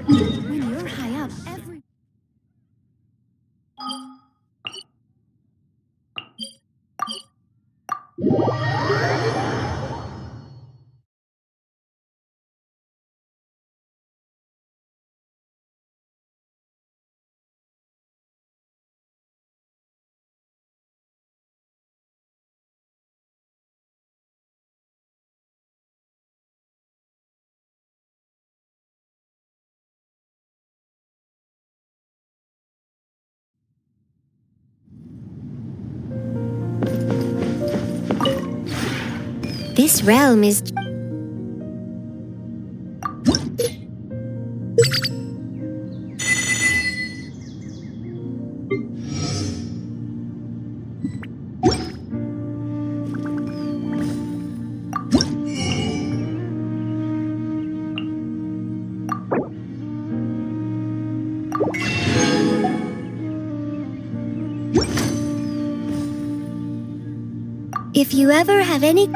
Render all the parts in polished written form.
When you're high up, every... This realm is... If you ever have any...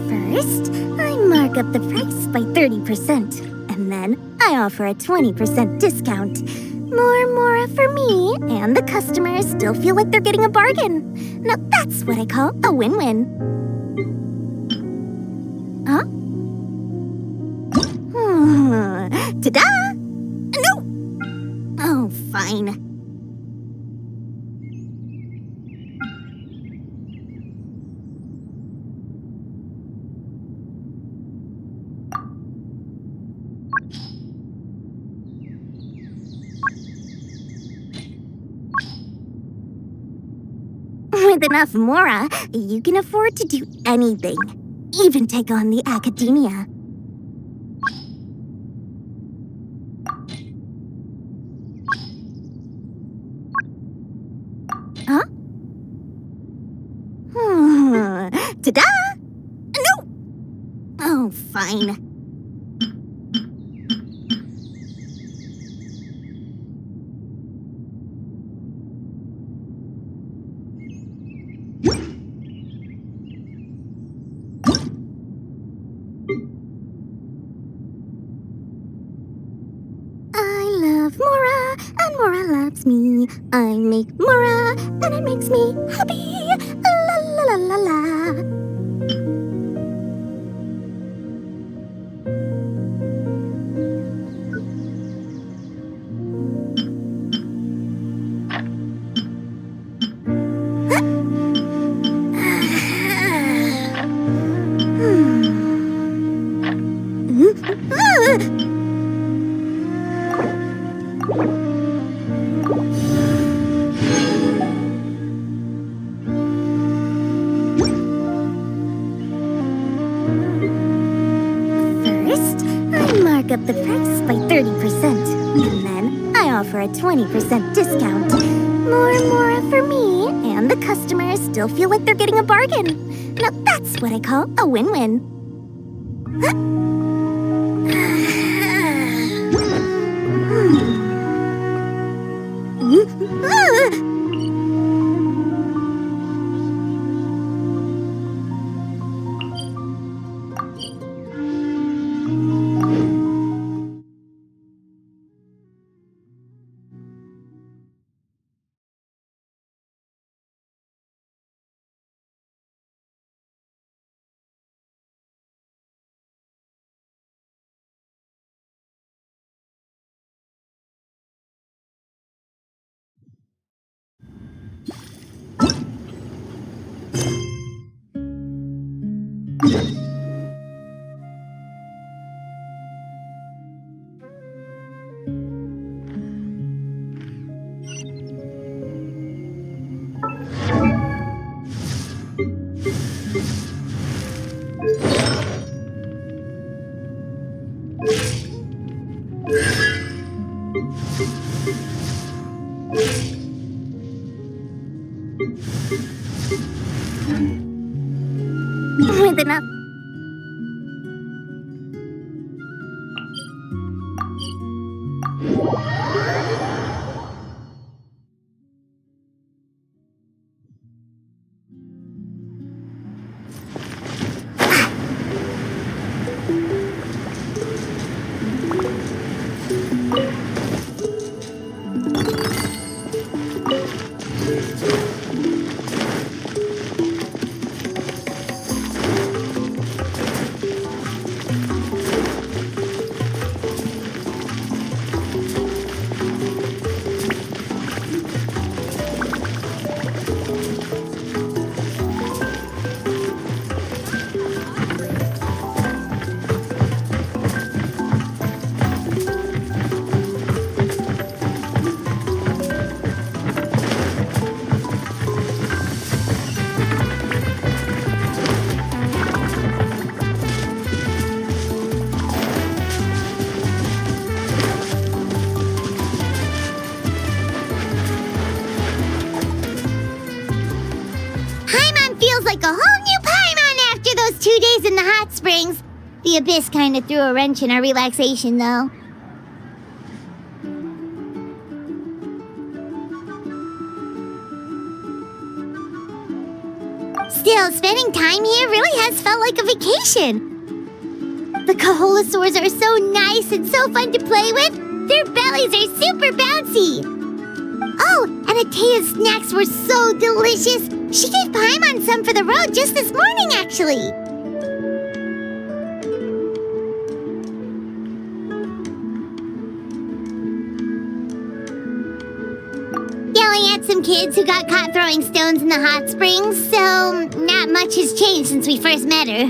First, I mark up the price by 30%, and then I offer a 20% discount. More Mora for me, and the customers still feel like they're getting a bargain. Now that's what I call a win-win. Huh? Ta-da! No! Oh, fine. With enough Mora, you can afford to do anything. Even take on the academia. Huh? Ta-da! No! Oh, fine. I love Mora, and Mora loves me. I make Mora, and it makes me happy. La la la la la. First, I mark up the price by 30%, and then I offer a 20% discount. More Mora for me, and the customers still feel like they're getting a bargain. Now that's what I call a win-win. Feels like a whole new Paimon after those 2 days in the hot springs. The Abyss kind of threw a wrench in our relaxation, though. Still, spending time here really has felt like a vacation. The Kaholosaurs are so nice and so fun to play with. Their bellies are super bouncy. Oh, and Atea's snacks were so delicious. She gave Paimon some for the road just this morning, actually. Yelling at some kids who got caught throwing stones in the hot springs, so not much has changed since we first met her.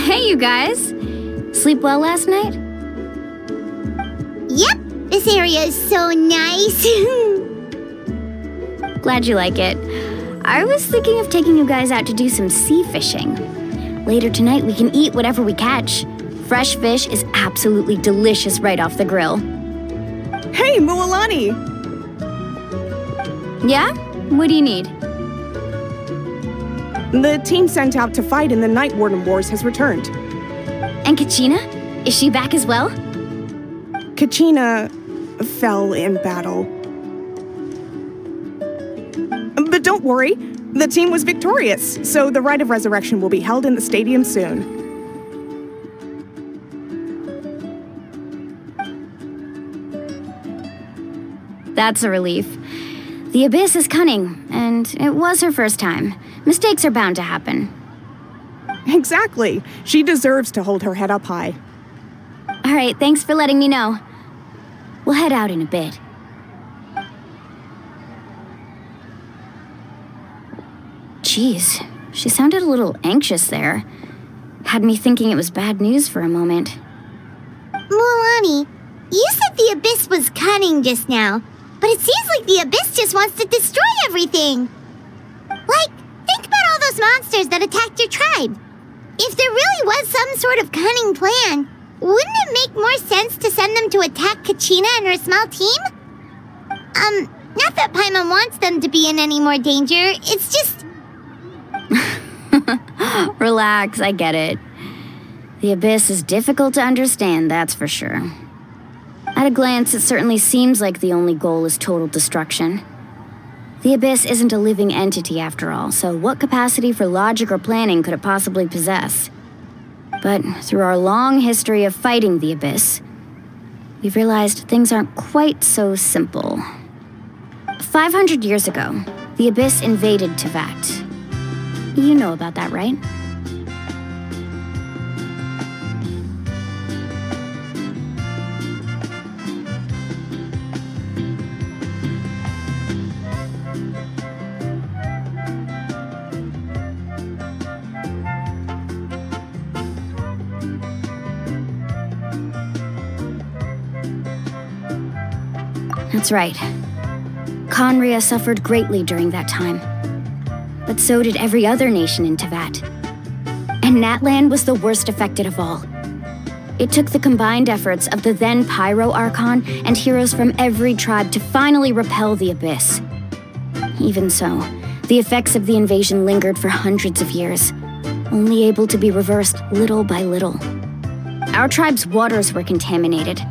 Hey, you guys. Sleep well last night? Yep, this area is so nice. Glad you like it. I was thinking of taking you guys out to do some sea fishing. Later tonight, we can eat whatever we catch. Fresh fish is absolutely delicious right off the grill. Hey, Mualani! Yeah? What do you need? The team sent out to fight in the Night Warden Wars has returned. And Kachina? Is she back as well? Kachina fell in battle. But don't worry, the team was victorious, so the rite of resurrection will be held in the stadium soon. That's a relief. The Abyss is cunning, and it was her first time. Mistakes are bound to happen. Exactly. She deserves to hold her head up high. All right, thanks for letting me know. We'll head out in a bit. Jeez, she sounded a little anxious there. Had me thinking it was bad news for a moment. Mualani, you said the Abyss was cunning just now, but it seems like the Abyss just wants to destroy everything. Like, think about all those monsters that attacked your tribe. If there really was some sort of cunning plan, wouldn't it make more sense to send them to attack Kachina and her small team? Not that Paimon wants them to be in any more danger, it's just... Relax, I get it. The Abyss is difficult to understand, that's for sure. At a glance, it certainly seems like the only goal is total destruction. The Abyss isn't a living entity after all, so what capacity for logic or planning could it possibly possess? But through our long history of fighting the Abyss, we've realized things aren't quite so simple. 500 years ago, the Abyss invaded Teyvat. You know about that, right? That's right. Conria suffered greatly during that time. But so did every other nation in Teyvat. And Natlan was the worst affected of all. It took the combined efforts of the then Pyro Archon and heroes from every tribe to finally repel the Abyss. Even so, the effects of the invasion lingered for hundreds of years. only able to be reversed little by little. Our tribe's waters were contaminated.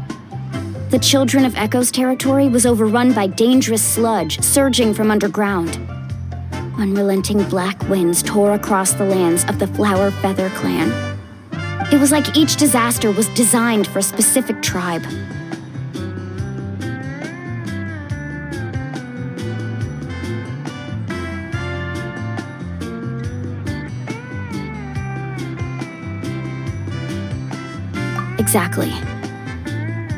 The Children of Echo's territory was overrun by dangerous sludge surging from underground. Unrelenting black winds tore across the lands of the Flower Feather clan. It was like each disaster was designed for a specific tribe. Exactly.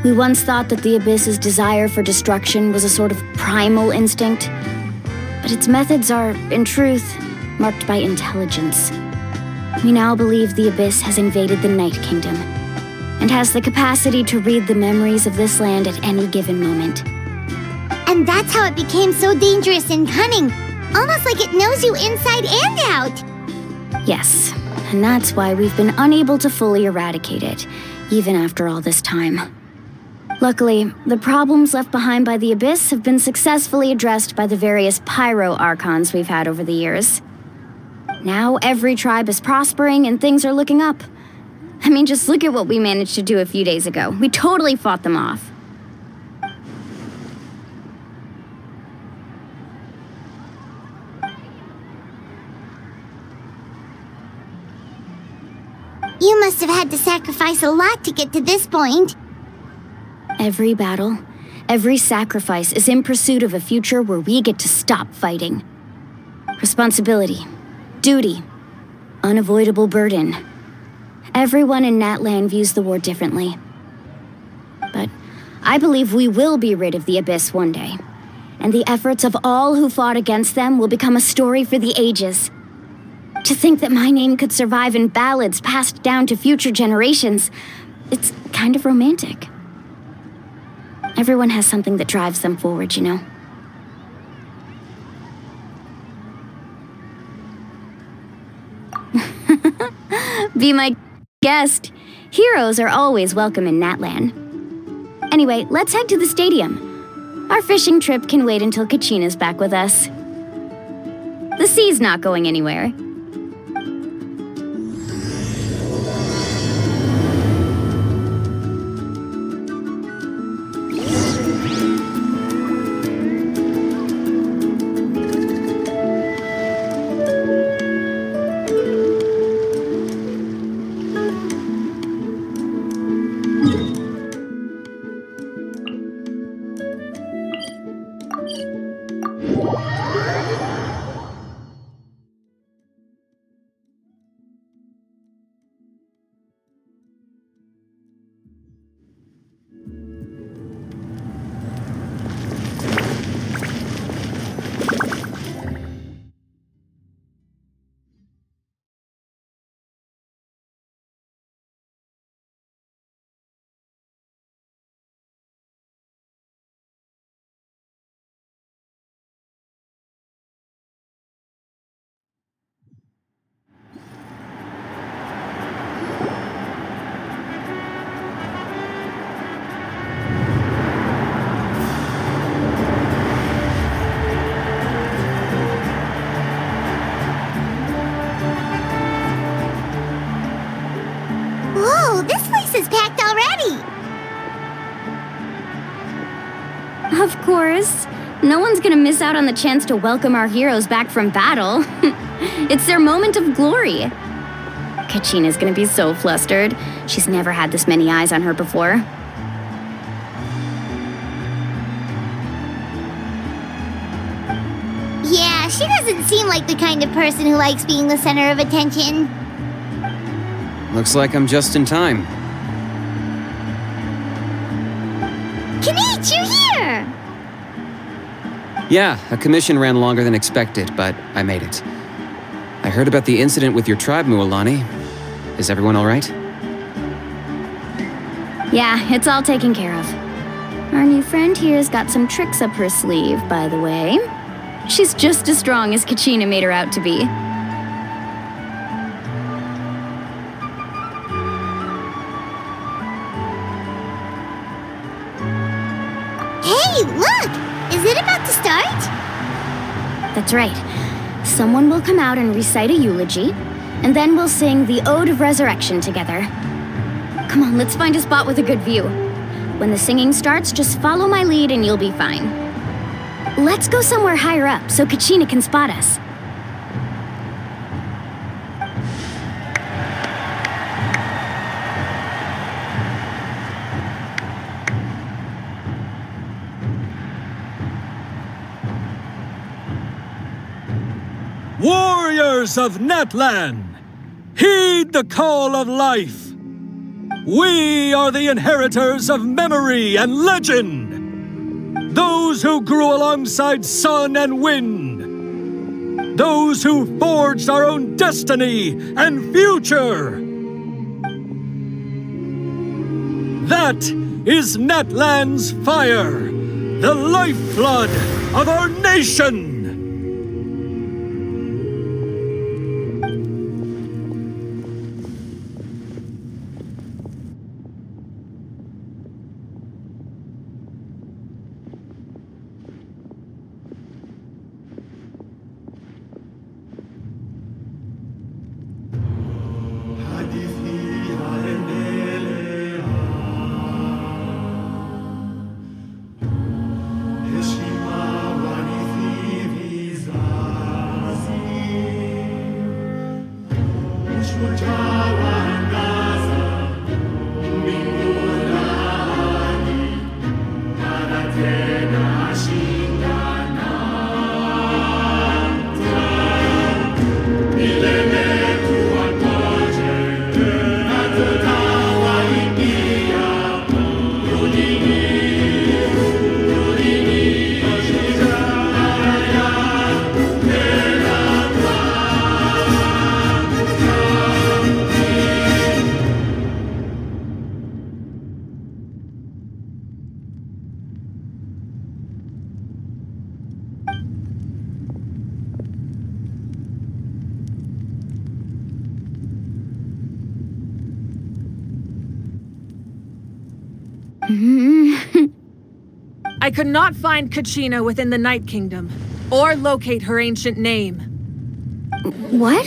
We once thought that the Abyss's desire for destruction was a sort of primal instinct, but its methods are, in truth, marked by intelligence. We now believe the Abyss has invaded the Night Kingdom, and has the capacity to read the memories of this land at any given moment. And that's how it became so dangerous and cunning. Almost like it knows you inside and out. Yes, and that's why we've been unable to fully eradicate it, even after all this time. Luckily, the problems left behind by the Abyss have been successfully addressed by the various pyro archons we've had over the years. Now every tribe is prospering and things are looking up. I mean, just look at what we managed to do a few days ago. We totally fought them off. You must have had to sacrifice a lot to get to this point. Every battle, every sacrifice is in pursuit of a future where we get to stop fighting. Responsibility, duty, unavoidable burden. Everyone in Natlan views the war differently. But I believe we will be rid of the Abyss one day, and the efforts of all who fought against them will become a story for the ages. To think that my name could survive in ballads passed down to future generations, it's kind of romantic. Everyone has something that drives them forward, you know? Be my guest. Heroes are always welcome in Natlan. Anyway, let's head to the stadium. Our fishing trip can wait until Kachina's back with us. The sea's not going anywhere. Whoa, this place is packed already! Of course. No one's gonna miss out on the chance to welcome our heroes back from battle. It's their moment of glory. Kachina's gonna be so flustered. She's never had this many eyes on her before. Yeah, she doesn't seem like the kind of person who likes being the center of attention. Looks like I'm just in time. Kanich, you're here! Yeah, a commission ran longer than expected, but I made it. I heard about the incident with your tribe, Mualani. Is everyone all right? Yeah, it's all taken care of. Our new friend here's got some tricks up her sleeve, by the way. She's just as strong as Kachina made her out to be. Hey, look! Is it about to start? That's right. Someone will come out and recite a eulogy, And then we'll sing the Ode of Resurrection together. Come on, let's find a spot with a good view. When the singing starts, just follow my lead and you'll be fine. Let's go somewhere higher up so Kachina can spot us. Warriors of Natlan, heed the call of life. We are the inheritors of memory and legend. Those who grew alongside sun and wind. Those who forged our own destiny and future. That is Natlan's fire, the lifeblood of our nation. I could not find Kachina within the Night Kingdom, or locate her ancient name. What?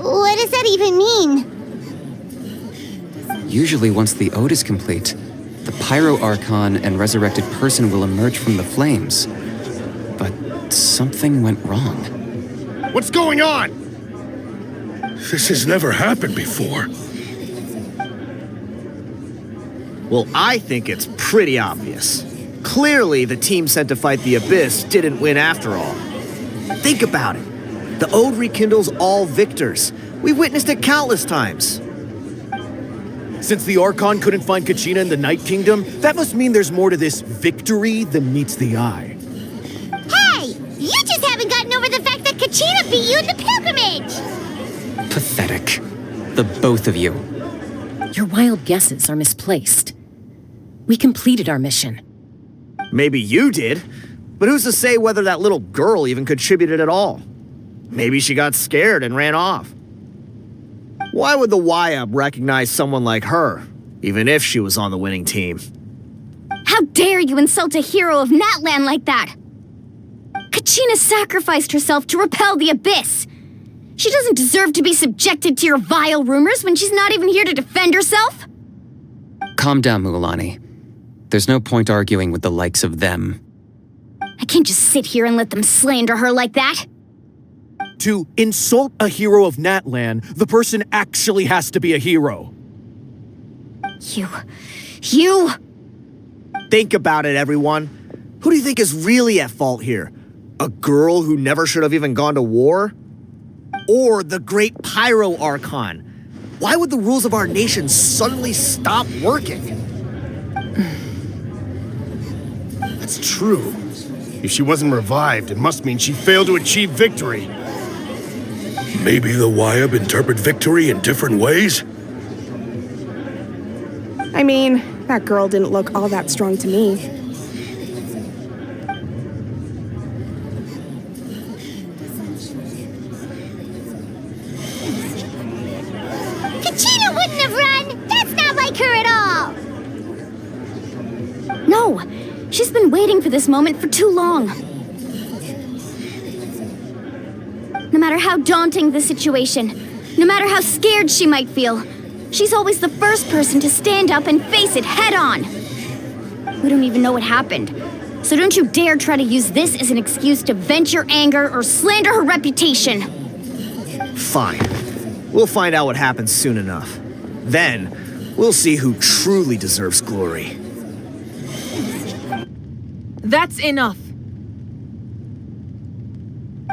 What does that even mean? Usually once the Ode is complete, the Pyro Archon and resurrected person will emerge from the flames. But something went wrong. What's going on? This has never happened before. Well, I think it's pretty obvious. Clearly, the team sent to fight the Abyss didn't win after all. Think about it. The Ode rekindles all victors. We've witnessed it countless times. Since the Archon couldn't find Kachina in the Night Kingdom, that must mean there's more to this victory than meets the eye. Hey! You just haven't gotten over the fact that Kachina beat you in the pilgrimage! Pathetic. The both of you. Your wild guesses are misplaced. We completed our mission. Maybe you did, but who's to say whether that little girl even contributed at all? Maybe she got scared and ran off. Why would the YUB recognize someone like her, even if she was on the winning team? How dare you insult a hero of Natlan like that? Kachina sacrificed herself to repel the Abyss. She doesn't deserve to be subjected to your vile rumors when she's not even here to defend herself. Calm down, Mualani. There's no point arguing with the likes of them. I can't just sit here and let them slander her like that. To insult a hero of Natlan, the person actually has to be a hero. You... Think about it, everyone. Who do you think is really at fault here? A girl who never should have even gone to war? Or the great Pyro Archon? Why would the rules of our nation suddenly stop working? That's true. If she wasn't revived, it must mean she failed to achieve victory. Maybe the YUB interpret victory in different ways? I mean, that girl didn't look all that strong to me. Kachina wouldn't have run! That's not like her at all! No, she's been waiting for this moment for too long. No matter how daunting the situation, no matter how scared she might feel, she's always the first person to stand up and face it head on. We don't even know what happened, so don't you dare try to use this as an excuse to vent your anger or slander her reputation. Fine. We'll find out what happens soon enough. Then, we'll see who truly deserves glory. That's enough.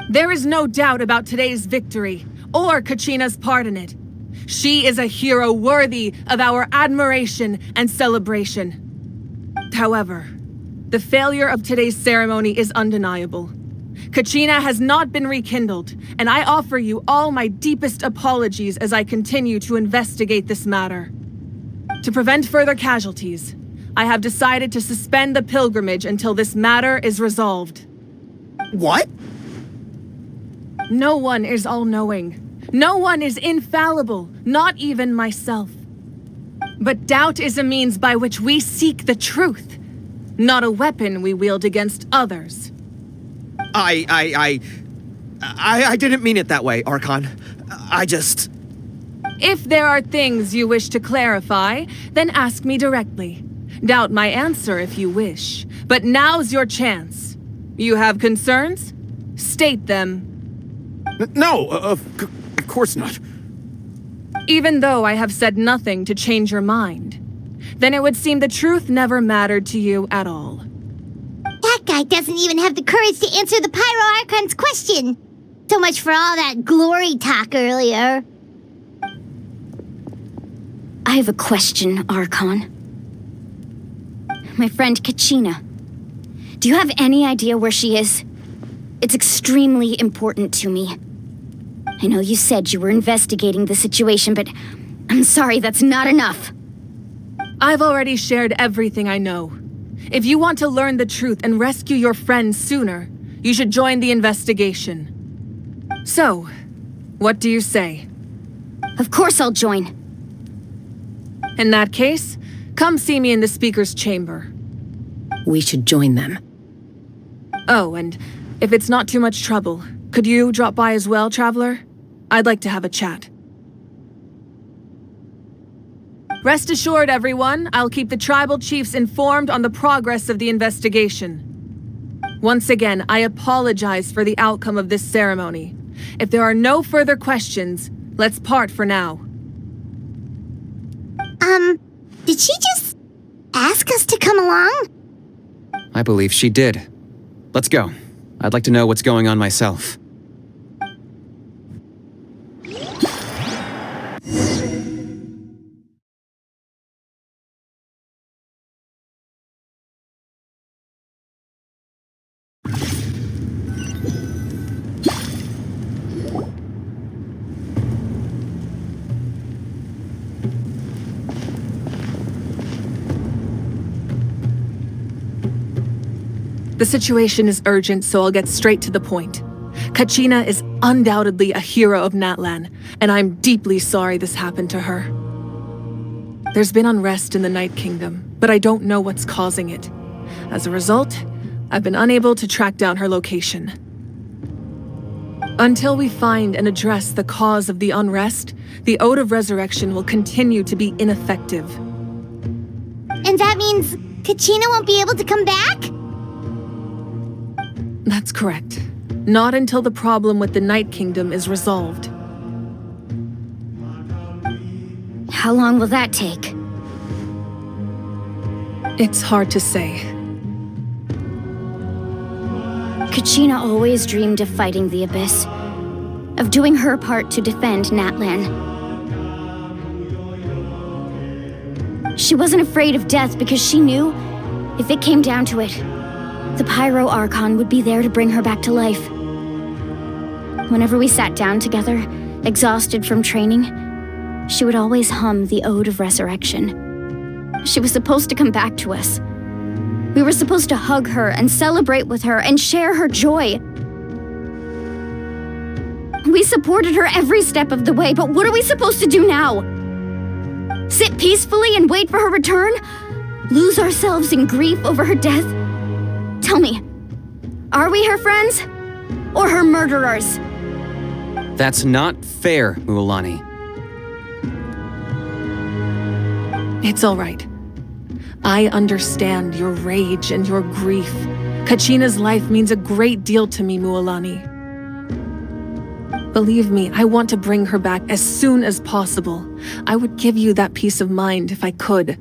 There is no doubt about today's victory, or Kachina's part in it. She is a hero worthy of our admiration and celebration. However, the failure of today's ceremony is undeniable. Kachina has not been rekindled, and I offer you all my deepest apologies as I continue to investigate this matter. To prevent further casualties, I have decided to suspend the pilgrimage until this matter is resolved. What? No one is all-knowing. No one is infallible, not even myself. But doubt is a means by which we seek the truth, not a weapon we wield against others. I didn't mean it that way, Archon. If there are things you wish to clarify, then ask me directly. Doubt my answer if you wish, but now's your chance. You have concerns? State them. No, of course not. Even though I have said nothing to change your mind, then it would seem the truth never mattered to you at all. That guy doesn't even have the courage to answer the Pyro Archon's question. So much for all that glory talk earlier. I have a question, Archon. My friend Kachina. Do you have any idea where she is? It's extremely important to me. I know you said you were investigating the situation, but I'm sorry, that's not enough. I've already shared everything I know. If you want to learn the truth and rescue your friends sooner, you should join the investigation. So, what do you say? Of course I'll join. In that case, come see me in the speaker's chamber. We should join them. Oh, and if it's not too much trouble, could you drop by as well, Traveler? I'd like to have a chat. Rest assured, everyone, I'll keep the tribal chiefs informed on the progress of the investigation. Once again, I apologize for the outcome of this ceremony. If there are no further questions, let's part for now. Did she just ask us to come along? I believe she did. Let's go. I'd like to know what's going on myself. The situation is urgent, so I'll get straight to the point. Kachina is undoubtedly a hero of Natlan, and I'm deeply sorry this happened to her. There's been unrest in the Night Kingdom, but I don't know what's causing it. As a result, I've been unable to track down her location. Until we find and address the cause of the unrest, the Ode of Resurrection will continue to be ineffective. And that means Kachina won't be able to come back? That's correct. Not until the problem with the Night Kingdom is resolved. How long will that take? It's hard to say. Kachina always dreamed of fighting the Abyss, of doing her part to defend Natlan. She wasn't afraid of death because she knew, if it came down to it, the Pyro Archon would be there to bring her back to life. Whenever we sat down together, exhausted from training, she would always hum the Ode of Resurrection. She was supposed to come back to us. We were supposed to hug her and celebrate with her and share her joy. We supported her every step of the way, but what are we supposed to do now? Sit peacefully and wait for her return? Lose ourselves in grief over her death? Tell me, are we her friends or her murderers? That's not fair, Mualani. It's all right. I understand your rage and your grief. Kachina's life means a great deal to me, Mualani. Believe me, I want to bring her back as soon as possible. I would give you that peace of mind if I could.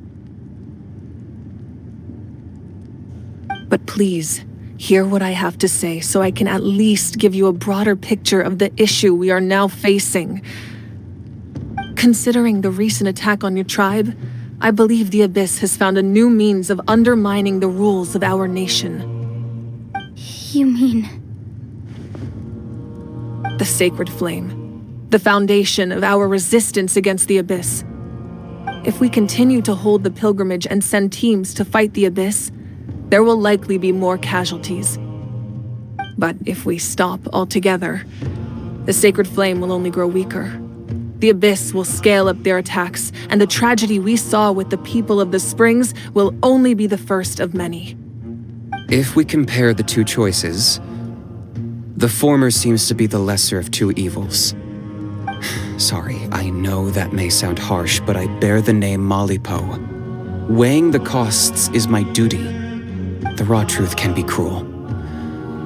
But please, hear what I have to say so I can at least give you a broader picture of the issue we are now facing. Considering the recent attack on your tribe, I believe the Abyss has found a new means of undermining the rules of our nation. You mean... The Sacred Flame, the foundation of our resistance against the Abyss. If we continue to hold the pilgrimage and send teams to fight the Abyss, there will likely be more casualties. But if we stop altogether, the Sacred Flame will only grow weaker. The Abyss will scale up their attacks, and the tragedy we saw with the people of the Springs will only be the first of many. If we compare the two choices, the former seems to be the lesser of two evils. Sorry, I know that may sound harsh, but I bear the name Malipo. Weighing the costs is my duty. The raw truth can be cruel.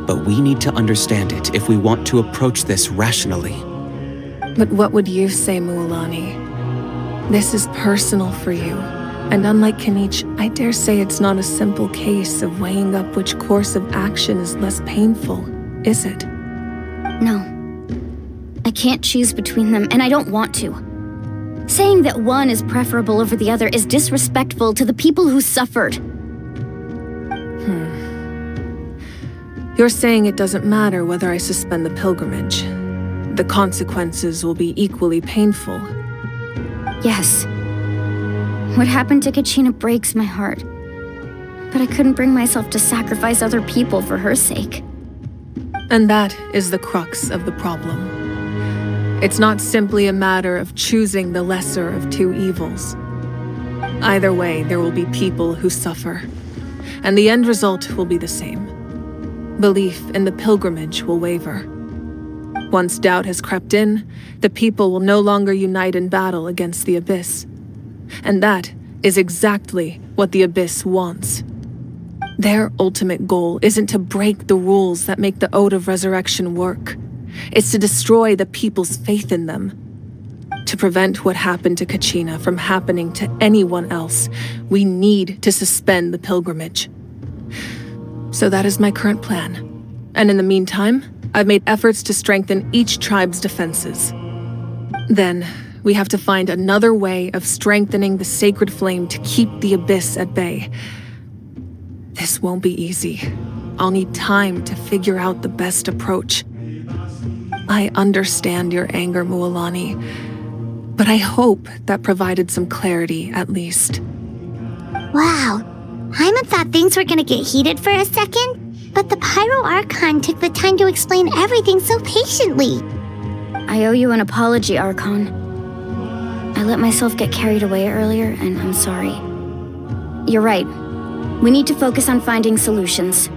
But we need to understand it if we want to approach this rationally. But what would you say, Mualani? This is personal for you. And unlike Kanich, I dare say it's not a simple case of weighing up which course of action is less painful, is it? No. I can't choose between them, and I don't want to. Saying that one is preferable over the other is disrespectful to the people who suffered. You're saying it doesn't matter whether I suspend the pilgrimage. The consequences will be equally painful. Yes. What happened to Kachina breaks my heart. But I couldn't bring myself to sacrifice other people for her sake. And that is the crux of the problem. It's not simply a matter of choosing the lesser of two evils. Either way, there will be people who suffer. And the end result will be the same. Belief in the pilgrimage will waver. Once doubt has crept in, the people will no longer unite in battle against the Abyss. And that is exactly what the Abyss wants. Their ultimate goal isn't to break the rules that make the Ode of Resurrection work. It's to destroy the people's faith in them. To prevent what happened to Kachina from happening to anyone else, we need to suspend the pilgrimage. So that is my current plan. And in the meantime, I've made efforts to strengthen each tribe's defenses. Then, we have to find another way of strengthening the Sacred Flame to keep the Abyss at bay. This won't be easy. I'll need time to figure out the best approach. I understand your anger, Mualani, but I hope that provided some clarity at least. Wow. Hyman thought things were gonna get heated for a second, but the Pyro Archon took the time to explain everything so patiently. I owe you an apology, Archon. I let myself get carried away earlier, and I'm sorry. You're right. We need to focus on finding solutions.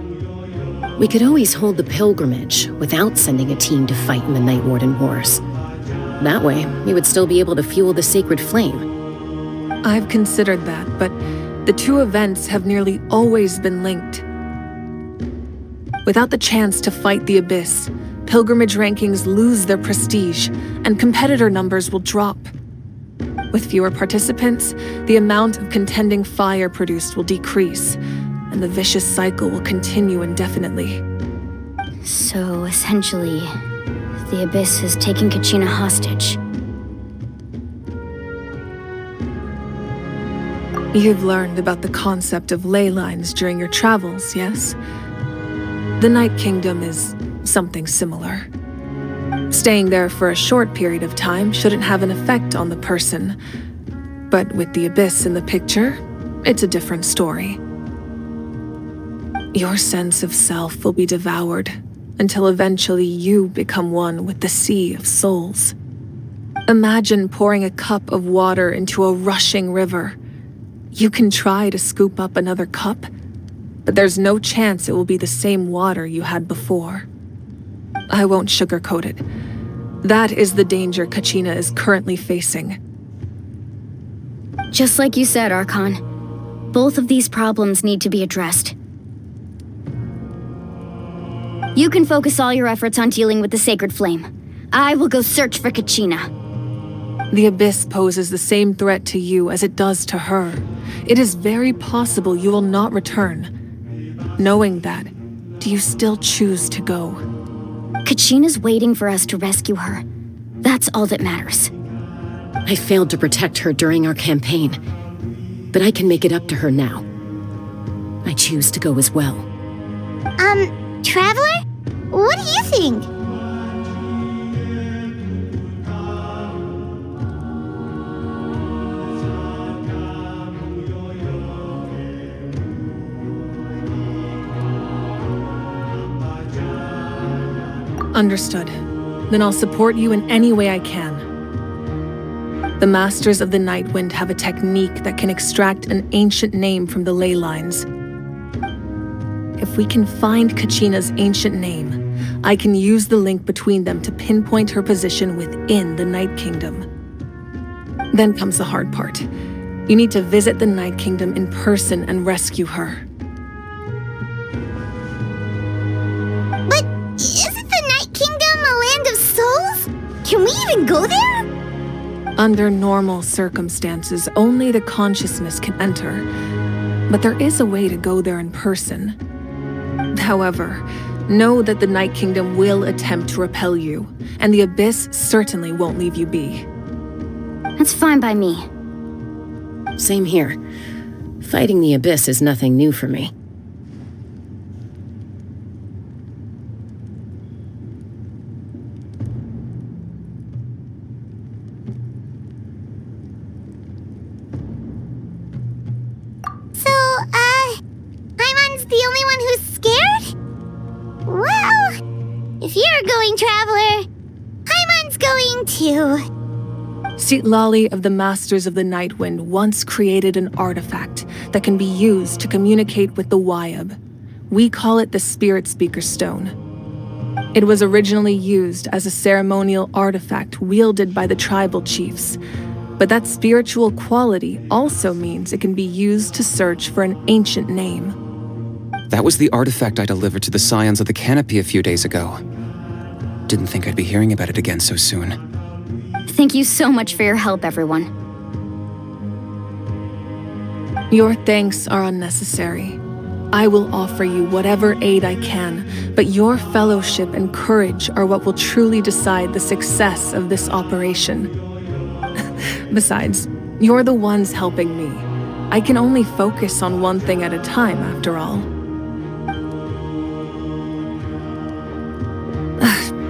We could always hold the pilgrimage without sending a team to fight in the Night Warden Wars. That way, we would still be able to fuel the Sacred Flame. I've considered that, but the two events have nearly always been linked. Without the chance to fight the Abyss, pilgrimage rankings lose their prestige, and competitor numbers will drop. With fewer participants, the amount of contending fire produced will decrease, and the vicious cycle will continue indefinitely. So, essentially, the Abyss has taken Kachina hostage. You've learned about the concept of ley lines during your travels, yes? The Night Kingdom is something similar. Staying there for a short period of time shouldn't have an effect on the person. But with the Abyss in the picture, it's a different story. Your sense of self will be devoured until eventually you become one with the Sea of Souls. Imagine pouring a cup of water into a rushing river. You can try to scoop up another cup, but there's no chance it will be the same water you had before. I won't sugarcoat it. That is the danger Kachina is currently facing. Just like you said, Archon. Both of these problems need to be addressed. You can focus all your efforts on dealing with the Sacred Flame. I will go search for Kachina. The Abyss poses the same threat to you as it does to her. It is very possible you will not return. Knowing that, do you still choose to go? Kachina's waiting for us to rescue her. That's all that matters. I failed to protect her during our campaign, but I can make it up to her now. I choose to go as well. Traveler? What do you think? Understood. Then I'll support you in any way I can. The Masters of the Nightwind have a technique that can extract an ancient name from the ley lines. If we can find Kachina's ancient name, I can use the link between them to pinpoint her position within the Night Kingdom. Then comes the hard part. You need to visit the Night Kingdom in person and rescue her. But isn't the Night Kingdom a land of souls? Can we even go there? Under normal circumstances, only the consciousness can enter. But there is a way to go there in person. However, know that the Night Kingdom will attempt to repel you, and the Abyss certainly won't leave you be. That's fine by me. Same here. Fighting the Abyss is nothing new for me. So, Paimon's the only one who's scared? Well, if you're going, Traveler, Paimon's going too. Citlali of the Masters of the Nightwind once created an artifact that can be used to communicate with the Wyab. We call it the Spirit Speaker Stone. It was originally used as a ceremonial artifact wielded by the tribal chiefs, but that spiritual quality also means it can be used to search for an ancient name. That was the artifact I delivered to the Scions of the Canopy a few days ago. Didn't think I'd be hearing about it again so soon. Thank you so much for your help, everyone. Your thanks are unnecessary. I will offer you whatever aid I can, but your fellowship and courage are what will truly decide the success of this operation. Besides, you're the ones helping me. I can only focus on one thing at a time, after all.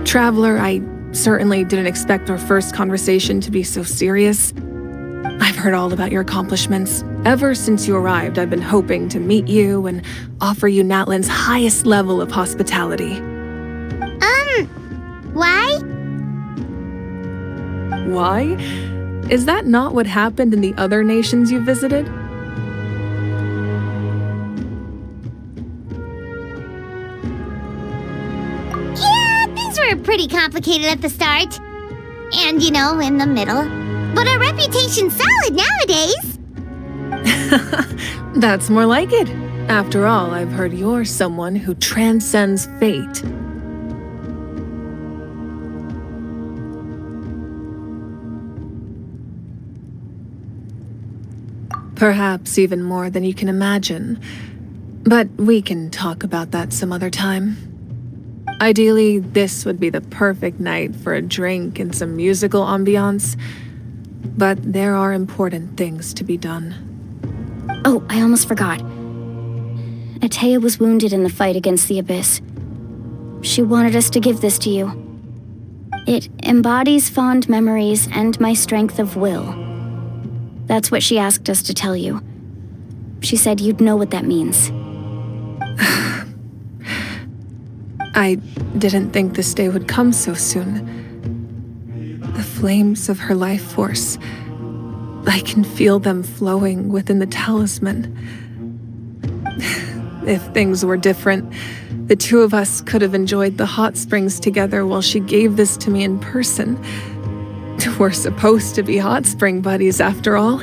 Traveler, I certainly didn't expect our first conversation to be so serious. I've heard all about your accomplishments. Ever since you arrived, I've been hoping to meet you and offer you Natlan's highest level of hospitality. Why? Why? Is that not what happened in the other nations you visited? Yeah, things were pretty complicated at the start. And, in the middle. But our reputation's solid nowadays. That's more like it. After all, I've heard you're someone who transcends fate. Perhaps even more than you can imagine. But we can talk about that some other time. Ideally, this would be the perfect night for a drink and some musical ambiance. But there are important things to be done. Oh, I almost forgot. Atea was wounded in the fight against the Abyss. She wanted us to give this to you. It embodies fond memories and my strength of will. That's what she asked us to tell you. She said you'd know what that means. I didn't think this day would come so soon. The flames of her life force. I can feel them flowing within the talisman. If things were different, the two of us could have enjoyed the hot springs together while she gave this to me in person. We're supposed to be hot spring buddies after all.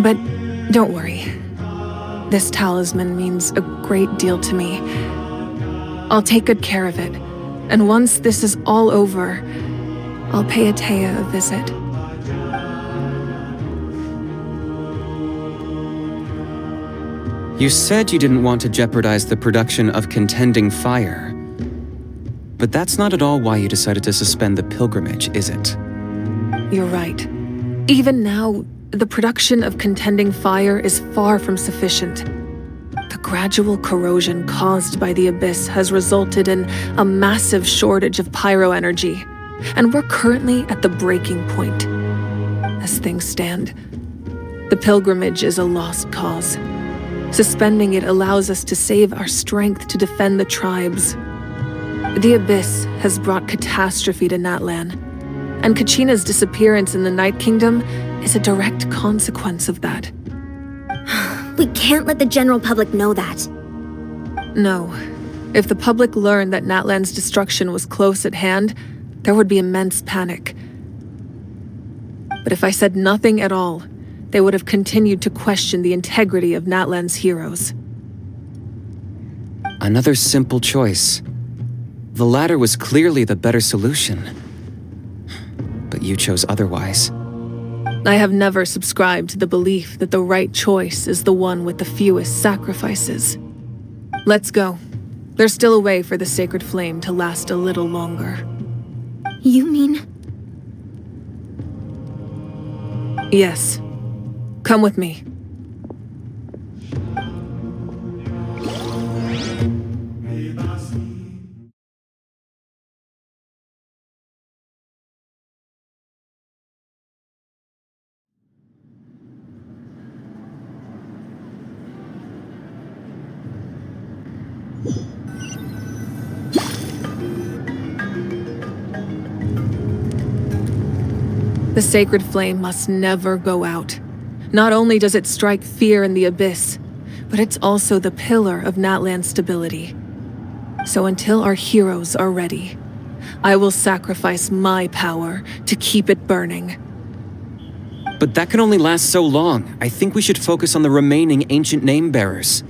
But don't worry. This talisman means a great deal to me. I'll take good care of it, and once this is all over, I'll pay Atea a visit. You said you didn't want to jeopardize the production of Contending Fire. But that's not at all why you decided to suspend the pilgrimage, is it? You're right. Even now, the production of Contending Fire is far from sufficient. The gradual corrosion caused by the Abyss has resulted in a massive shortage of pyro energy, and we're currently at the breaking point. As things stand, the pilgrimage is a lost cause. Suspending it allows us to save our strength to defend the tribes. The Abyss has brought catastrophe to Natlan, and Kachina's disappearance in the Night Kingdom is a direct consequence of that. We can't let the general public know that. No. If the public learned that Natlan's destruction was close at hand, there would be immense panic. But if I said nothing at all, they would have continued to question the integrity of Natlan's heroes. Another simple choice. The latter was clearly the better solution. But you chose otherwise. I have never subscribed to the belief that the right choice is the one with the fewest sacrifices. Let's go. There's still a way for the sacred flame to last a little longer. You mean? Yes. Come with me. The sacred flame must never go out. Not only does it strike fear in the Abyss, but it's also the pillar of Natlan's stability. So until our heroes are ready, I will sacrifice my power to keep it burning. But that can only last so long. I think we should focus on the remaining ancient name-bearers.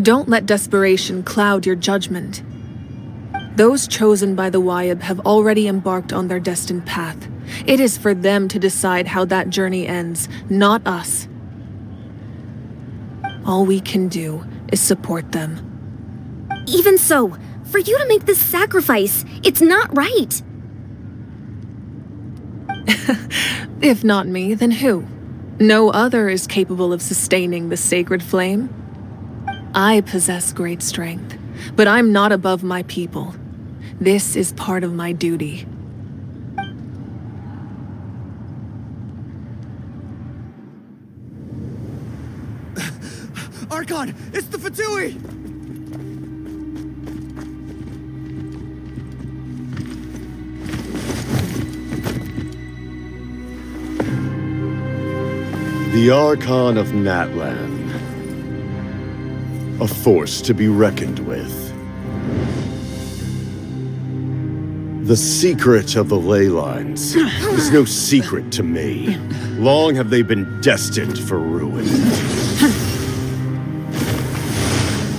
Don't let desperation cloud your judgment. Those chosen by the Wayab have already embarked on their destined path. It is for them to decide how that journey ends, not us. All we can do is support them. Even so, for you to make this sacrifice, it's not right. If not me, then who? No other is capable of sustaining the sacred flame. I possess great strength, but I'm not above my people. This is part of my duty. Archon, it's the Fatui! The Archon of Natlan. A force to be reckoned with. The secret of the ley lines is no secret to me. Long have they been destined for ruin.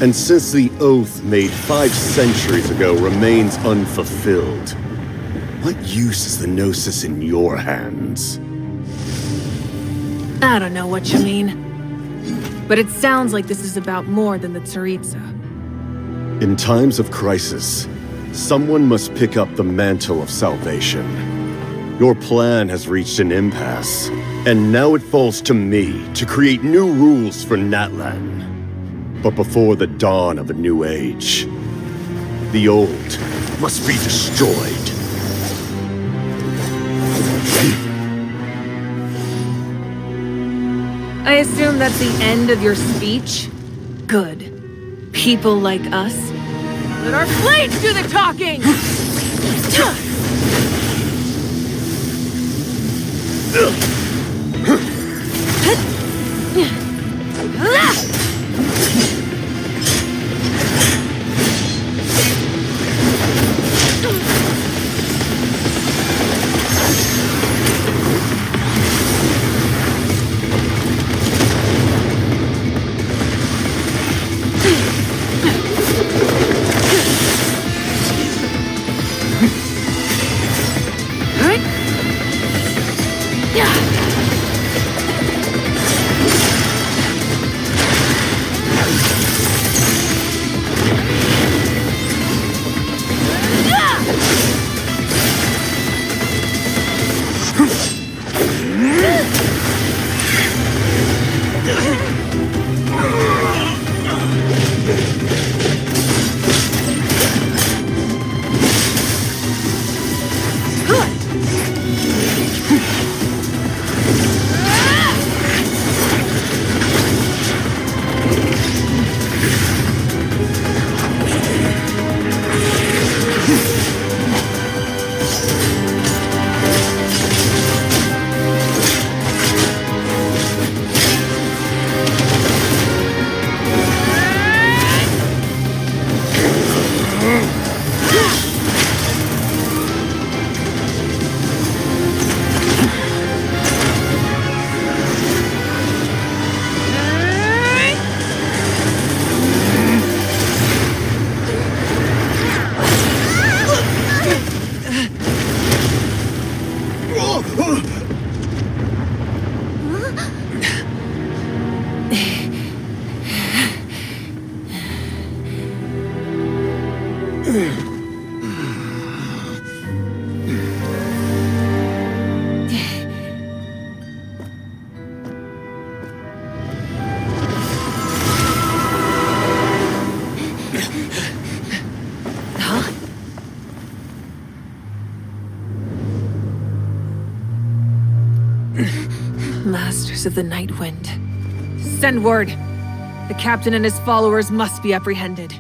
And since the oath made 5 centuries ago remains unfulfilled, what use is the Gnosis in your hands? I don't know what you mean. But it sounds like this is about more than the Tsaritsa. In times of crisis, someone must pick up the mantle of salvation. Your plan has reached an impasse, and now it falls to me to create new rules for Natlan. But before the dawn of a new age, the old must be destroyed. I assume that's the end of your speech? Good. People like us. Let our blades do the talking! Masters of the Night Wind. Send word. The captain and his followers must be apprehended.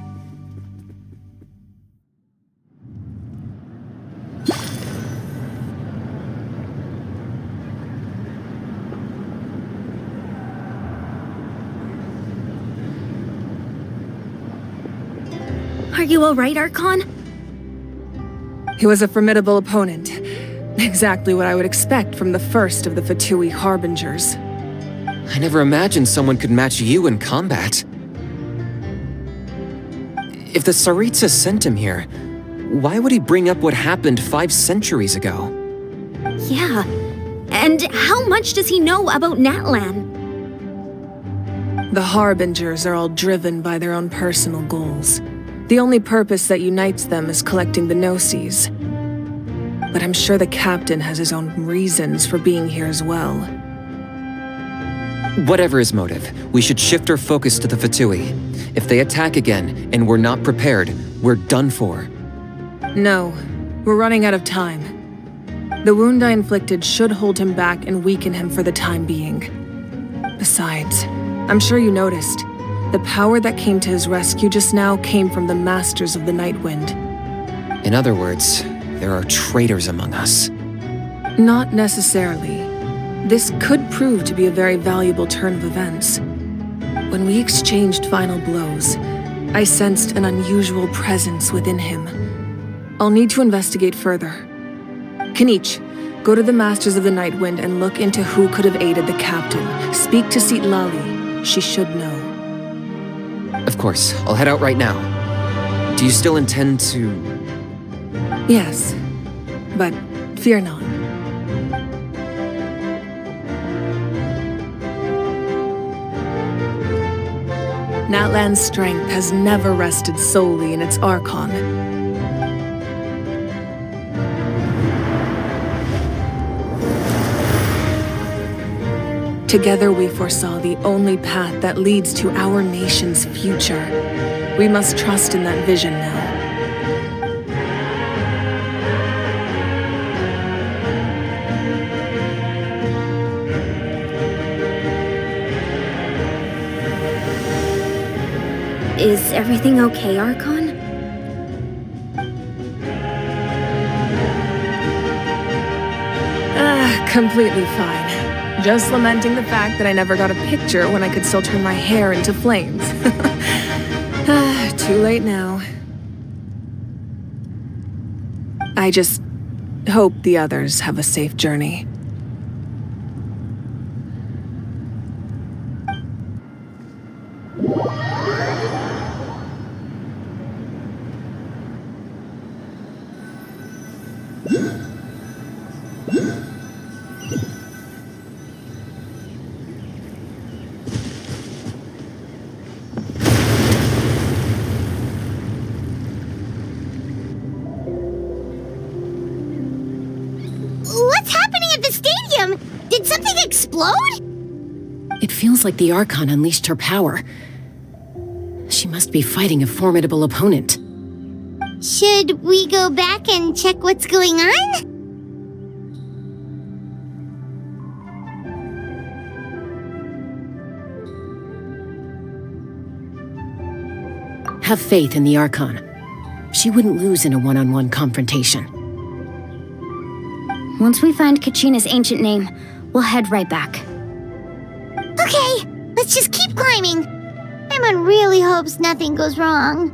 Are you alright, Archon? He was a formidable opponent. Exactly what I would expect from the first of the Fatui Harbingers. I never imagined someone could match you in combat. If the Tsaritsa sent him here, why would he bring up what happened 5 centuries ago? Yeah. And how much does he know about Natlan? The Harbingers are all driven by their own personal goals. The only purpose that unites them is collecting the Gnosis. But I'm sure the captain has his own reasons for being here as well. Whatever his motive, we should shift our focus to the Fatui. If they attack again, and we're not prepared, we're done for. No, we're running out of time. The wound I inflicted should hold him back and weaken him for the time being. Besides, I'm sure you noticed, the power that came to his rescue just now came from the Masters of the Night Wind. In other words, there are traitors among us. Not necessarily. This could prove to be a very valuable turn of events. When we exchanged final blows, I sensed an unusual presence within him. I'll need to investigate further. Kanich, go to the Masters of the Night Wind and look into who could have aided the captain. Speak to Sitlali. She should know. Of course, I'll head out right now. Do you still intend to... Yes, but fear not. Natlan's strength has never rested solely in its Archon. Together we foresaw the only path that leads to our nation's future. We must trust in that vision now. Is everything okay, Archon? Completely fine. Just lamenting the fact that I never got a picture when I could still turn my hair into flames. Too late now. I just hope the others have a safe journey. What's happening at the stadium? Did something explode? It feels like the Archon unleashed her power. She must be fighting a formidable opponent. Should we go back and check what's going on? Have faith in the Archon. She wouldn't lose in a one-on-one confrontation. Once we find Kachina's ancient name, we'll head right back. Okay, let's just keep climbing. Emma really hopes nothing goes wrong.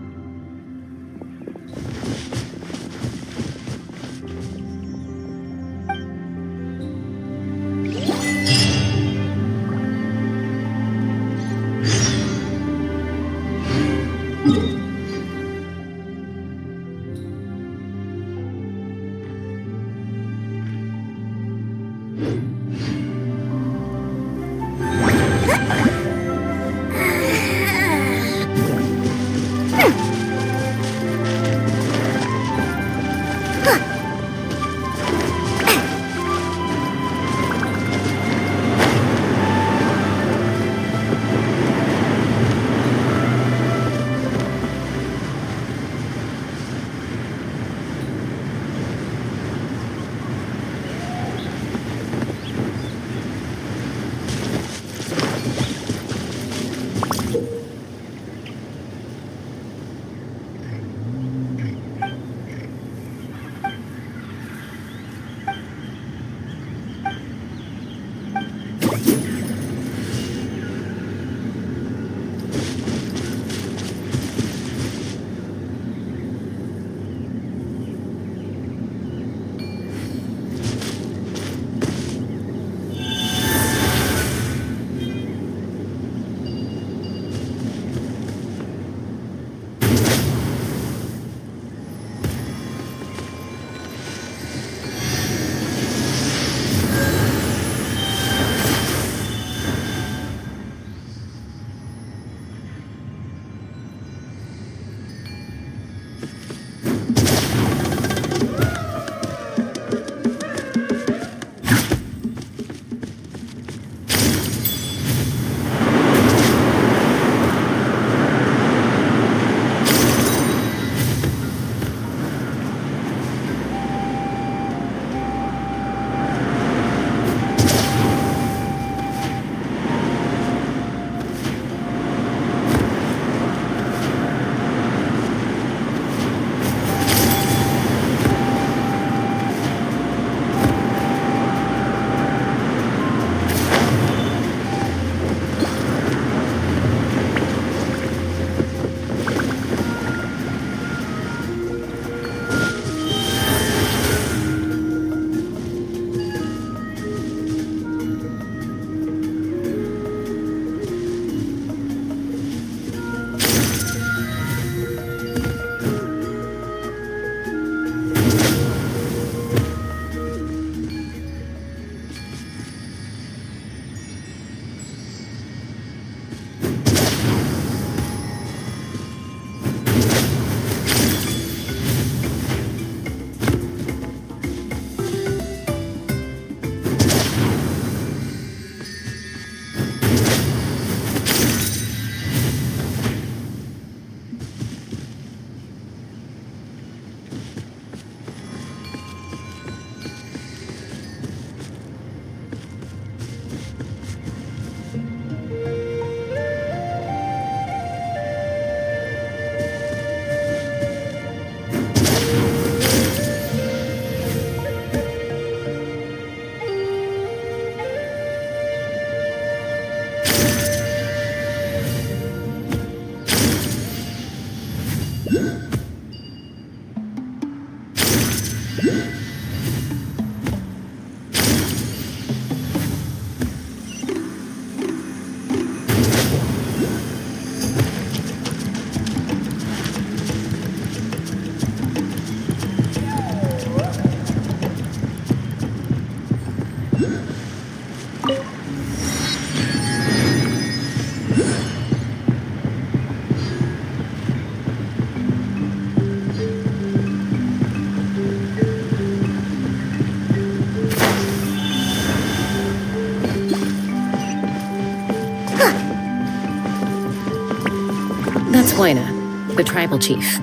Huayna, the tribal chief.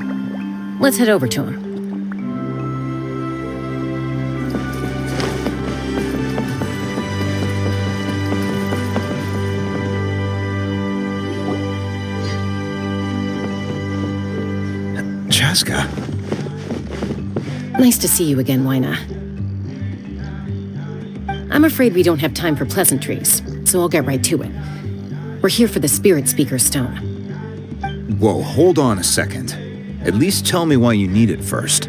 Let's head over to him. Chaska. Nice to see you again, Huayna. I'm afraid we don't have time for pleasantries, so I'll get right to it. We're here for the Spirit Speaker Stone. Whoa, hold on a second. At least tell me why you need it first.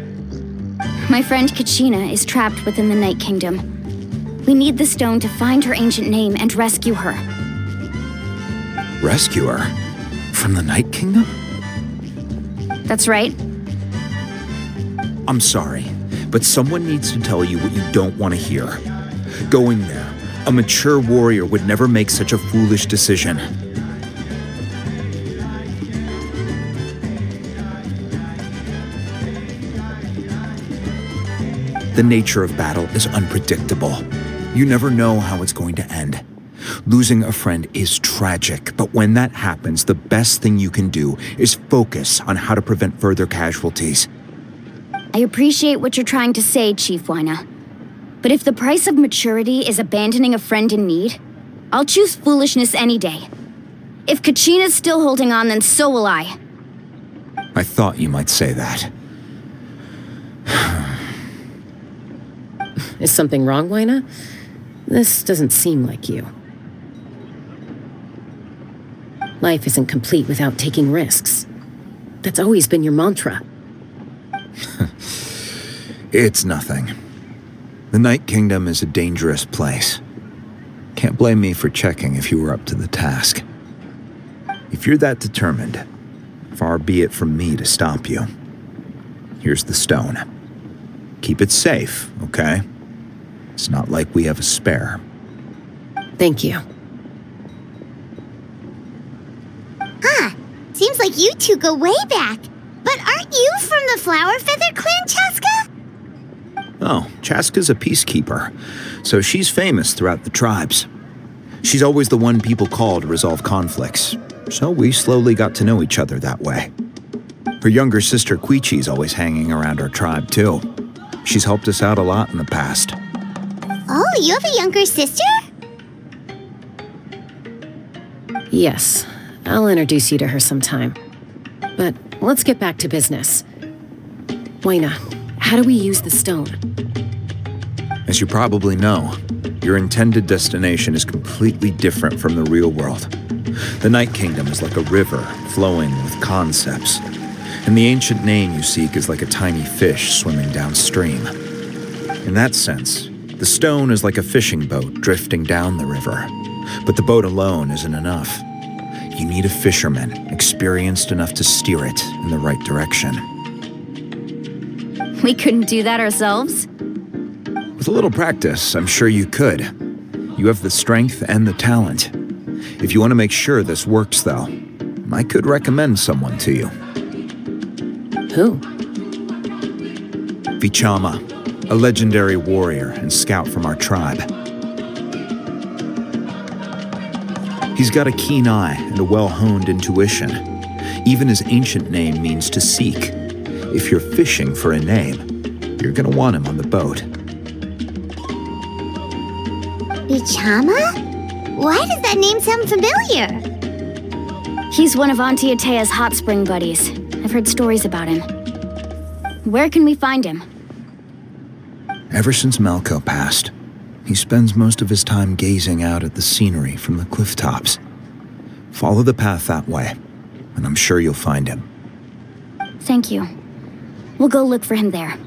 My friend Kachina is trapped within the Night Kingdom. We need the stone to find her ancient name and rescue her. Rescue her? From the Night Kingdom? That's right. I'm sorry, but someone needs to tell you what you don't want to hear. Going there, a mature warrior would never make such a foolish decision. The nature of battle is unpredictable. You never know how it's going to end. Losing a friend is tragic, but when that happens, the best thing you can do is focus on how to prevent further casualties. I appreciate what you're trying to say, Chief Huayna. But if the price of maturity is abandoning a friend in need, I'll choose foolishness any day. If Kachina's still holding on, then so will I. I thought you might say that. Is something wrong, Huayna? This doesn't seem like you. Life isn't complete without taking risks. That's always been your mantra. It's nothing. The Night Kingdom is a dangerous place. Can't blame me for checking if you were up to the task. If you're that determined, far be it from me to stop you. Here's the stone. Keep it safe, okay? It's not like we have a spare. Thank you. Huh. Seems like you two go way back. But aren't you from the Flower Feather Clan, Chaska? Oh, Chaska's a peacekeeper, so she's famous throughout the tribes. She's always the one people call to resolve conflicts, so we slowly got to know each other that way. Her younger sister Quichi's always hanging around our tribe, too. She's helped us out a lot in the past. Oh, you have a younger sister? Yes, I'll introduce you to her sometime. But let's get back to business. Huayna, how do we use the stone? As you probably know, your intended destination is completely different from the real world. The Night Kingdom is like a river flowing with concepts, and the ancient name you seek is like a tiny fish swimming downstream. In that sense, the stone is like a fishing boat drifting down the river, but the boat alone isn't enough. You need a fisherman experienced enough to steer it in the right direction. We couldn't do that ourselves? With a little practice, I'm sure you could. You have the strength and the talent. If you want to make sure this works, though, I could recommend someone to you. Who? Vichama, a legendary warrior and scout from our tribe. He's got a keen eye and a well-honed intuition. Even his ancient name means to seek. If you're fishing for a name, you're gonna want him on the boat. Vichama? Why does that name sound familiar? He's one of Auntie Atea's hot spring buddies. I've heard stories about him. Where can we find him? Ever since Malco passed, he spends most of his time gazing out at the scenery from the cliff tops. Follow the path that way, and I'm sure you'll find him. Thank you. We'll go look for him there.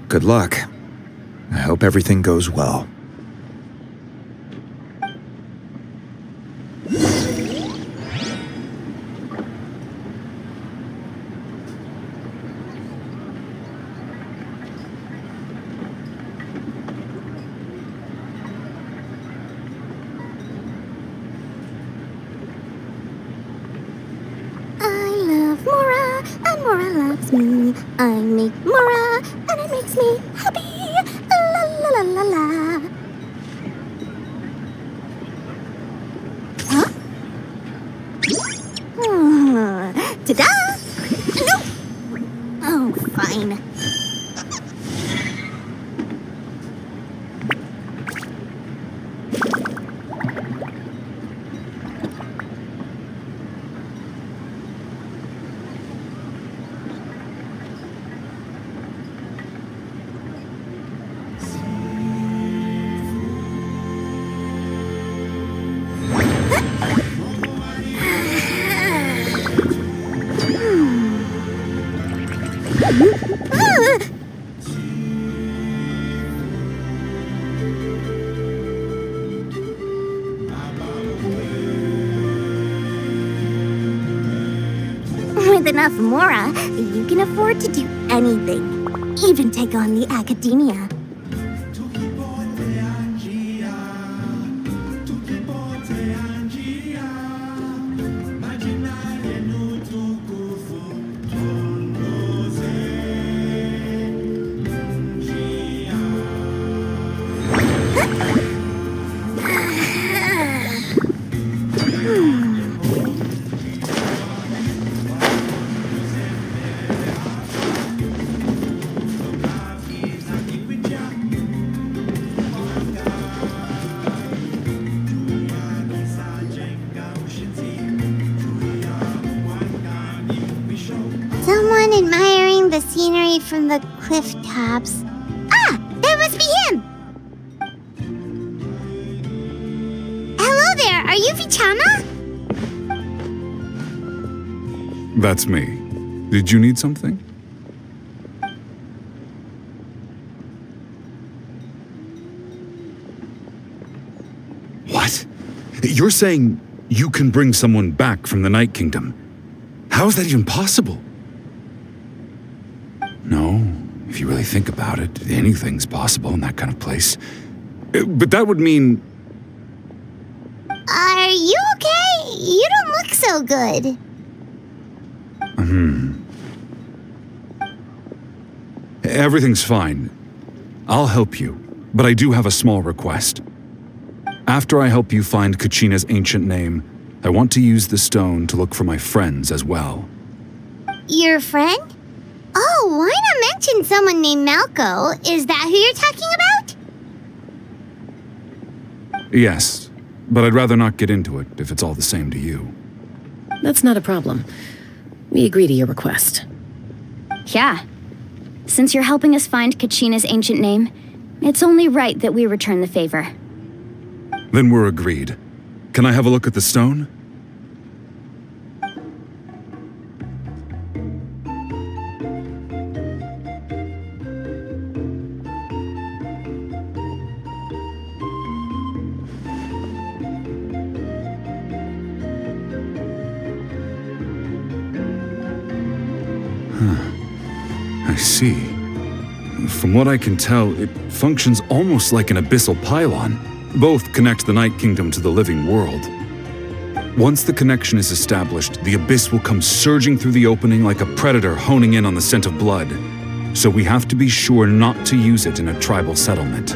Good luck. I hope everything goes well. I make Mora, and it makes me happy. La la la la la. Huh? Ta-da! No! Oh, fine. With enough Mora, you can afford to do anything. Even take on the academia. Someone admiring the scenery from the cliff tops. Ah! That must be him! Hello there, are you Vichama? That's me. Did you need something? What? You're saying you can bring someone back from the Night Kingdom? How is that even possible? No, if you really think about it, anything's possible in that kind of place. But that would mean... Are you okay? You don't look so good. Everything's fine. I'll help you, but I do have a small request. After I help you find Kachina's ancient name, I want to use the stone to look for my friends as well. Your friend? Oh, why not mention someone named Malco? Is that who you're talking about? Yes, but I'd rather not get into it if it's all the same to you. That's not a problem. We agree to your request. Yeah. Since you're helping us find Kachina's ancient name, it's only right that we return the favor. Then we're agreed. Can I have a look at the stone? I see. From what I can tell, it functions almost like an abyssal pylon. Both connect the Night Kingdom to the living world. Once the connection is established, the abyss will come surging through the opening like a predator honing in on the scent of blood. So we have to be sure not to use it in a tribal settlement.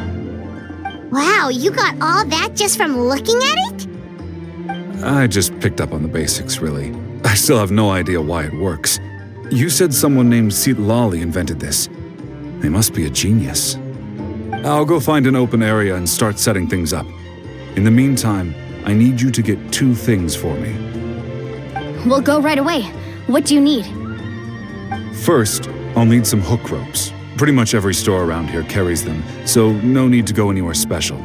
Wow, you got all that just from looking at it? I just picked up on the basics, really. I still have no idea why it works. You said someone named Sitlali invented this. They must be a genius. I'll go find an open area and start setting things up. In the meantime, I need you to get 2 things for me. We'll go right away. What do you need? First, I'll need some hook ropes. Pretty much every store around here carries them, so no need to go anywhere special.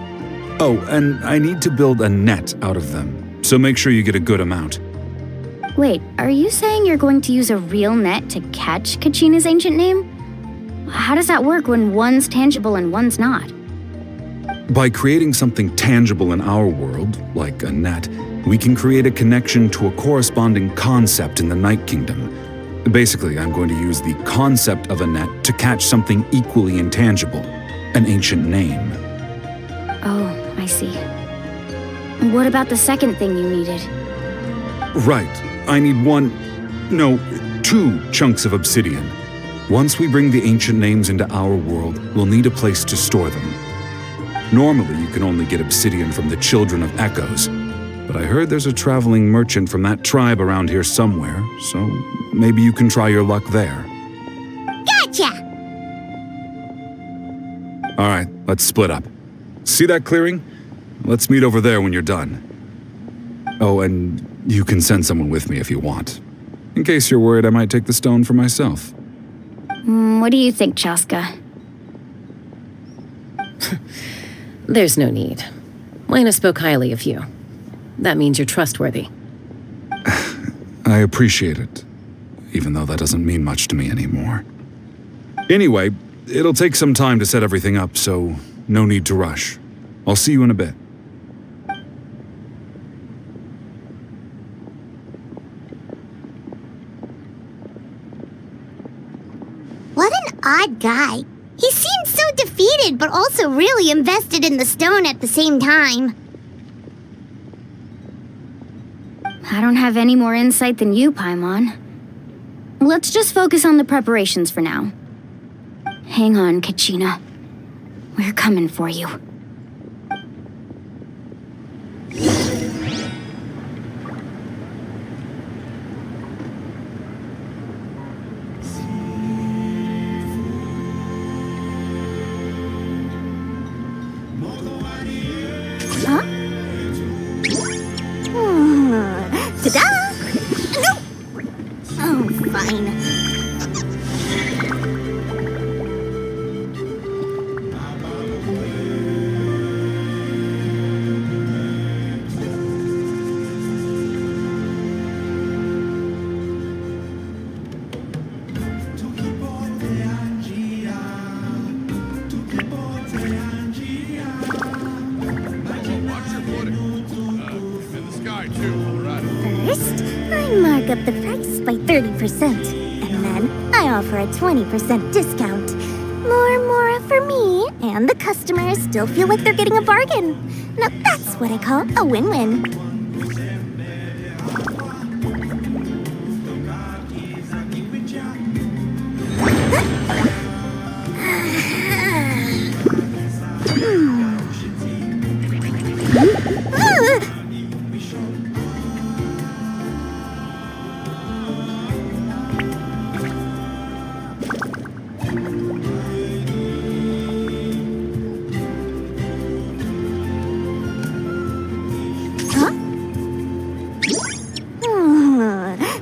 Oh, and I need to build a net out of them, so make sure you get a good amount. Wait, are you saying you're going to use a real net to catch Kachina's ancient name? How does that work when one's tangible and one's not? By creating something tangible in our world, like a net, we can create a connection to a corresponding concept in the Night Kingdom. Basically, I'm going to use the concept of a net to catch something equally intangible, an ancient name. Oh, I see. What about the second thing you needed? Right. I need 2 chunks of obsidian. Once we bring the ancient names into our world, we'll need a place to store them. Normally, you can only get obsidian from the Children of Echoes, but I heard there's a traveling merchant from that tribe around here somewhere, so maybe you can try your luck there. Gotcha! Alright, let's split up. See that clearing? Let's meet over there when you're done. Oh, and you can send someone with me if you want. In case you're worried I might take the stone for myself. What do you think, Chaska? There's no need. Lena spoke highly of you. That means you're trustworthy. I appreciate it, even though that doesn't mean much to me anymore. Anyway, it'll take some time to set everything up, so no need to rush. I'll see you in a bit. What an odd guy. He seems so defeated, but also really invested in the stone at the same time. I don't have any more insight than you, Paimon. Let's just focus on the preparations for now. Hang on, Kachina. We're coming for you. Huh? Ta-da! No! Oh, fine. First, I mark up the price by 30%, and then I offer a 20% discount. More for me, and the customers still feel like they're getting a bargain. Now that's what I call a win-win.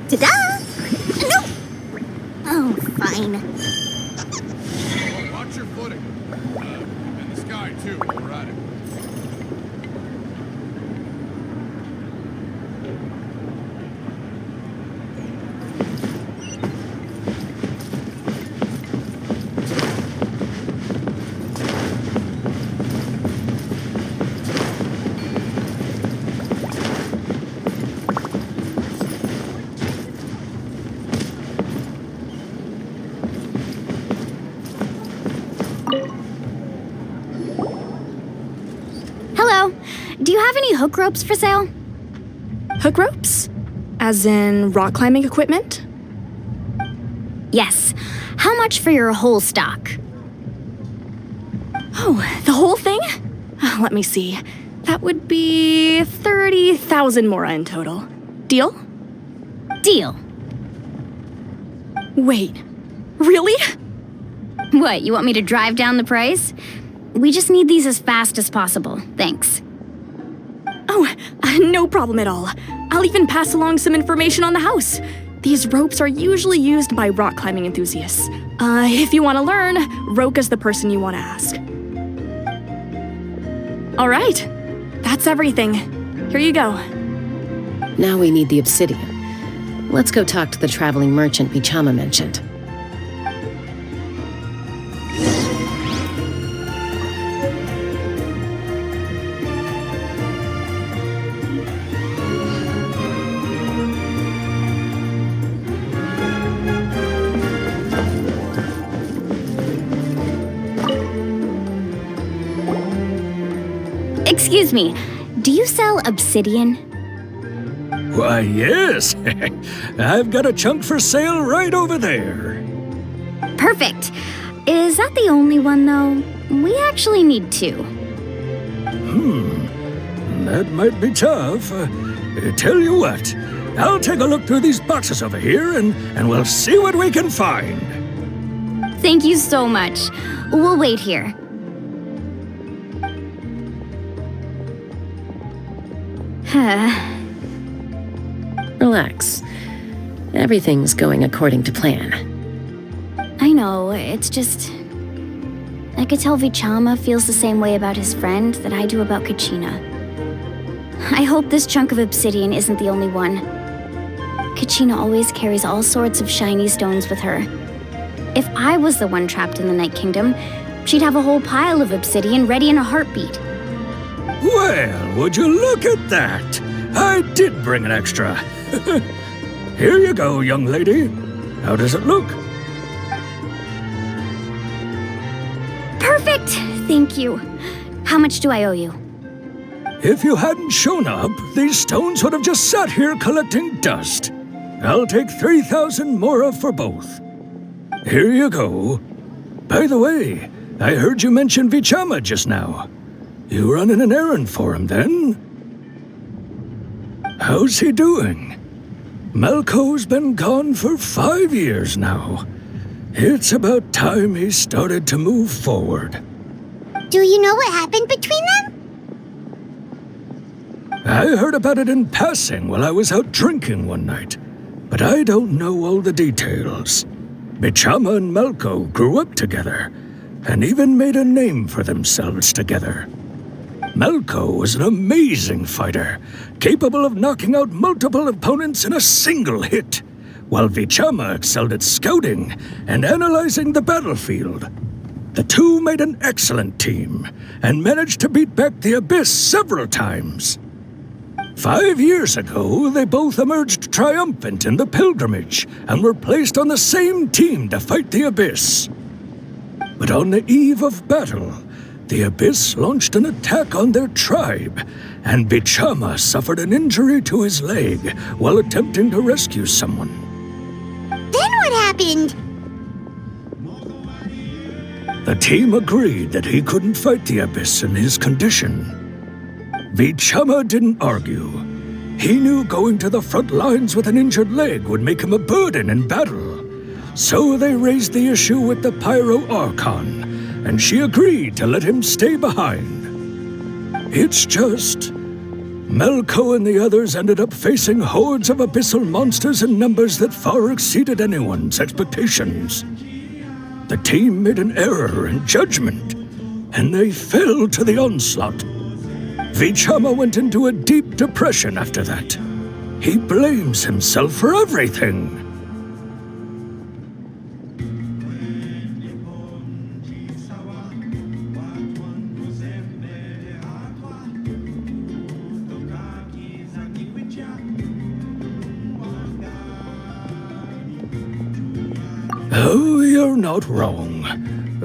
Ta-da! No! Oh, fine. Watch your footing. And the sky, too, while we're at it. Hello. Do you have any hook ropes for sale? Hook ropes? As in rock climbing equipment? Yes. How much for your whole stock? Oh, the whole thing? Let me see. That would be 30,000 mora in total. Deal? Deal. Wait, really? What, you want me to drive down the price? We just need these as fast as possible. Thanks. Oh, no problem at all. I'll even pass along some information on the house. These ropes are usually used by rock climbing enthusiasts. If you want to learn, Roka's the person you want to ask. All right, that's everything. Here you go. Now we need the obsidian. Let's go talk to the traveling merchant Bichama mentioned. Excuse me, do you sell obsidian? Why, yes. I've got a chunk for sale right over there. Perfect. Is that the only one, though? We actually need two. That might be tough. Tell you what, I'll take a look through these boxes over here and we'll see what we can find. Thank you so much. We'll wait here. Relax. Everything's going according to plan. I know, it's just... I could tell Vichama feels the same way about his friend that I do about Kachina. I hope this chunk of obsidian isn't the only one. Kachina always carries all sorts of shiny stones with her. If I was the one trapped in the Night Kingdom, she'd have a whole pile of obsidian ready in a heartbeat. Well, would you look at that? I did bring an extra. Here you go, young lady. How does it look? Perfect! Thank you. How much do I owe you? If you hadn't shown up, these stones would have just sat here collecting dust. I'll take 3,000 mora for both. Here you go. By the way, I heard you mention Vichama just now. You running an errand for him, then? How's he doing? Malco's been gone for 5 years now. It's about time he started to move forward. Do you know what happened between them? I heard about it in passing while I was out drinking one night, but I don't know all the details. Vichama and Malco grew up together, and even made a name for themselves together. Malco was an amazing fighter, capable of knocking out multiple opponents in a single hit, while Vichama excelled at scouting and analyzing the battlefield. The two made an excellent team, and managed to beat back the Abyss several times. 5 years ago, they both emerged triumphant in the pilgrimage, and were placed on the same team to fight the Abyss. But on the eve of battle, the Abyss launched an attack on their tribe, and Vichama suffered an injury to his leg while attempting to rescue someone. Then what happened? The team agreed that he couldn't fight the Abyss in his condition. Vichama didn't argue. He knew going to the front lines with an injured leg would make him a burden in battle. So they raised the issue with the Pyro Archon, and she agreed to let him stay behind. It's just... Malco and the others ended up facing hordes of abyssal monsters in numbers that far exceeded anyone's expectations. The team made an error in judgment, and they fell to the onslaught. Vichama went into a deep depression after that. He blames himself for everything. Oh, you're not wrong.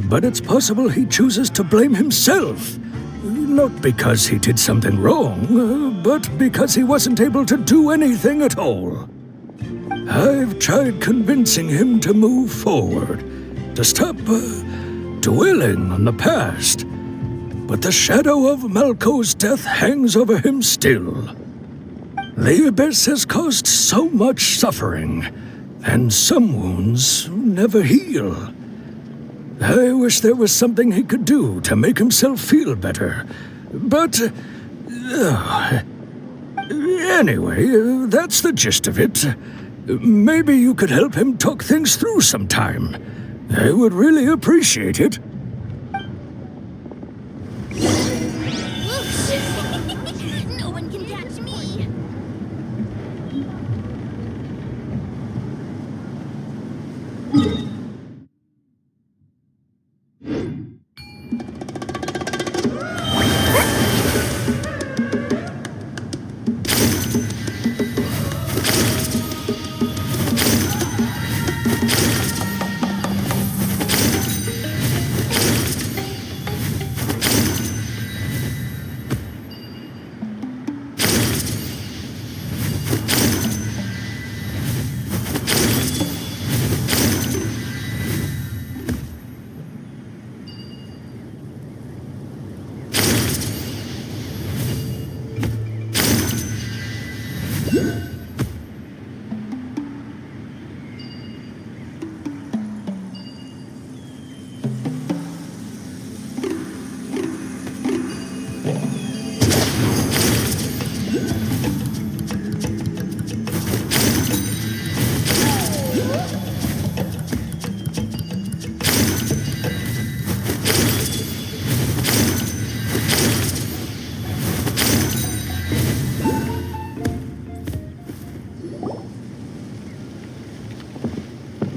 But it's possible he chooses to blame himself. Not because he did something wrong, but because he wasn't able to do anything at all. I've tried convincing him to move forward, to stop dwelling on the past. But the shadow of Malco's death hangs over him still. The Abyss has caused so much suffering, and some wounds never heal. I wish there was something he could do to make himself feel better. But... anyway, that's the gist of it. Maybe you could help him talk things through sometime. I would really appreciate it. No one can catch me.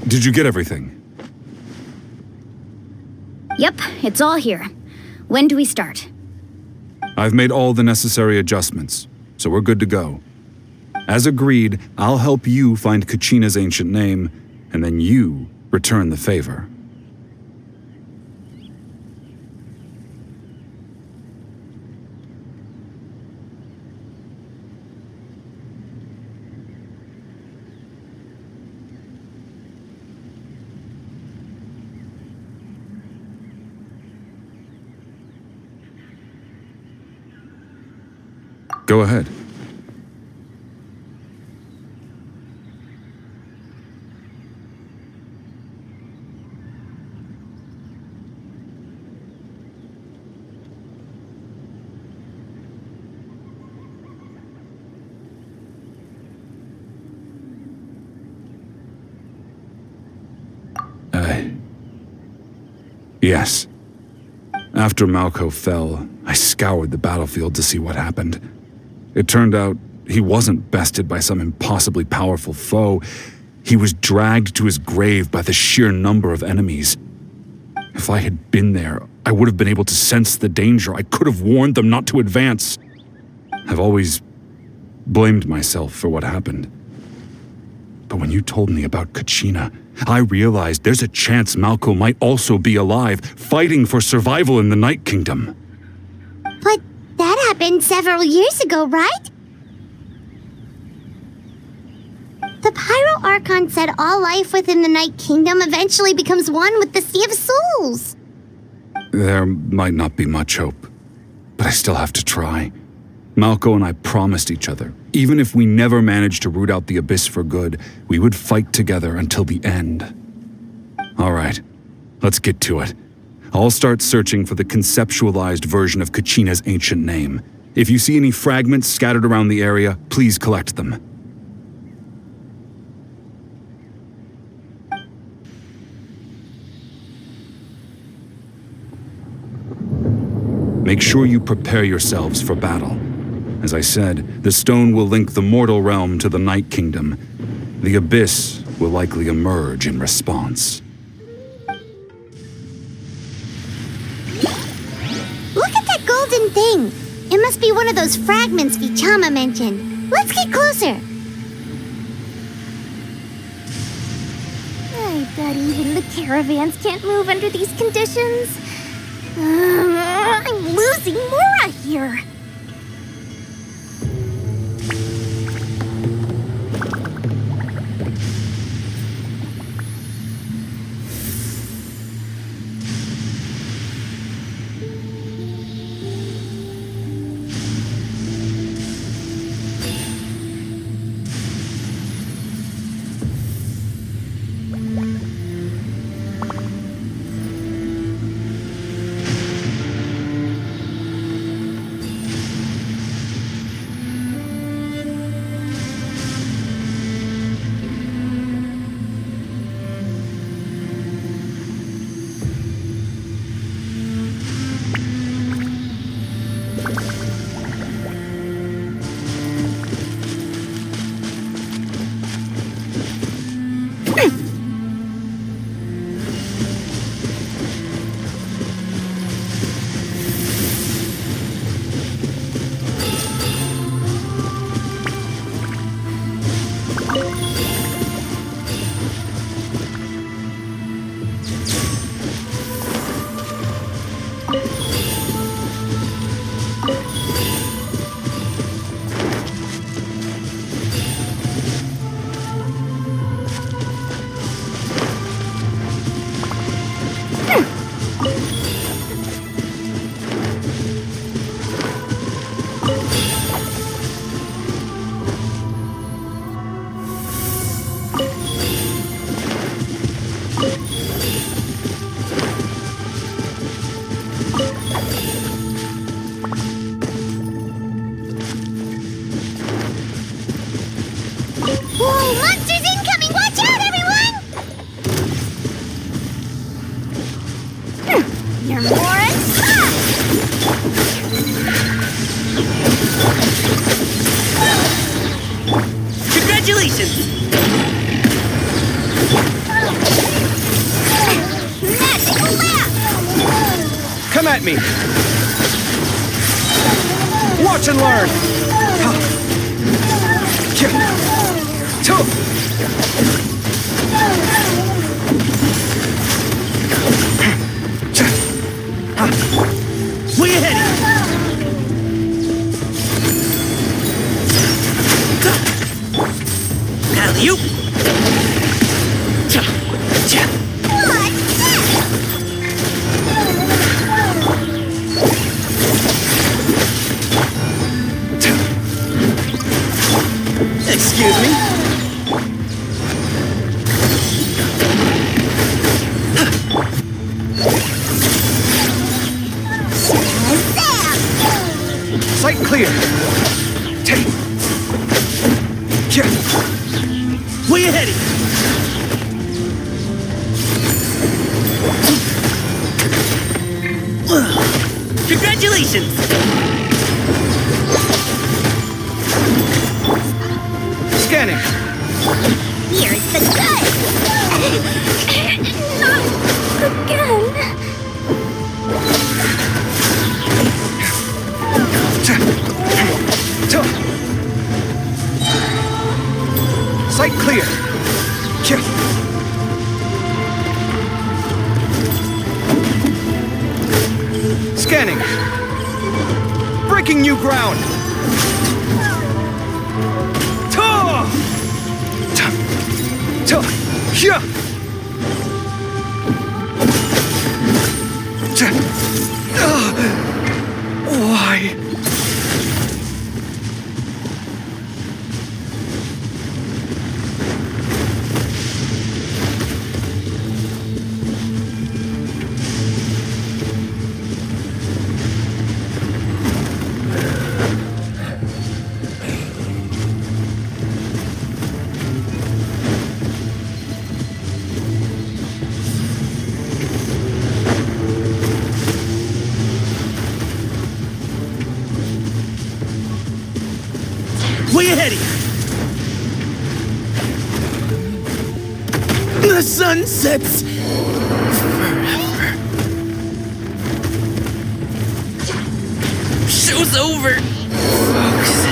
Did you get everything? Yep, it's all here. When do we start? I've made all the necessary adjustments, so we're good to go. As agreed, I'll help you find Kachina's ancient name, and then you return the favor. Go ahead. Yes. After Malco fell, I scoured the battlefield to see what happened. It turned out he wasn't bested by some impossibly powerful foe. He was dragged to his grave by the sheer number of enemies. If I had been there, I would have been able to sense the danger. I could have warned them not to advance. I've always blamed myself for what happened. But when you told me about Kachina, I realized there's a chance Malco might also be alive, fighting for survival in the Night Kingdom. But that happened several years ago, right? The Pyro Archon said all life within the Night Kingdom eventually becomes one with the Sea of Souls. There might not be much hope, but I still have to try. Malco and I promised each other, even if we never managed to root out the Abyss for good, we would fight together until the end. All right, let's get to it. I'll start searching for the conceptualized version of Kachina's ancient name. If you see any fragments scattered around the area, please collect them. Make sure you prepare yourselves for battle. As I said, the stone will link the mortal realm to the Night Kingdom. The Abyss will likely emerge in response. Look at that golden thing! It must be one of those fragments Vichama mentioned. Let's get closer! I bet even the caravans can't move under these conditions. I'm losing Mora here. Come at me! Watch and learn! Way ahead! Alley-oop! Excuse me? Sight clear! Way ahead! Congratulations! Scanning! Here's the good! Not again! Sight clear! Scanning! Breaking new ground! Why? Way ahead! The sun sets forever. Show's over, folks.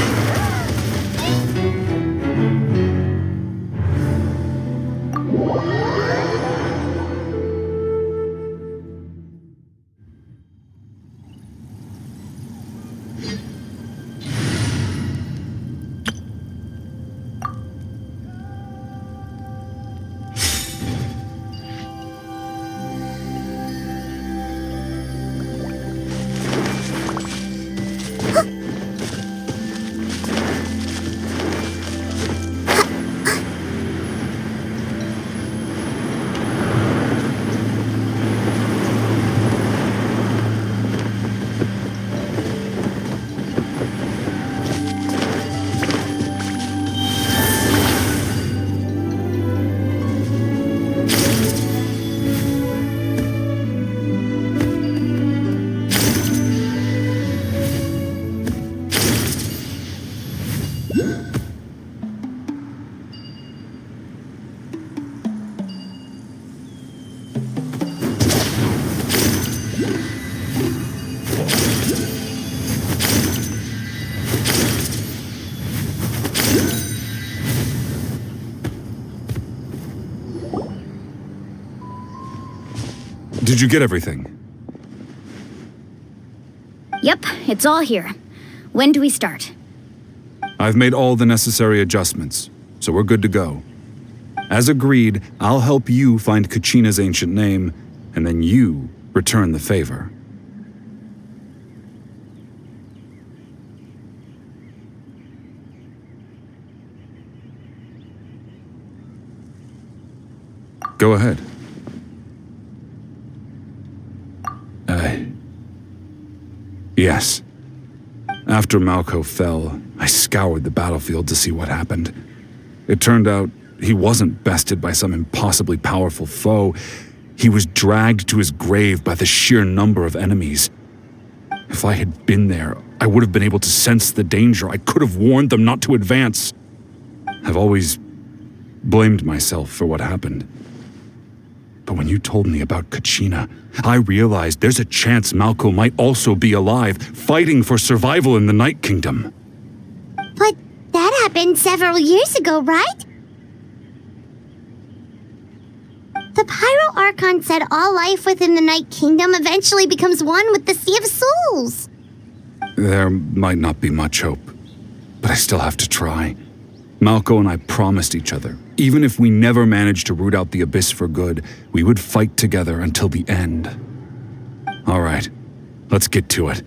Did you get everything? Yep, it's all here. When do we start? I've made all the necessary adjustments, so we're good to go. As agreed, I'll help you find Kachina's ancient name, and then you return the favor. Go ahead. Yes. After Malco fell, I scoured the battlefield to see what happened. It turned out he wasn't bested by some impossibly powerful foe. He was dragged to his grave by the sheer number of enemies. If I had been there, I would have been able to sense the danger. I could have warned them not to advance. I've always blamed myself for what happened. But But when you told me about Kachina, I realized there's a chance Malco might also be alive, fighting for survival in the Night Kingdom. But that happened several years ago, right? The Pyro Archon said all life within the Night Kingdom eventually becomes one with the Sea of Souls. There might not be much hope, but I still have to try. Malco and I promised each other, even if we never managed to root out the Abyss for good, we would fight together until the end. All right, let's get to it.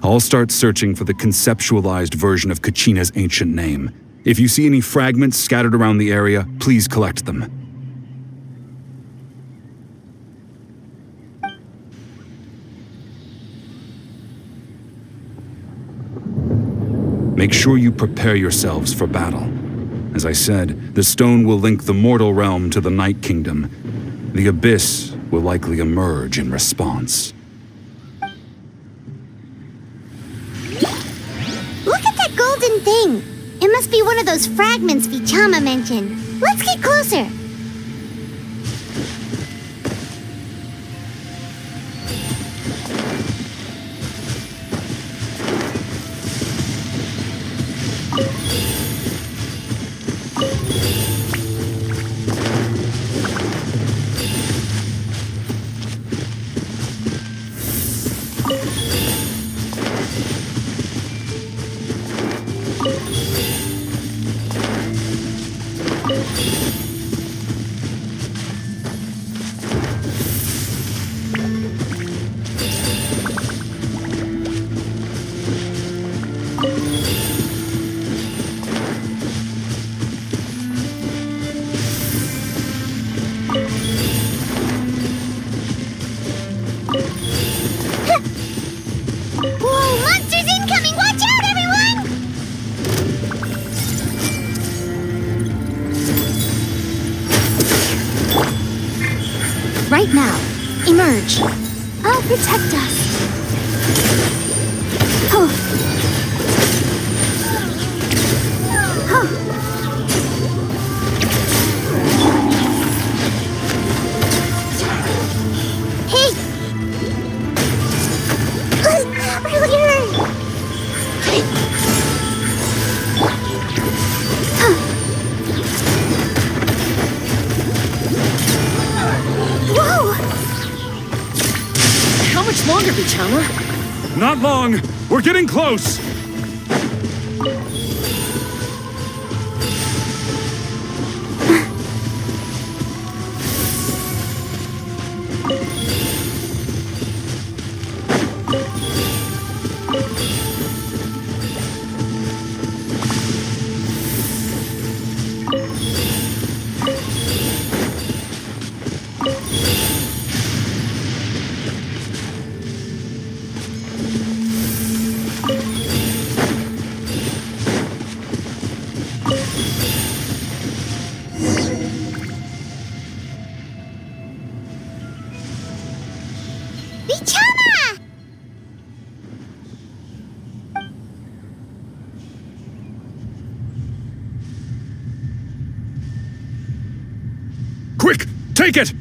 I'll start searching for the conceptualized version of Kachina's ancient name. If you see any fragments scattered around the area, please collect them. Make sure you prepare yourselves for battle. As I said, the stone will link the mortal realm to the Night Kingdom. The Abyss will likely emerge in response. Look at that golden thing. It must be one of those fragments Vichama mentioned. Let's get closer. Whoa, monsters incoming! Watch out, everyone! Right now, emerge. I'll protect us. Hey! Earlier! Whoa! How much longer, Vichama? Not long! We're getting close! Vichama! Quick! Take it!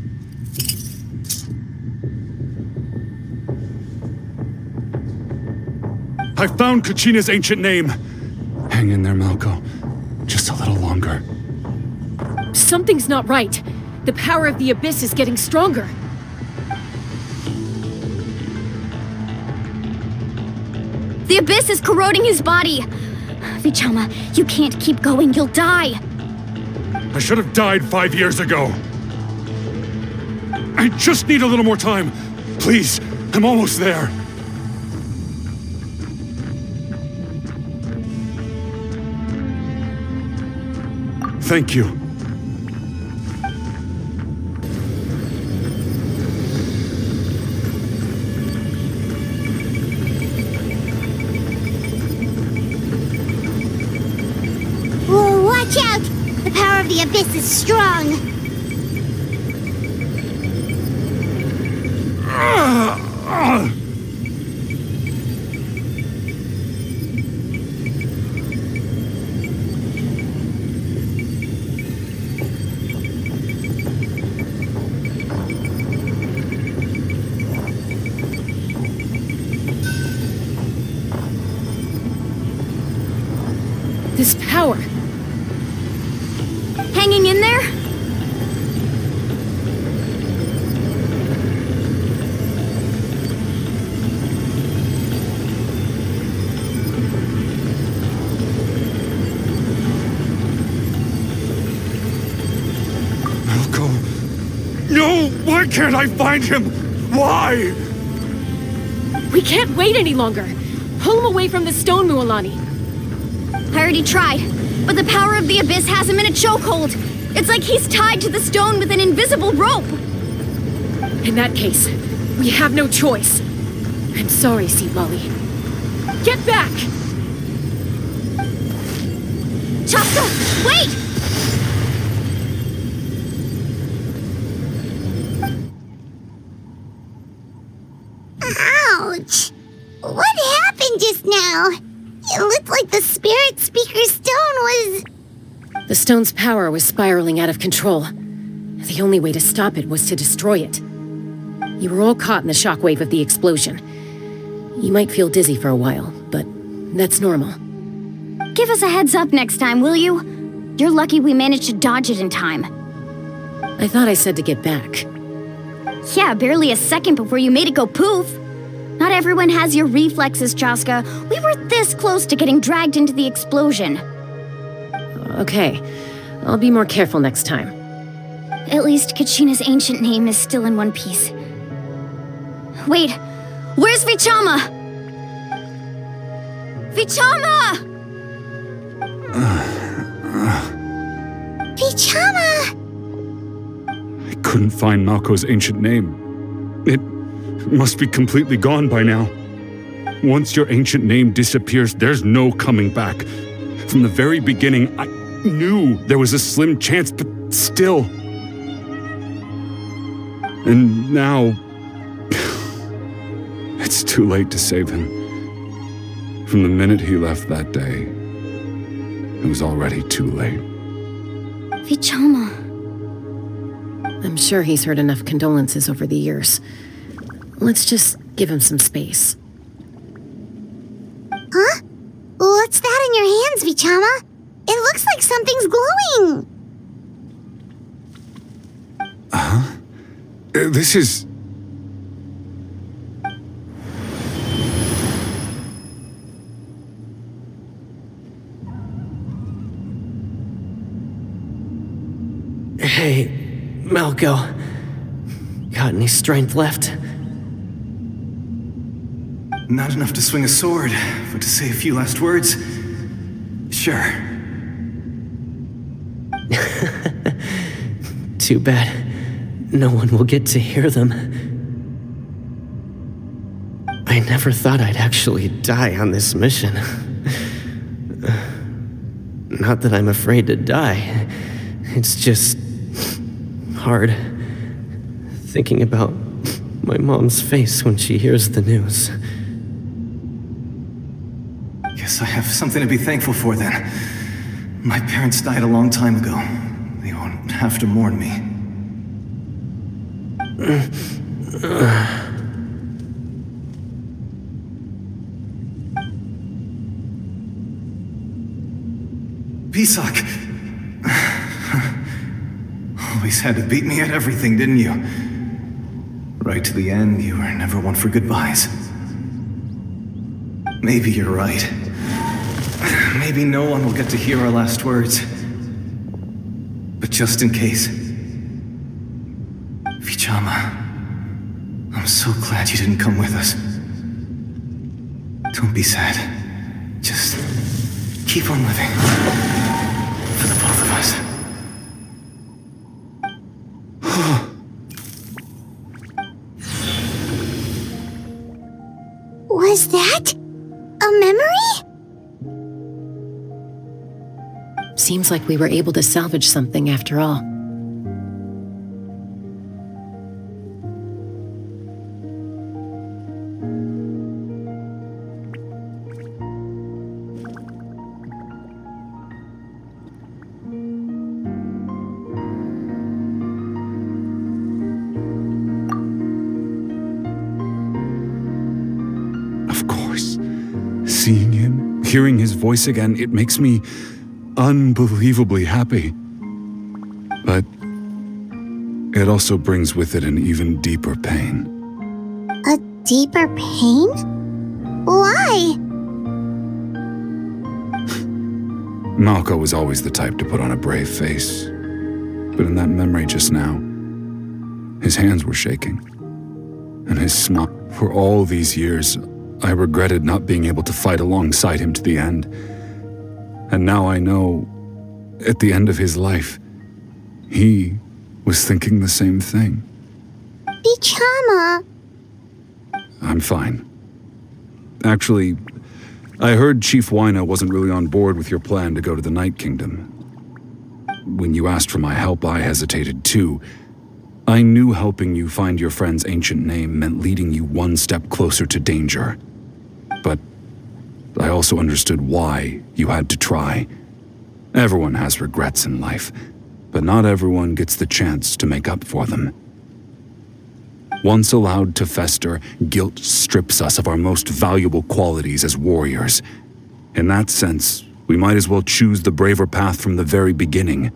I found Kachina's ancient name. Hang in there, Malco. Just a little longer. Something's not right. The power of the Abyss is getting stronger. The Abyss is corroding his body. Vichama, you can't keep going. You'll die. I should have died 5 years ago. I just need a little more time. Please, I'm almost there. Thank you. Whoa, watch out! The power of the Abyss is strong. This power. Hanging in there? No! Why can't I find him? Why? We can't wait any longer. Pull him away from the stone, Mualani. I already tried, but the power of the Abyss has him in a chokehold. It's like he's tied to the stone with an invisible rope. In that case, we have no choice. I'm sorry, Seawally. Get back! Chaska, wait! Ouch! What happened just now? It looked like the Spirit Speaker's stone was... The stone's power was spiraling out of control. The only way to stop it was to destroy it. You were all caught in the shockwave of the explosion. You might feel dizzy for a while, but that's normal. Give us a heads up next time, will you? You're lucky we managed to dodge it in time. I thought I said to get back. Yeah, barely a second before you made it go poof. Not everyone has your reflexes, Chaska. We were this close to getting dragged into the explosion. Okay, I'll be more careful next time. At least Kachina's ancient name is still in one piece. Wait, where's Vichama? Vichama! Vichama! I couldn't find Malko's ancient name. It must be completely gone by now. Once your ancient name disappears, there's no coming back. From the very beginning, I knew there was a slim chance, but still. And now... it's too late to save him. From the minute he left that day, it was already too late. Vichama. I'm sure he's heard enough condolences over the years. Let's just give him some space. Huh? What's that in your hands, Vichama? It looks like something's glowing. This is... Hey, Malko. Got any strength left? Not enough to swing a sword, but to say a few last words? Sure. Too bad. No one will get to hear them. I never thought I'd actually die on this mission. Not that I'm afraid to die. It's just... hard. Thinking about my mom's face when she hears the news. Guess I have something to be thankful for then. My parents died a long time ago. They won't have to mourn me. Pisak! Always had to beat me at everything, didn't you? Right to the end, you were never one for goodbyes. Maybe you're right. Maybe no one will get to hear our last words. But just in case... Vichama, I'm so glad you didn't come with us. Don't be sad. Just keep on living. For the both of us. Was that a memory? Seems like we were able to salvage something after all. Of course. Seeing him, hearing his voice again, it makes me unbelievably happy. But it also brings with it an even deeper pain. A deeper pain? Why? Malco was always the type to put on a brave face. But in that memory just now, his hands were shaking. And his smile. For all these years, I regretted not being able to fight alongside him to the end. And now I know, at the end of his life, he was thinking the same thing. Vichama! I'm fine. Actually, I heard Chief Wina wasn't really on board with your plan to go to the Night Kingdom. When you asked for my help, I hesitated too. I knew helping you find your friend's ancient name meant leading you one step closer to danger. But I also understood why you had to try. Everyone has regrets in life, but not everyone gets the chance to make up for them. Once allowed to fester, guilt strips us of our most valuable qualities as warriors. In that sense, we might as well choose the braver path from the very beginning.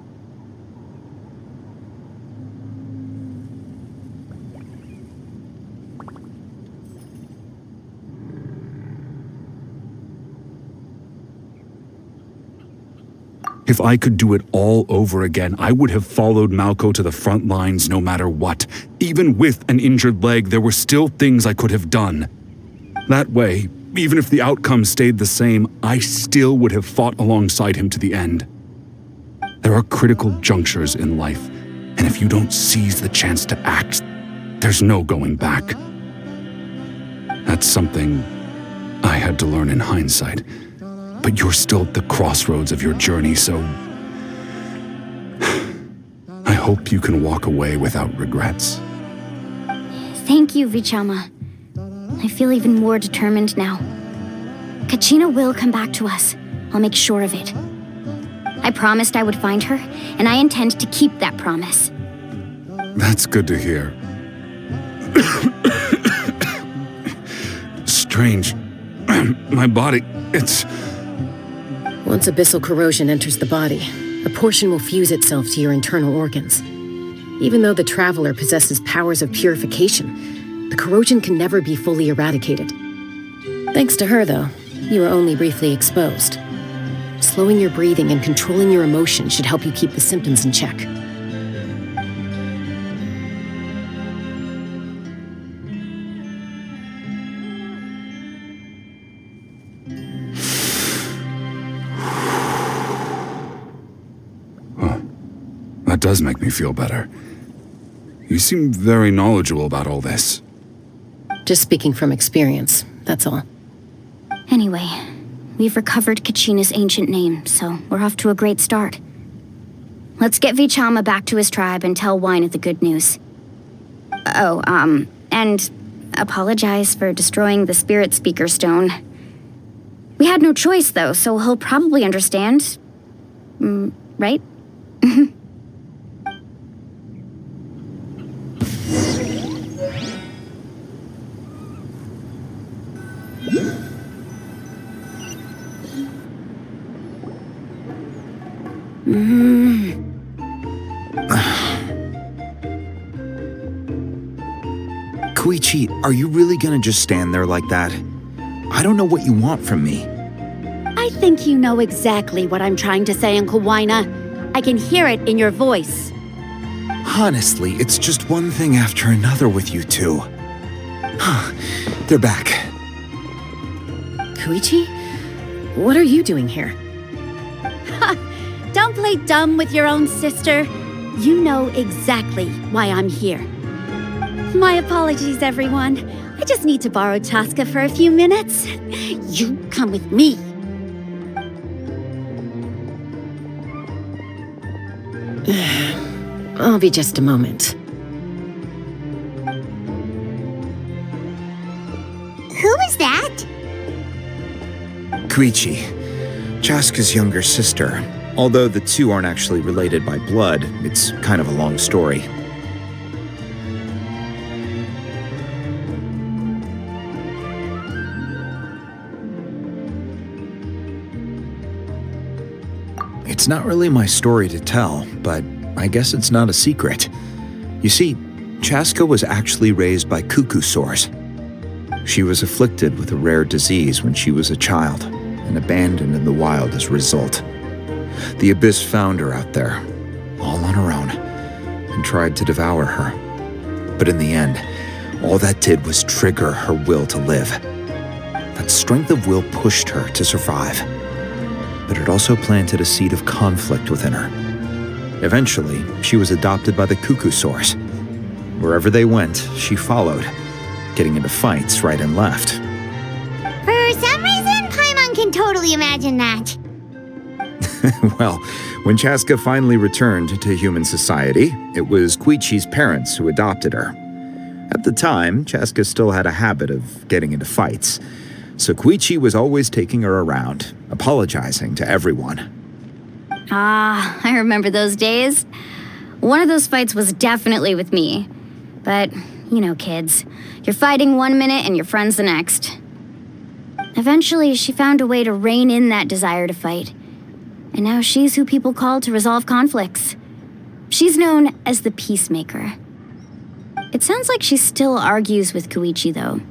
If I could do it all over again, I would have followed Malco to the front lines no matter what. Even with an injured leg, there were still things I could have done. That way, even if the outcome stayed the same, I still would have fought alongside him to the end. There are critical junctures in life, and if you don't seize the chance to act, there's no going back. That's something I had to learn in hindsight. But you're still at the crossroads of your journey, so I hope you can walk away without regrets. Thank you, Vichama. I feel even more determined now. Kachina will come back to us. I'll make sure of it. I promised I would find her, and I intend to keep that promise. That's good to hear. Strange. My body, it's... Once abyssal corrosion enters the body, a portion will fuse itself to your internal organs. Even though the Traveler possesses powers of purification, the corrosion can never be fully eradicated. Thanks to her, though, you are only briefly exposed. Slowing your breathing and controlling your emotions should help you keep the symptoms in check. That does make me feel better. You seem very knowledgeable about all this. Just speaking from experience, that's all. Anyway, we've recovered Kachina's ancient name, so we're off to a great start. Let's get Vichama back to his tribe and tell Wina the good news. Oh, and apologize for destroying the Spirit Speaker Stone. We had no choice, though, so he'll probably understand. Right? Koichi, are you really gonna just stand there like that? I don't know what you want from me. I think you know exactly what I'm trying to say, Uncle Wina. I can hear it in your voice. Honestly, it's just one thing after another with you two. They're back. Koichi? What are you doing here? Don't play dumb with your own sister. You know exactly why I'm here. My apologies, everyone. I just need to borrow Chaska for a few minutes. You come with me. I'll be just a moment. Who is that? Koichi, Chaska's younger sister. Although the two aren't actually related by blood, it's kind of a long story. It's not really my story to tell, but I guess it's not a secret. You see, Chaska was actually raised by cuckoo sores. She was afflicted with a rare disease when she was a child and abandoned in the wild as a result. The Abyss found her out there, all on her own, and tried to devour her. But in the end, all that did was trigger her will to live. That strength of will pushed her to survive, but it also planted a seed of conflict within her. Eventually, she was adopted by the cuckoo sores. Wherever they went, she followed, getting into fights right and left. For some reason, Paimon can totally imagine that. Well, when Chaska finally returned to human society, it was Koichi's parents who adopted her. At the time, Chaska still had a habit of getting into fights, so Koichi was always taking her around, apologizing to everyone. Ah, I remember those days. One of those fights was definitely with me. But, you know, kids. You're fighting one minute and your friend's the next. Eventually, she found a way to rein in that desire to fight. And now she's who people call to resolve conflicts. She's known as the Peacemaker. It sounds like she still argues with Koichi, though.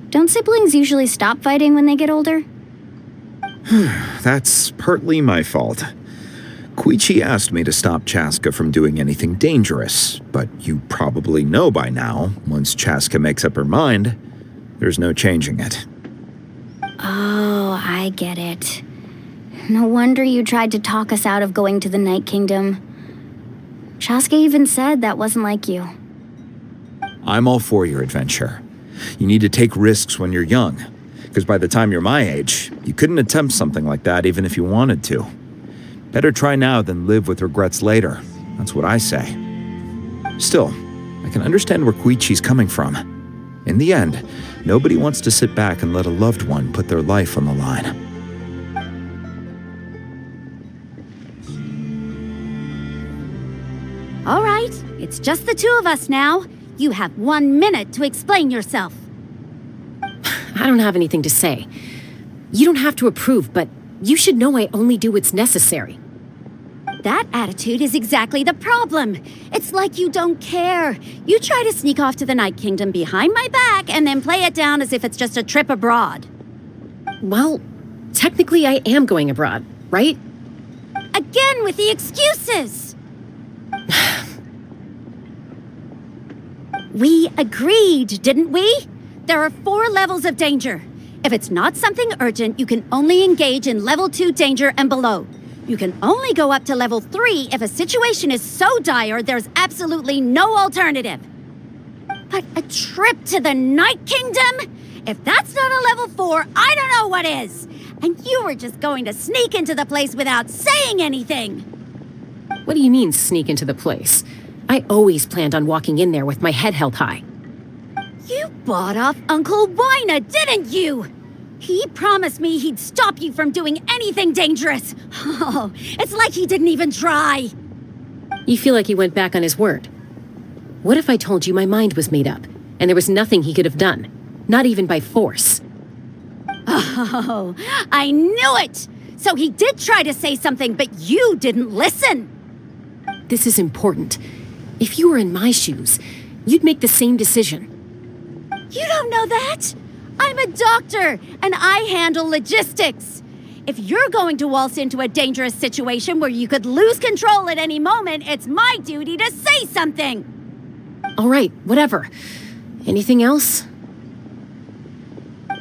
Don't siblings usually stop fighting when they get older? That's partly my fault. Koichi asked me to stop Chaska from doing anything dangerous, but you probably know by now, once Chaska makes up her mind, there's no changing it. Oh, I get it. No wonder you tried to talk us out of going to the Night Kingdom. Chaska even said that wasn't like you. I'm all for your adventure. You need to take risks when you're young, because by the time you're my age, you couldn't attempt something like that even if you wanted to. Better try now than live with regrets later. That's what I say. Still, I can understand where Koichi's coming from. In the end, nobody wants to sit back and let a loved one put their life on the line. All right, it's just the two of us now. You have 1 minute to explain yourself. I don't have anything to say. You don't have to approve, but you should know I only do what's necessary. That attitude is exactly the problem. It's like you don't care. You try to sneak off to the Night Kingdom behind my back and then play it down as if it's just a trip abroad. Well, technically I am going abroad, right? Again with the excuses! We agreed, didn't we? There are 4 levels of danger. If it's not something urgent, you can only engage in level 2 danger and below. You can only go up to level 3 if a situation is so dire there's absolutely no alternative. But a trip to the Night Kingdom? If that's not a level 4, I don't know what is. And you were just going to sneak into the place without saying anything. What do you mean, sneak into the place? I always planned on walking in there with my head held high. You bought off Uncle Wina, didn't you? He promised me he'd stop you from doing anything dangerous. Oh, it's like he didn't even try. You feel like he went back on his word. What if I told you my mind was made up, and there was nothing he could have done? Not even by force. Oh, I knew it! So he did try to say something, but you didn't listen. This is important. If you were in my shoes, you'd make the same decision. You don't know that? I'm a doctor, and I handle logistics. If you're going to waltz into a dangerous situation where you could lose control at any moment, it's my duty to say something. All right, whatever. Anything else?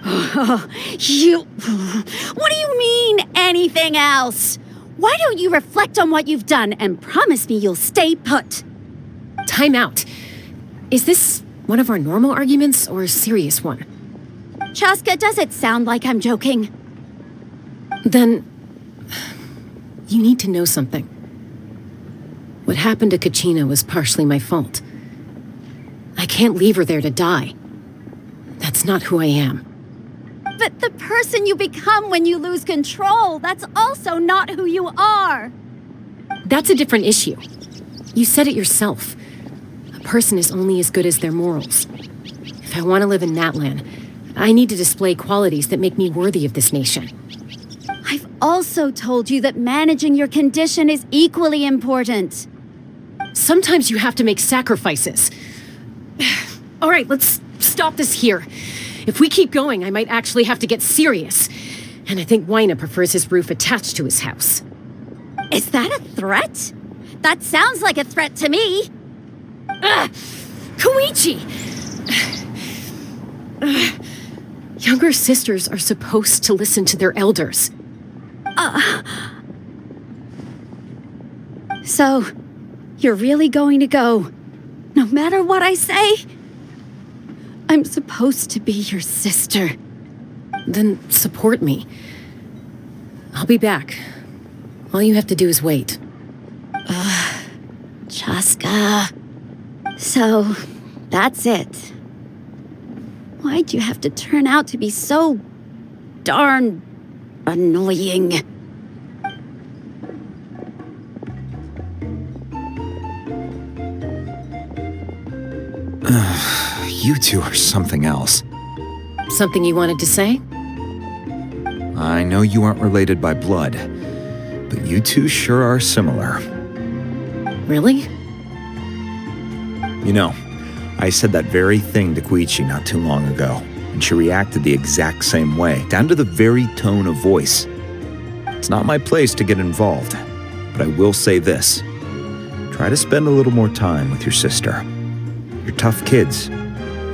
What do you mean, anything else? Why don't you reflect on what you've done and promise me you'll stay put? Time out. Is this one of our normal arguments or a serious one? Chaska, does it sound like I'm joking? Then, you need to know something. What happened to Kachina was partially my fault. I can't leave her there to die. That's not who I am. But the person you become when you lose control, that's also not who you are. That's a different issue. You said it yourself. A person is only as good as their morals. If I want to live in Natlan, I need to display qualities that make me worthy of this nation. I've also told you that managing your condition is equally important. Sometimes you have to make sacrifices. All right, let's stop this here. If we keep going, I might actually have to get serious. And I think Wyna prefers his roof attached to his house. Is that a threat? That sounds like a threat to me. Koichi! Younger sisters are supposed to listen to their elders. So, you're really going to go, no matter what I say? I'm supposed to be your sister. Then support me. I'll be back. All you have to do is wait. Chaska. So, that's it. Why'd you have to turn out to be so darn annoying? You two are something else. Something you wanted to say? I know you aren't related by blood, but you two sure are similar. Really? You know, I said that very thing to Koichi not too long ago, and she reacted the exact same way, down to the very tone of voice. It's not my place to get involved, but I will say this. Try to spend a little more time with your sister. You're tough kids.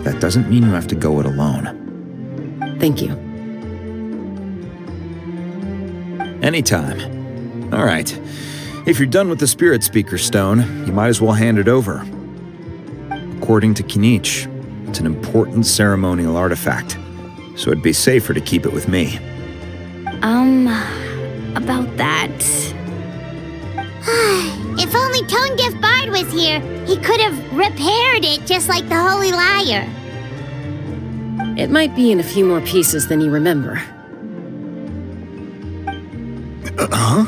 That doesn't mean you have to go it alone. Thank you. Anytime. All right. If you're done with the Spirit Speaker Stone, you might as well hand it over. According to Kinich, it's an important ceremonial artifact, so it'd be safer to keep it with me. About that. If only Tone Deaf Bard was here, he could have repaired it just like the Holy Liar. It might be in a few more pieces than you remember. Huh?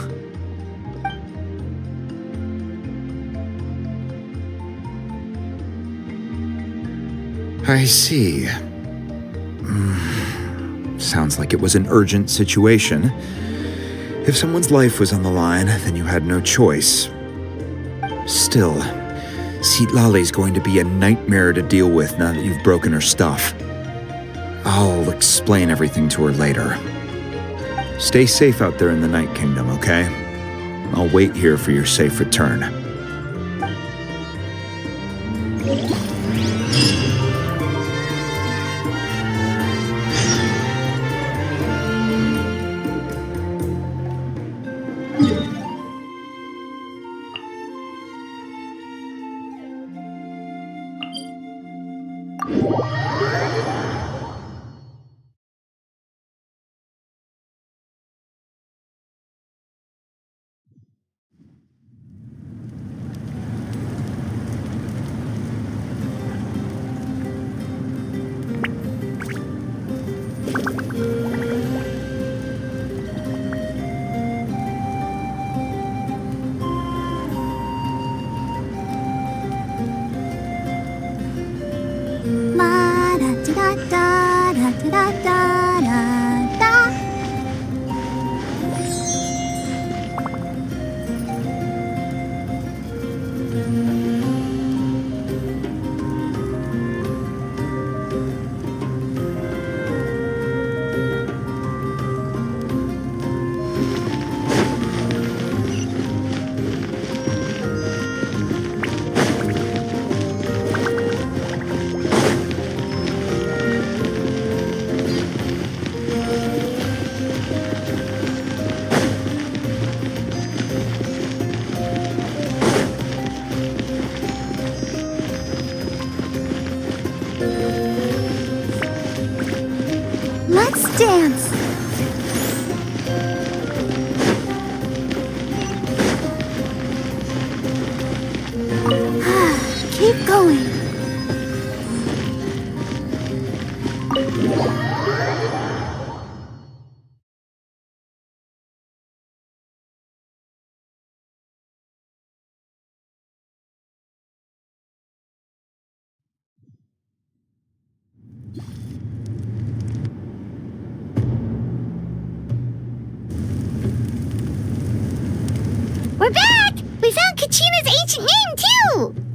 I see. Sounds like it was an urgent situation. If someone's life was on the line, then you had no choice. Still, Citlali's going to be a nightmare to deal with now that you've broken her stuff. I'll explain everything to her later. Stay safe out there in the Night Kingdom, okay? I'll wait here for your safe return. Let's dance. Keep going. catchy name, too!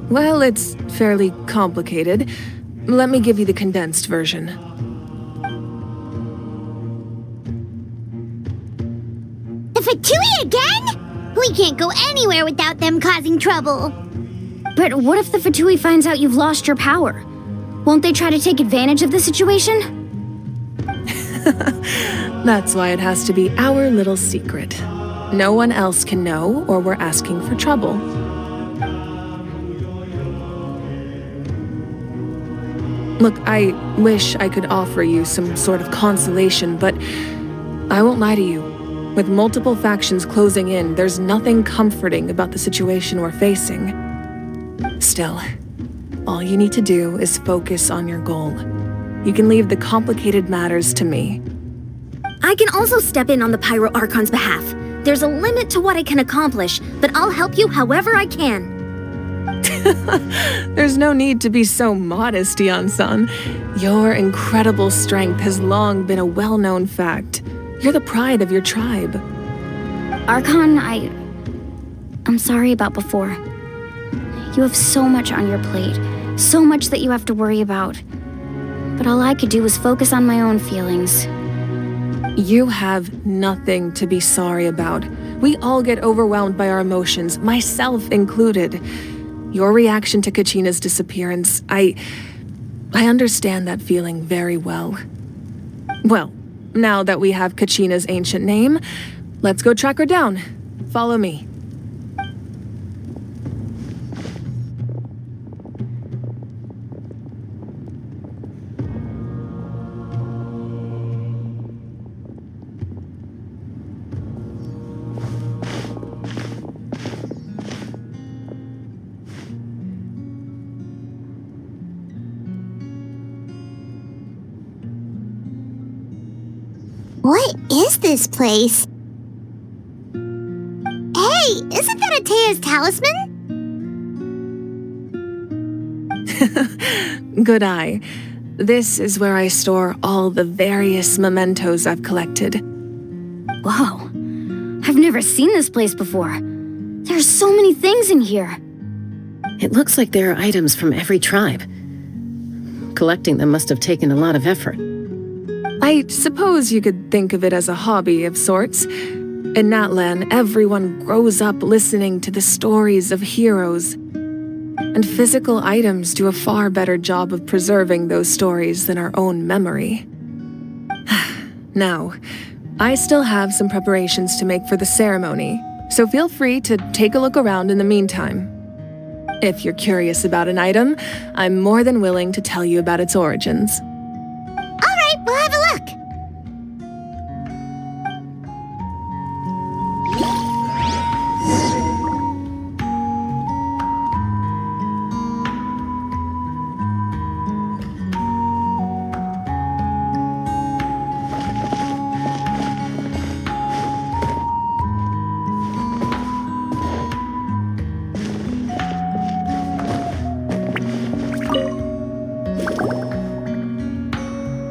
Well, it's fairly complicated. Let me give you the condensed version. The Fatui again? We can't go anywhere without them causing trouble. But what if the Fatui finds out you've lost your power? Won't they try to take advantage of the situation? That's why it has to be our little secret. No one else can know, or we're asking for trouble. Look, I wish I could offer you some sort of consolation, but I won't lie to you. With multiple factions closing in, there's nothing comforting about the situation we're facing. Still, all you need to do is focus on your goal. You can leave the complicated matters to me. I can also step in on the Pyro Archon's behalf. There's a limit to what I can accomplish, but I'll help you however I can. There's no need to be so modest, Yan-san. Your incredible strength has long been a well-known fact. You're the pride of your tribe. Archon, I'm sorry about before. You have so much on your plate, so much that you have to worry about. But all I could do was focus on my own feelings. You have nothing to be sorry about. We all get overwhelmed by our emotions, myself included. Your reaction to Kachina's disappearance, I understand that feeling very well. Well, now that we have Kachina's ancient name, let's go track her down. Follow me. What is this place? Hey, isn't that Atea's talisman? Good eye. This is where I store all the various mementos I've collected. Whoa. I've never seen this place before. There's so many things in here. It looks like there are items from every tribe. Collecting them must have taken a lot of effort. I suppose you could think of it as a hobby of sorts. In Natlan, everyone grows up listening to the stories of heroes. And physical items do a far better job of preserving those stories than our own memory. Now, I still have some preparations to make for the ceremony, so feel free to take a look around in the meantime. If you're curious about an item, I'm more than willing to tell you about its origins. Alright, we'll have a look.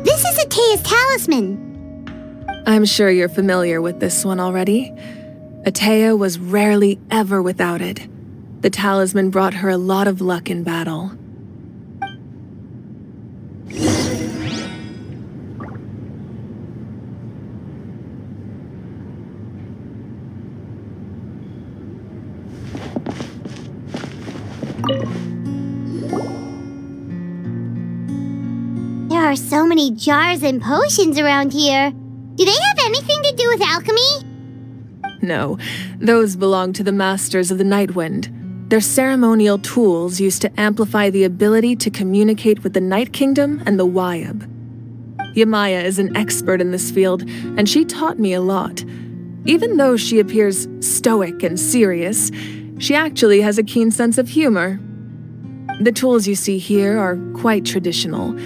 This is Atea's talisman. I'm sure you're familiar with this one already. Atea was rarely ever without it. The talisman brought her a lot of luck in battle. There are so many jars and potions around here. Do they have anything to do with alchemy? No, those belong to the Masters of the Nightwind. They're ceremonial tools used to amplify the ability to communicate with the Night Kingdom and the Wyab. Yamaya is an expert in this field, and she taught me a lot. Even though she appears stoic and serious, she actually has a keen sense of humor. The tools you see here are quite traditional.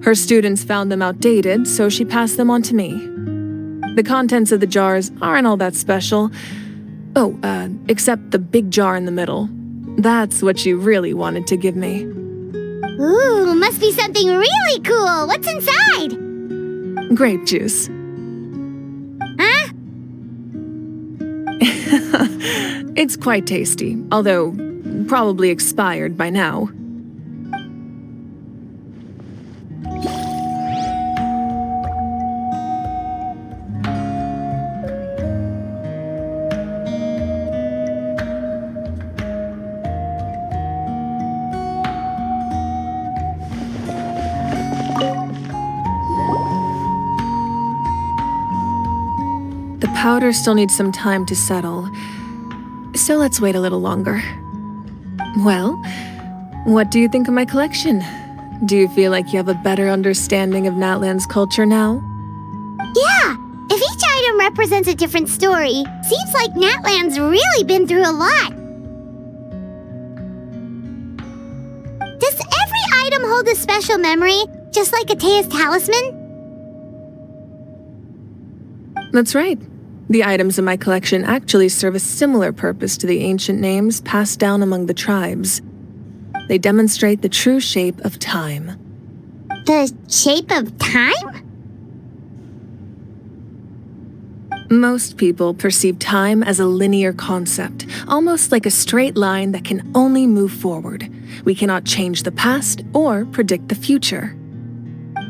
Her students found them outdated, so she passed them on to me. The contents of the jars aren't all that special. Oh, except the big jar in the middle. That's what she really wanted to give me. Ooh, must be something really cool. What's inside? Grape juice. Huh? It's quite tasty, although probably expired by now. The powder still needs some time to settle, so let's wait a little longer. Well, what do you think of my collection? Do you feel like you have a better understanding of Natlan's culture now? Yeah! If each item represents a different story, seems like Natlan's really been through a lot. Does every item hold a special memory, just like Atea's talisman? That's right. The items in my collection actually serve a similar purpose to the ancient names passed down among the tribes. They demonstrate the true shape of time. The shape of time? Most people perceive time as a linear concept, almost like a straight line that can only move forward. We cannot change the past or predict the future.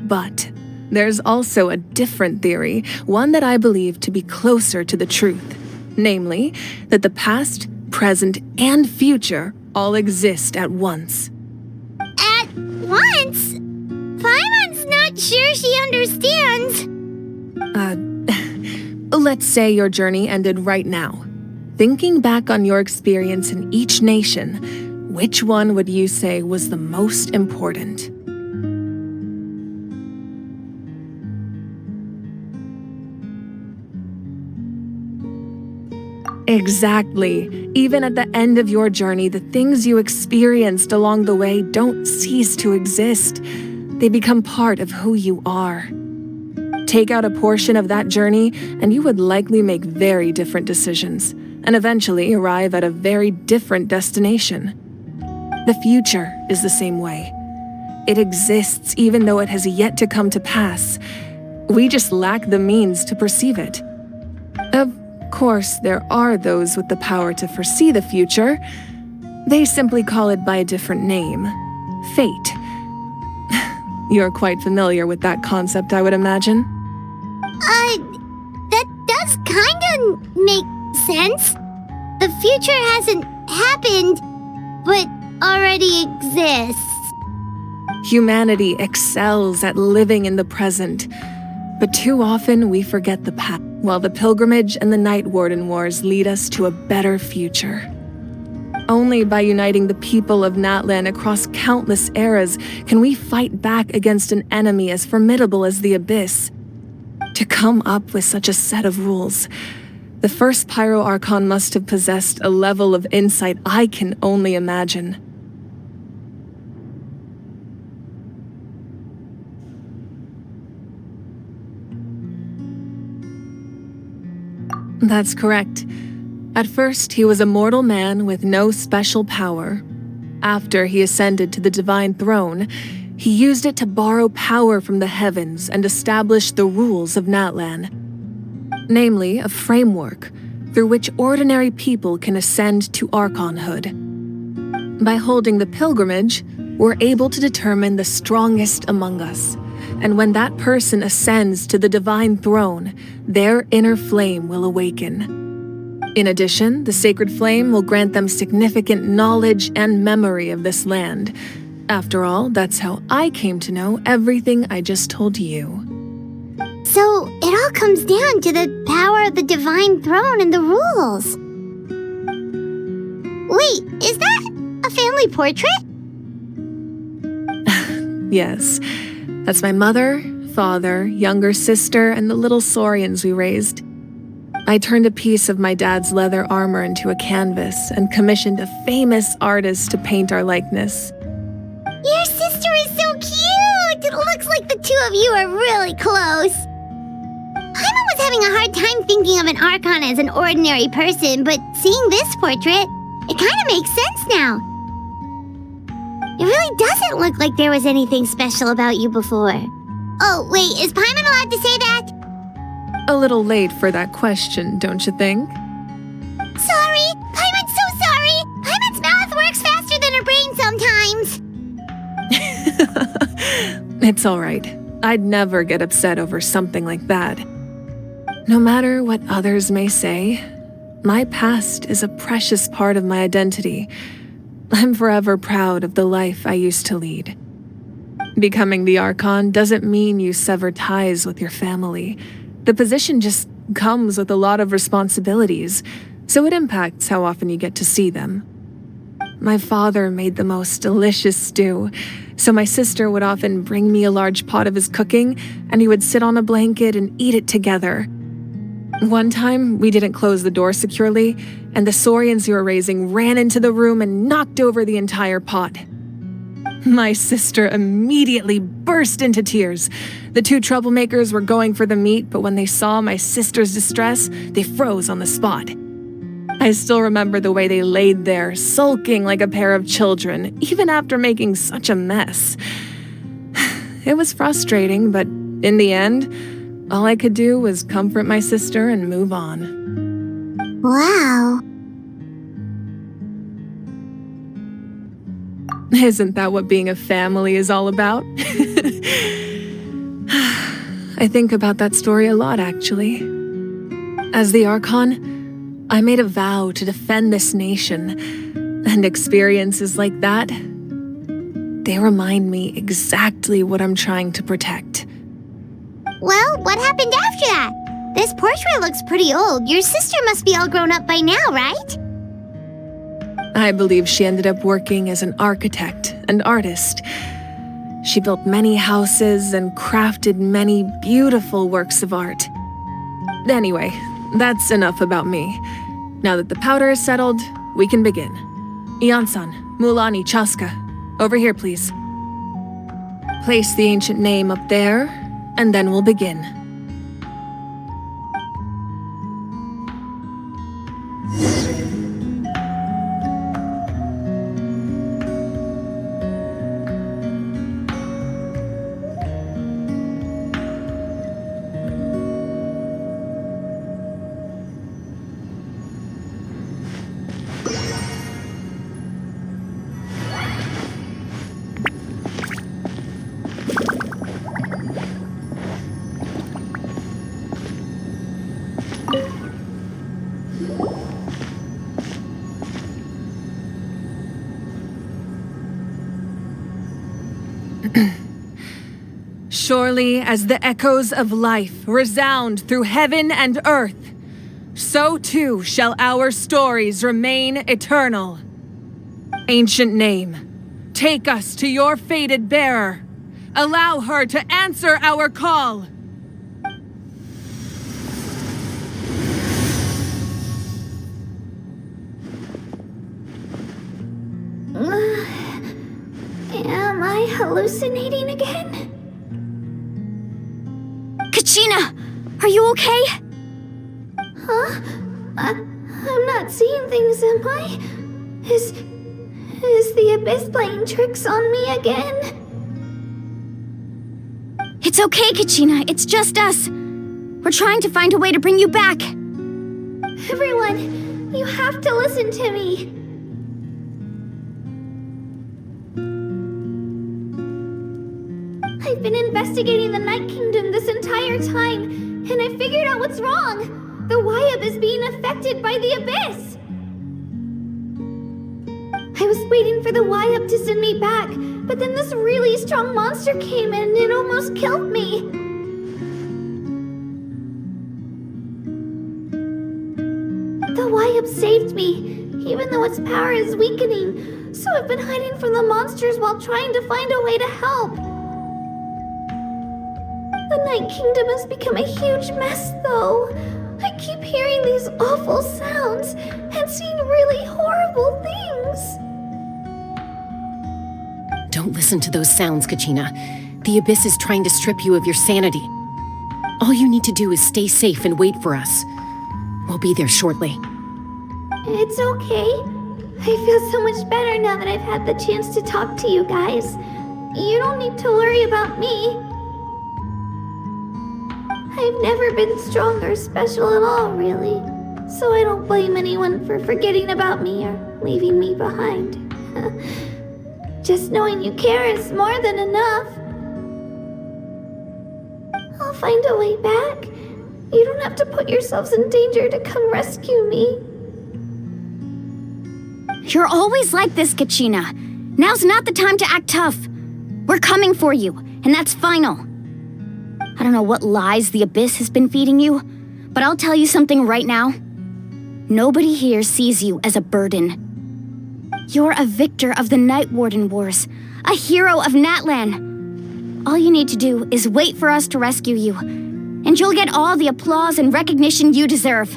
But there's also a different theory, one that I believe to be closer to the truth. Namely, that the past, present, and future all exist at once. At once? Paimon's not sure she understands. Let's say your journey ended right now. Thinking back on your experience in each nation, which one would you say was the most important? Exactly. Even at the end of your journey, the things you experienced along the way don't cease to exist. They become part of who you are. Take out a portion of that journey, and you would likely make very different decisions, and eventually arrive at a very different destination. The future is the same way. It exists even though it has yet to come to pass. We just lack the means to perceive it. Of course, there are those with the power to foresee the future. They simply call it by a different name. Fate. You're quite familiar with that concept, I would imagine. That does kinda make sense. The future hasn't happened, but already exists. Humanity excels at living in the present, but too often we forget the past, while the pilgrimage and the Night Warden Wars lead us to a better future. Only by uniting the people of Natlan across countless eras can we fight back against an enemy as formidable as the Abyss. To come up with such a set of rules, the first Pyro Archon must have possessed a level of insight I can only imagine. That's correct. At first, he was a mortal man with no special power. After he ascended to the divine throne, he used it to borrow power from the heavens and establish the rules of Natlan. Namely, a framework through which ordinary people can ascend to Archonhood. By holding the pilgrimage, we're able to determine the strongest among us. And when that person ascends to the divine throne, their inner flame will awaken. In addition, the sacred flame will grant them significant knowledge and memory of this land. After all, that's how I came to know everything I just told you. So, it all comes down to the power of the divine throne and the rules. Wait, is that a family portrait? Yes. That's my mother, father, younger sister, and the little saurians we raised. I turned a piece of my dad's leather armor into a canvas and commissioned a famous artist to paint our likeness. Your sister is so cute! It looks like the two of you are really close. Paimon was having a hard time thinking of an Archon as an ordinary person, but seeing this portrait, it kind of makes sense now. It really doesn't look like there was anything special about you before. Oh, wait, is Paimon allowed to say that? A little late for that question, don't you think? Sorry! Paimon's so sorry! Paimon's mouth works fast! times. It's all right. I'd never get upset over something like that. No matter what others may say, my past is a precious part of my identity. I'm forever proud of the life I used to lead. Becoming the Archon doesn't mean you sever ties with your family. The position just comes with a lot of responsibilities, so it impacts how often you get to see them. My father made the most delicious stew, so my sister would often bring me a large pot of his cooking, and we would sit on a blanket and eat it together. One time, we didn't close the door securely, and the Saurians who were raising ran into the room and knocked over the entire pot. My sister immediately burst into tears. The two troublemakers were going for the meat, but when they saw my sister's distress, they froze on the spot. I still remember the way they laid there, sulking like a pair of children, even after making such a mess. It was frustrating, but in the end, all I could do was comfort my sister and move on. Wow. Isn't that what being a family is all about? I think about that story a lot, actually. As the Archon, I made a vow to defend this nation, and experiences like that, they remind me exactly what I'm trying to protect. Well, what happened after that? This portrait looks pretty old. Your sister must be all grown up by now, right? I believe she ended up working as an architect and artist. She built many houses and crafted many beautiful works of art. Anyway, that's enough about me. Now that the powder is settled, we can begin. Ian-san, Mulani, Chaska, over here, please. Place the ancient name up there, and then we'll begin. Surely as the echoes of life resound through heaven and earth, so too shall our stories remain eternal. Ancient name, take us to your fated bearer. Allow her to answer our call. Am I hallucinating again? Kachina! Are you okay? Huh? I'm not seeing things, am I? Is the Abyss playing tricks on me again? It's okay, Kachina. It's just us. We're trying to find a way to bring you back. Everyone, you have to listen to me. I've been investigating the Night Kingdom this entire time, and I figured out what's wrong. The Wyab is being affected by the Abyss. I was waiting for the Wyab to send me back, but then this really strong monster came in and it almost killed me. The Wyab saved me, even though its power is weakening, so I've been hiding from the monsters while trying to find a way to help. The Night Kingdom has become a huge mess, though. I keep hearing these awful sounds and seeing really horrible things. Don't listen to those sounds, Kachina. The Abyss is trying to strip you of your sanity. All you need to do is stay safe and wait for us. We'll be there shortly. It's okay. I feel so much better now that I've had the chance to talk to you guys. You don't need to worry about me. I've never been strong or special at all, really. So I don't blame anyone for forgetting about me or leaving me behind. Just knowing you care is more than enough. I'll find a way back. You don't have to put yourselves in danger to come rescue me. You're always like this, Kachina. Now's not the time to act tough. We're coming for you, and that's final. I don't know what lies the Abyss has been feeding you, but I'll tell you something right now. Nobody here sees you as a burden. You're a victor of the Night Warden Wars, a hero of Natlan. All you need to do is wait for us to rescue you, and you'll get all the applause and recognition you deserve.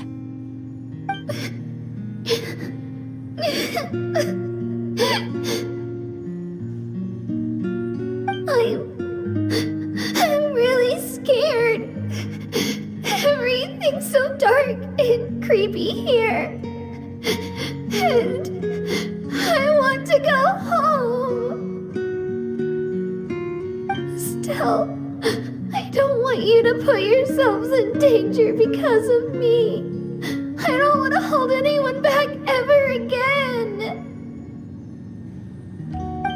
I'm really scared. Everything's so dark and creepy here. And I want to go home. Still, I don't want you to put yourselves in danger because of me. I don't want to hold anyone back ever again.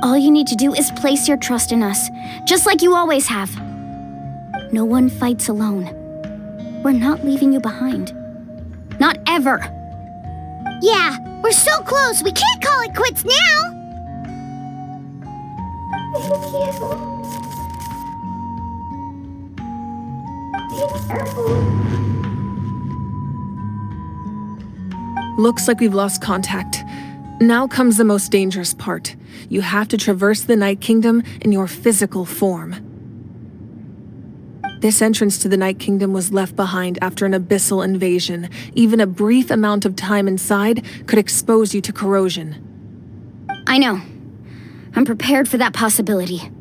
All you need to do is place your trust in us, just like you always have. No one fights alone. We're not leaving you behind. Not ever. Yeah, we're so close. We can't call it quits now. Thank you. Be careful. Looks like we've lost contact. Now comes the most dangerous part. You have to traverse the Night Kingdom in your physical form. This entrance to the Night Kingdom was left behind after an abyssal invasion. Even a brief amount of time inside could expose you to corrosion. I know. I'm prepared for that possibility.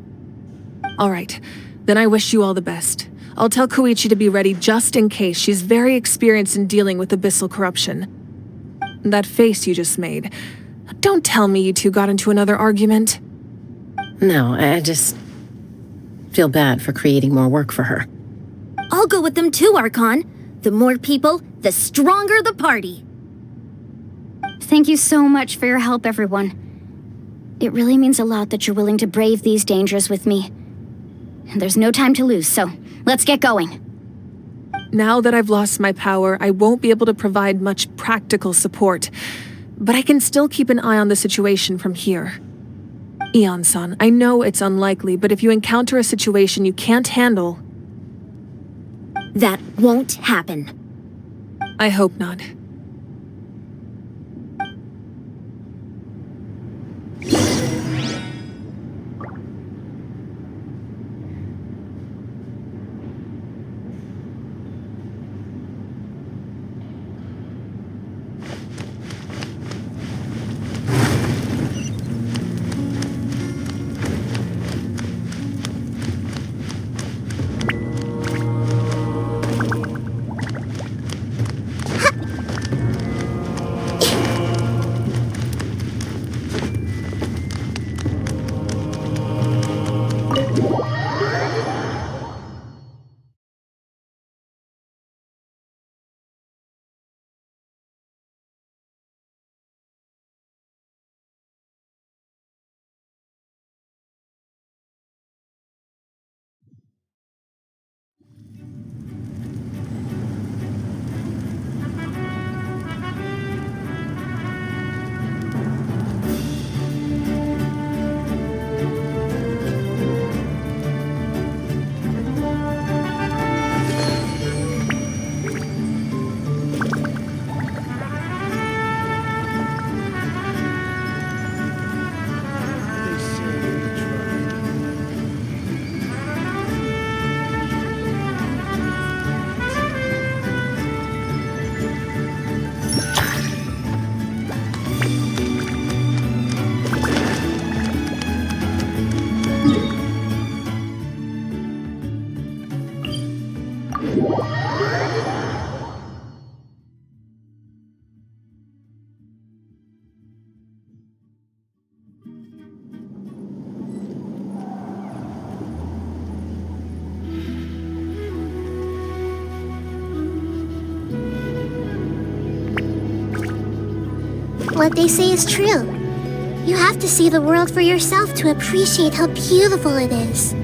All right, then I wish you all the best. I'll tell Koichi to be ready just in case. She's very experienced in dealing with abyssal corruption. That face you just made. Don't tell me you two got into another argument. No, I just feel bad for creating more work for her. I'll go with them too, Archon. The more people, the stronger the party. Thank you so much for your help, everyone. It really means a lot that you're willing to brave these dangers with me. And there's no time to lose, so let's get going. Now that I've lost my power, I won't be able to provide much practical support. But I can still keep an eye on the situation from here. Eon-san, I know it's unlikely, but if you encounter a situation you can't handle... That won't happen. I hope not. What they say is true. You have to see the world for yourself to appreciate how beautiful it is.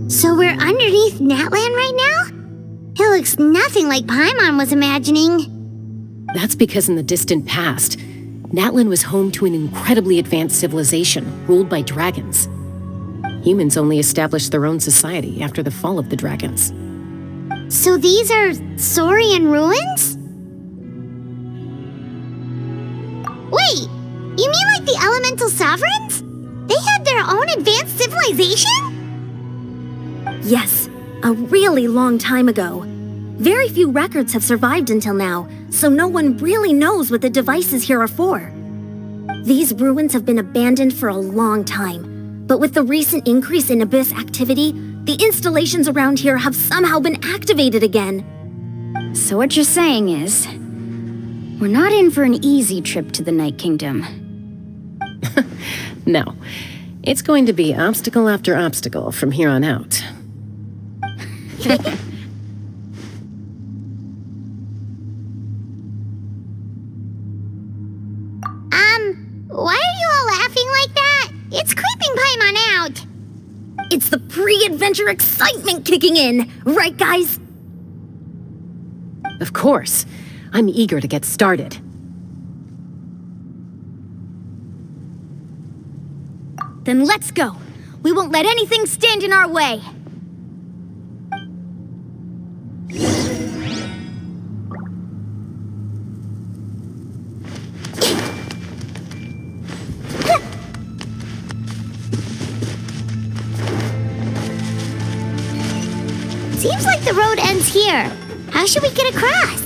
So we're underneath Natlan right now? It looks nothing like Paimon was imagining. That's because in the distant past, Natlan was home to an incredibly advanced civilization ruled by dragons. Humans only established their own society after the fall of the dragons. So these are Saurian ruins? Wait, you mean like the elemental sovereigns? They had their own advanced civilization? Yes, a really long time ago. Very few records have survived until now, so no one really knows what the devices here are for. These ruins have been abandoned for a long time, but with the recent increase in Abyss activity, the installations around here have somehow been activated again. So what you're saying is, we're not in for an easy trip to the Night Kingdom. No, it's going to be obstacle after obstacle from here on out. Why are you all laughing like that? It's creeping Paimon out. It's the pre-adventure excitement kicking in, right guys? Of course. I'm eager to get started. Then let's go. We won't let anything stand in our way. Seems like the road ends here. How should we get across?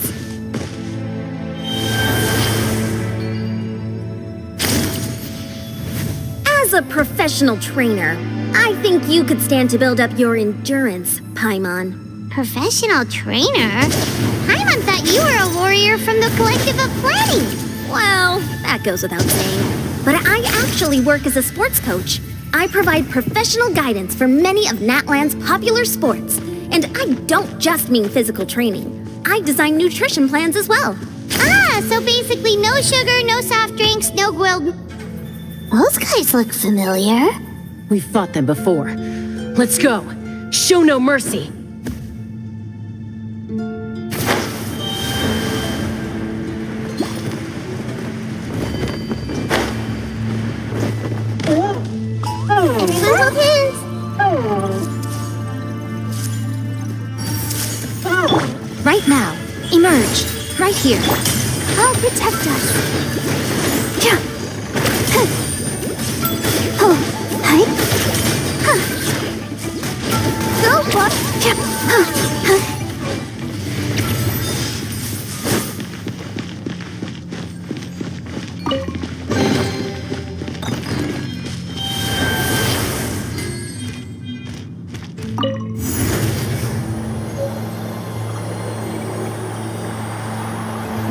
As a professional trainer, I think you could stand to build up your endurance, Paimon. Professional trainer? Paimon thought you were a warrior from the Collective of Planning. Well, that goes without saying. But I actually work as a sports coach. I provide professional guidance for many of Natlan's popular sports. And I don't just mean physical training. I design nutrition plans as well. Ah, so basically no sugar, no soft drinks, no grilled... Those guys look familiar. We've fought them before. Let's go. Show no mercy. Right now. Emerge. Right here. I'll protect us. Go for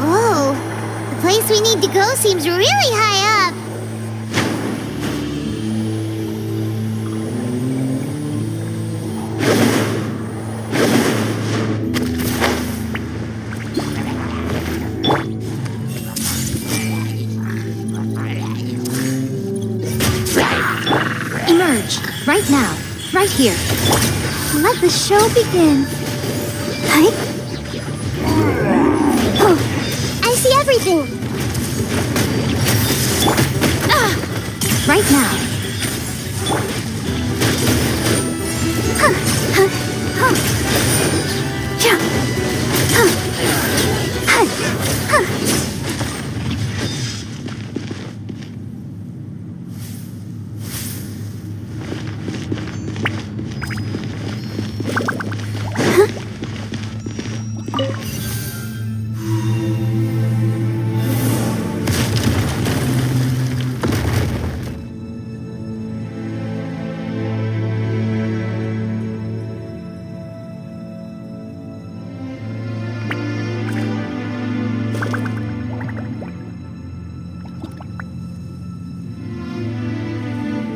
Whoa, place we need to go seems really high up. Emerge. Right now. Right here. Let the show begin. Hi. Oh, I see everything. Right now.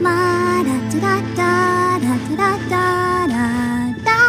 La da da da da da da da da.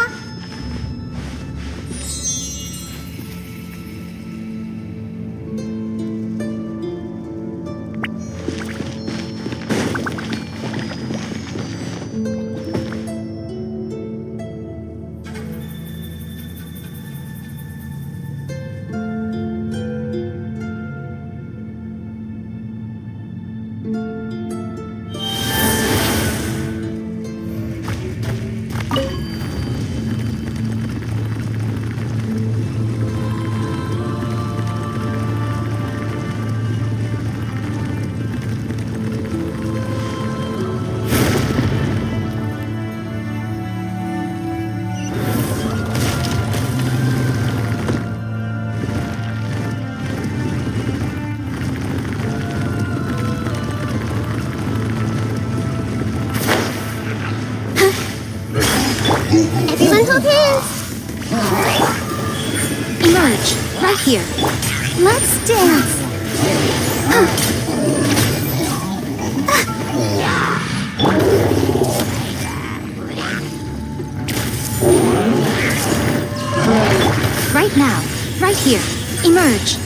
Everyone hold hands. Emerge. Right here. Let's dance. Right now. Right here. Emerge.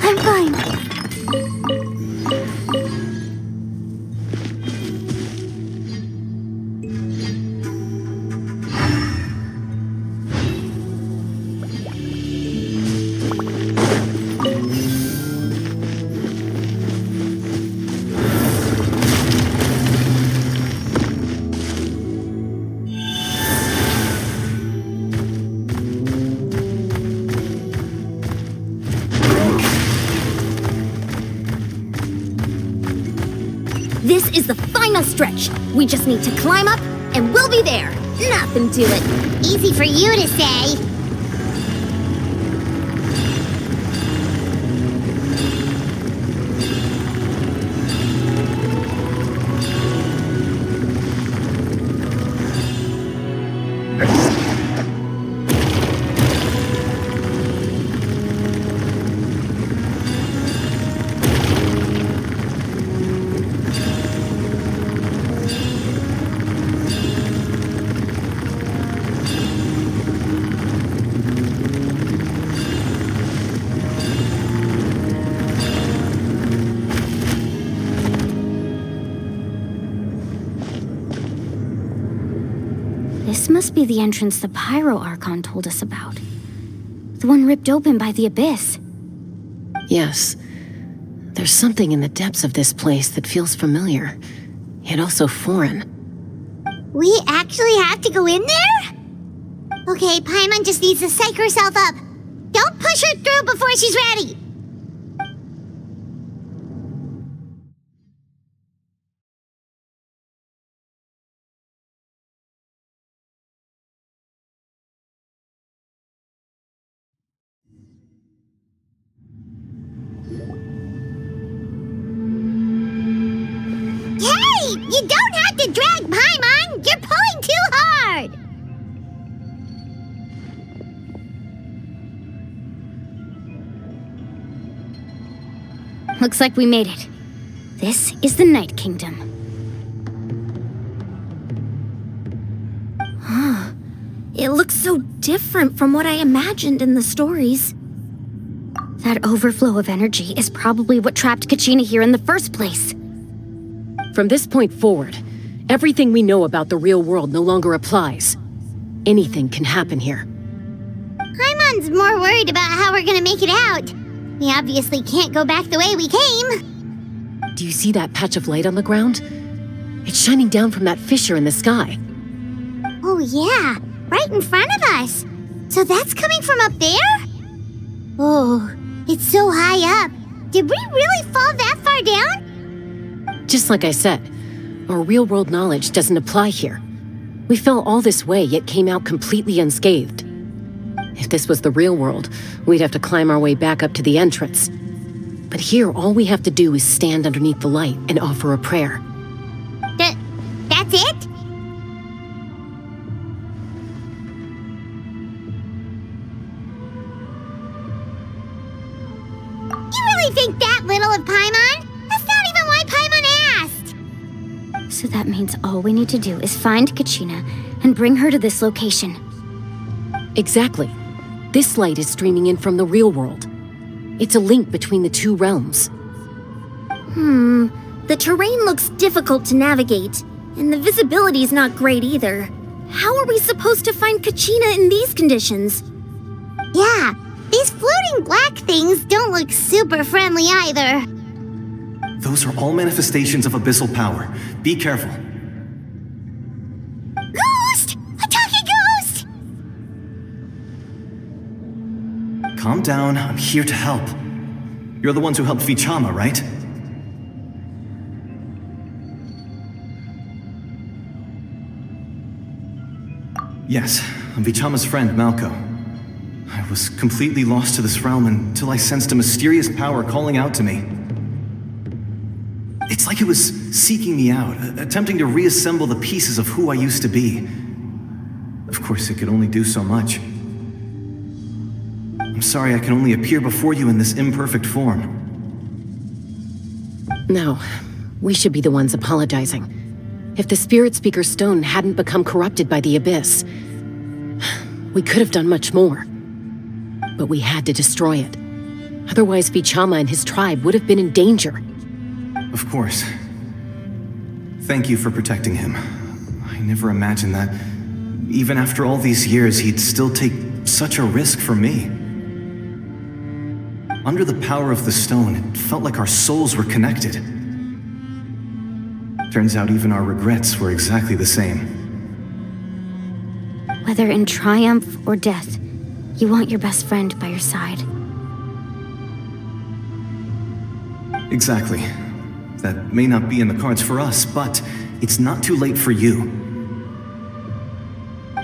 I'm fine. This is the final stretch. We just need to climb up, and we'll be there. Nothing to it. Easy for you to say. This must be the entrance the Pyro Archon told us about. The one ripped open by the Abyss. Yes. There's something in the depths of this place that feels familiar, yet also foreign. We actually have to go in there? Okay, Paimon just needs to psych herself up. Don't push her through before she's ready. drag, Paimon! You're pulling too hard! Looks like we made it. This is the Night Kingdom. It looks so different from what I imagined in the stories. That overflow of energy is probably what trapped Kachina here in the first place. From this point forward, everything we know about the real world no longer applies. Anything can happen here. Paimon's more worried about how we're gonna make it out. We obviously can't go back the way we came. Do you see that patch of light on the ground? It's shining down from that fissure in the sky. Oh yeah, right in front of us. So that's coming from up there? Oh, it's so high up. Did we really fall that far down? Just like I said, our real-world knowledge doesn't apply here. We fell all this way, yet came out completely unscathed. If this was the real world, we'd have to climb our way back up to the entrance. But here, all we have to do is stand underneath the light and offer a prayer. That's it? You really think that little of Paimon? That's not even why Paimon asked! So that means all we need to do is find Kachina and bring her to this location. Exactly. This light is streaming in from the real world. It's a link between the two realms. The terrain looks difficult to navigate, and the visibility's not great either. How are we supposed to find Kachina in these conditions? Yeah, these floating black things don't look super friendly either. Those are all manifestations of abyssal power. Be careful. Ghost! A talking ghost! Calm down, I'm here to help. You're the ones who helped Vichama, right? Yes, I'm Vichama's friend, Malko. I was completely lost to this realm until I sensed a mysterious power calling out to me. It's like it was seeking me out, attempting to reassemble the pieces of who I used to be. Of course, it could only do so much. I'm sorry I can only appear before you in this imperfect form. No, we should be the ones apologizing. If the Spirit Speaker Stone hadn't become corrupted by the Abyss, we could have done much more. But we had to destroy it. Otherwise, Vichama and his tribe would have been in danger. Of course. Thank you for protecting him. I never imagined that, even after all these years, he'd still take such a risk for me. Under the power of the stone, it felt like our souls were connected. Turns out even our regrets were exactly the same. Whether in triumph or death, you want your best friend by your side. Exactly. That may not be in the cards for us, but it's not too late for you.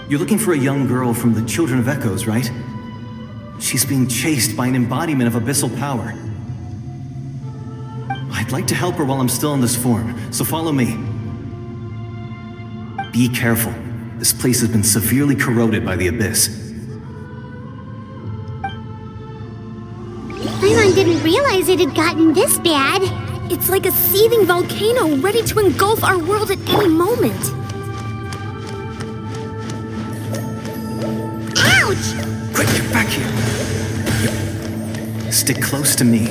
You're looking for a young girl from the Children of Echoes, right? She's being chased by an embodiment of abyssal power. I'd like to help her while I'm still in this form, so follow me. Be careful. This place has been severely corroded by the Abyss. Paimon didn't realize it had gotten this bad. It's like a seething volcano ready to engulf our world at any moment. Ouch! Quick, get back here! Stick close to me.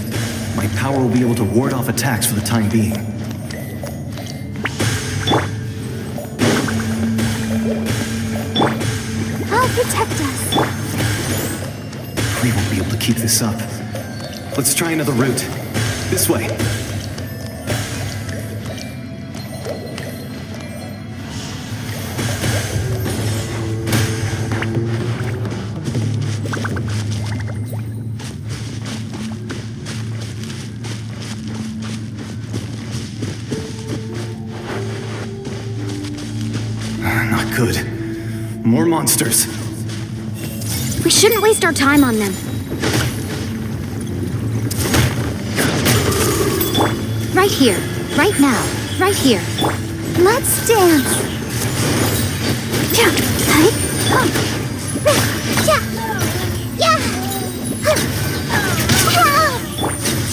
My power will be able to ward off attacks for the time being. I'll protect us. We won't be able to keep this up. Let's try another route. This way. Not good. More monsters. We shouldn't waste our time on them. Right here. Right now. Right here. Let's dance.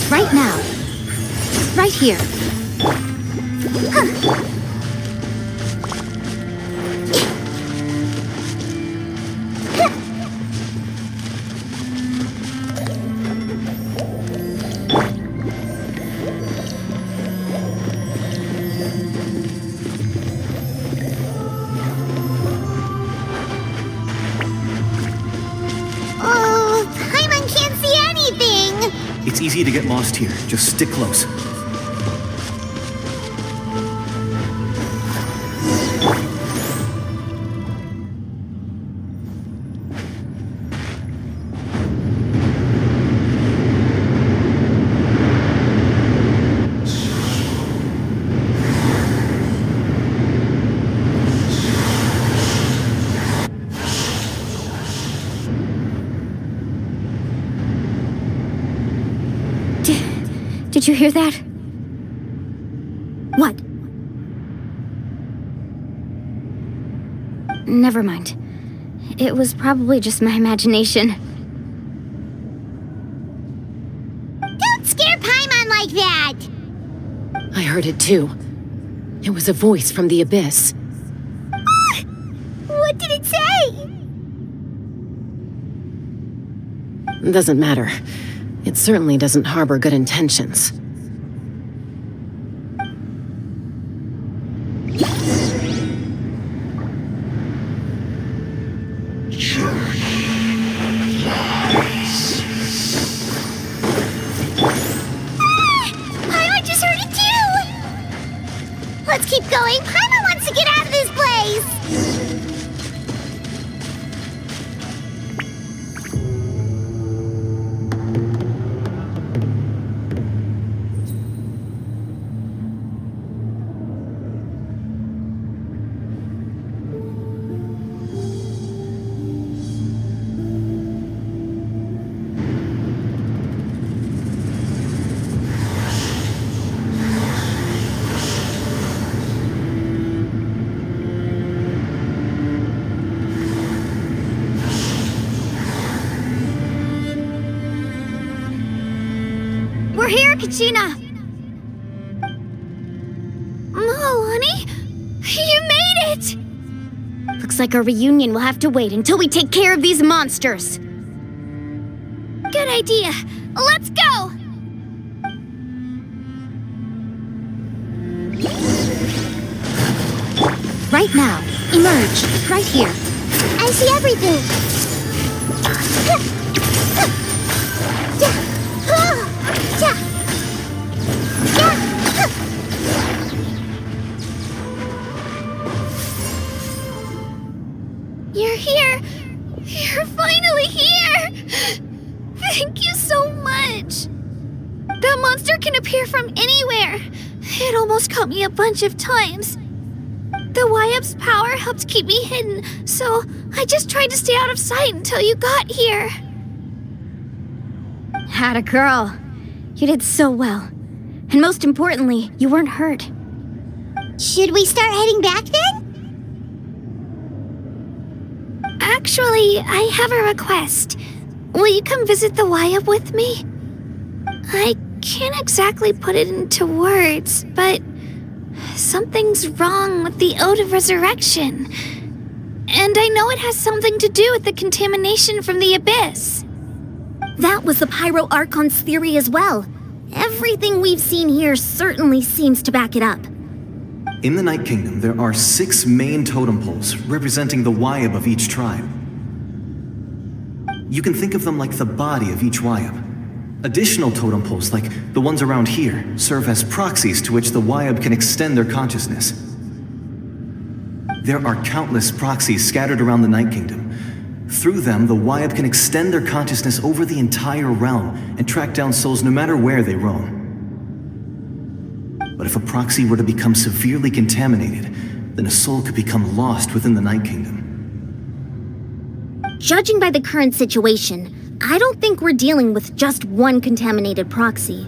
Right now. Right here. Oh, Paimon can't see anything! It's easy to get lost here. Just stick close. Did you hear that? What? Never mind. It was probably just my imagination. Don't scare Paimon like that! I heard it too. It was a voice from the abyss. Ah! What did it say? Doesn't matter. It certainly doesn't harbor good intentions. Paimon just heard it too! Let's keep going. Paimon wants to get out of this place! We're here, Kachina! Oh, honey? You made it! Looks like our reunion will have to wait until we take care of these monsters. Good idea. Let's go! Right now. Emerge. Right here. I see everything! You're here! You're finally here! Thank you so much! That monster can appear from anywhere. It almost caught me a bunch of times. The YF's power helped keep me hidden, so I just tried to stay out of sight until you got here. Atta girl. You did so well. And most importantly, you weren't hurt. Should we start heading back then? Actually, I have a request. Will you come visit the YF with me? I can't exactly put it into words, but something's wrong with the Ode of Resurrection. And I know it has something to do with the contamination from the Abyss. That was the Pyro Archon's theory as well. Everything we've seen here certainly seems to back it up. In the Night Kingdom, there are 6 main totem poles representing the Wyab of each tribe. You can think of them like the body of each Wyab. Additional totem poles, like the ones around here, serve as proxies to which the Wyab can extend their consciousness. There are countless proxies scattered around the Night Kingdom. Through them, the Wyab can extend their consciousness over the entire realm and track down souls no matter where they roam. But if a proxy were to become severely contaminated, then a soul could become lost within the Night Kingdom. Judging by the current situation, I don't think we're dealing with just one contaminated proxy.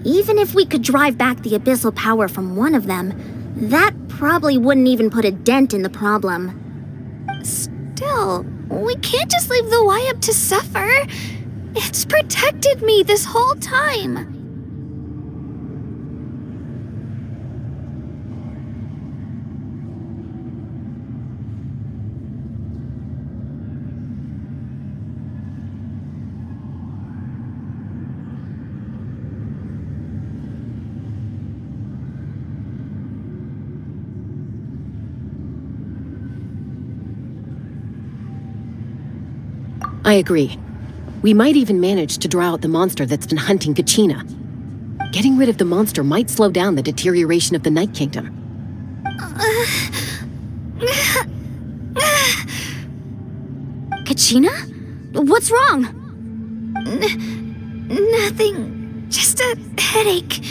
Even if we could drive back the abyssal power from one of them, That probably wouldn't even put a dent in the problem. Still, we can't just leave the Wyab to suffer. It's protected me this whole time. I agree. We might even manage to draw out the monster that's been hunting Kachina. Getting rid of the monster might slow down the deterioration of the Night Kingdom. Kachina? What's wrong? Nothing. Just a headache.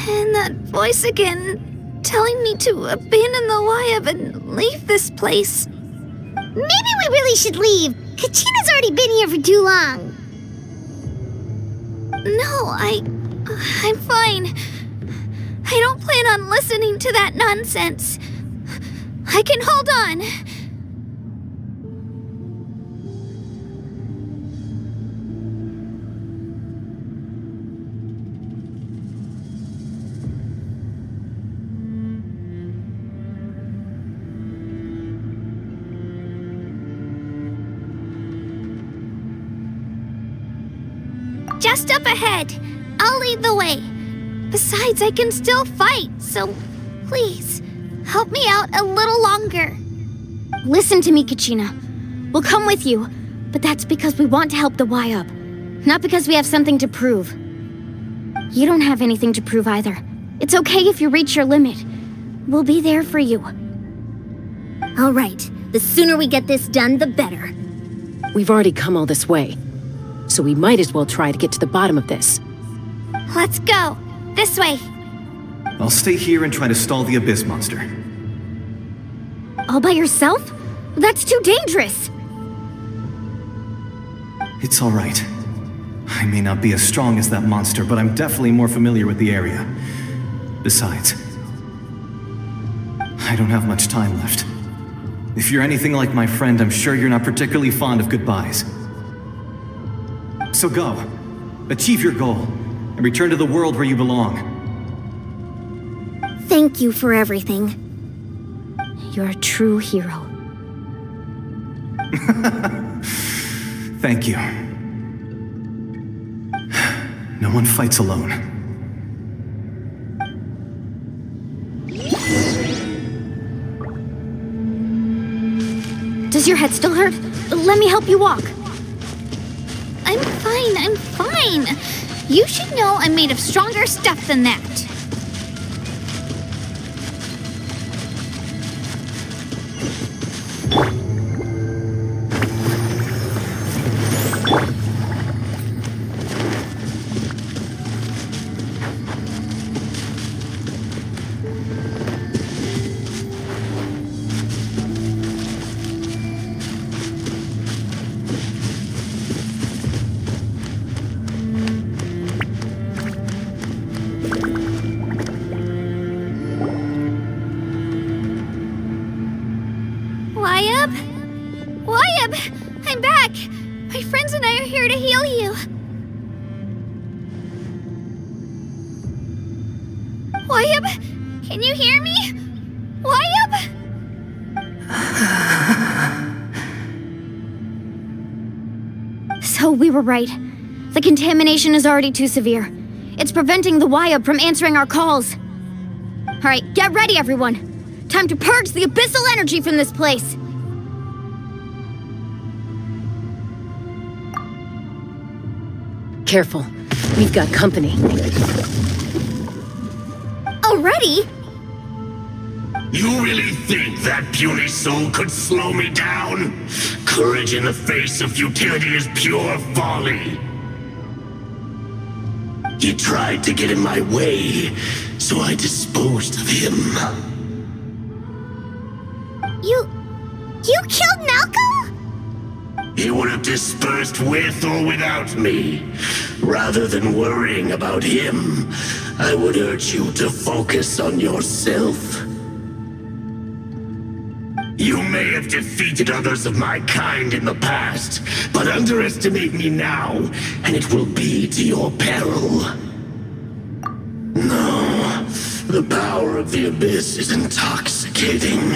And that voice again, telling me to abandon the Wyab and leave this place. Maybe we really should leave. Kachina's already been here for too long. No, I'm fine. I don't plan on listening to that nonsense. I can hold on. Just up ahead. I'll lead the way. Besides, I can still fight, so please, help me out a little longer. Listen to me, Kachina. We'll come with you, but that's because we want to help the Wyab, not because we have something to prove. You don't have anything to prove either. It's okay if you reach your limit. We'll be there for you. All right. The sooner we get this done, the better. We've already come all this way, so we might as well try to get to the bottom of this. Let's go. This way. I'll stay here and try to stall the Abyss monster. All by yourself? That's too dangerous. It's all right. I may not be as strong as that monster, but I'm definitely more familiar with the area. Besides, I don't have much time left. If you're anything like my friend, I'm sure you're not particularly fond of goodbyes. So go. Achieve your goal, and return to the world where you belong. Thank you for everything. You're a true hero. Thank you. No one fights alone. Does your head still hurt? Let me help you walk. I'm fine. You should know I'm made of stronger stuff than that. Wyab! I'm back! My friends and I are here to heal you. Wyab! Can you hear me? Wyab! So we were right. The contamination is already too severe. It's preventing the Wyab from answering our calls. All right, get ready, everyone. Time to purge the abyssal energy from this place. Careful. We've got company. Already? You really think that puny soul could slow me down? Courage in the face of futility is pure folly. He tried to get in my way, so I disposed of him. You killed Malco? He would have dispersed with or without me. Rather than worrying about him, I would urge you to focus on yourself. You may have defeated others of my kind in the past, but underestimate me now, and it will be to your peril. No, the power of the Abyss is intoxicating.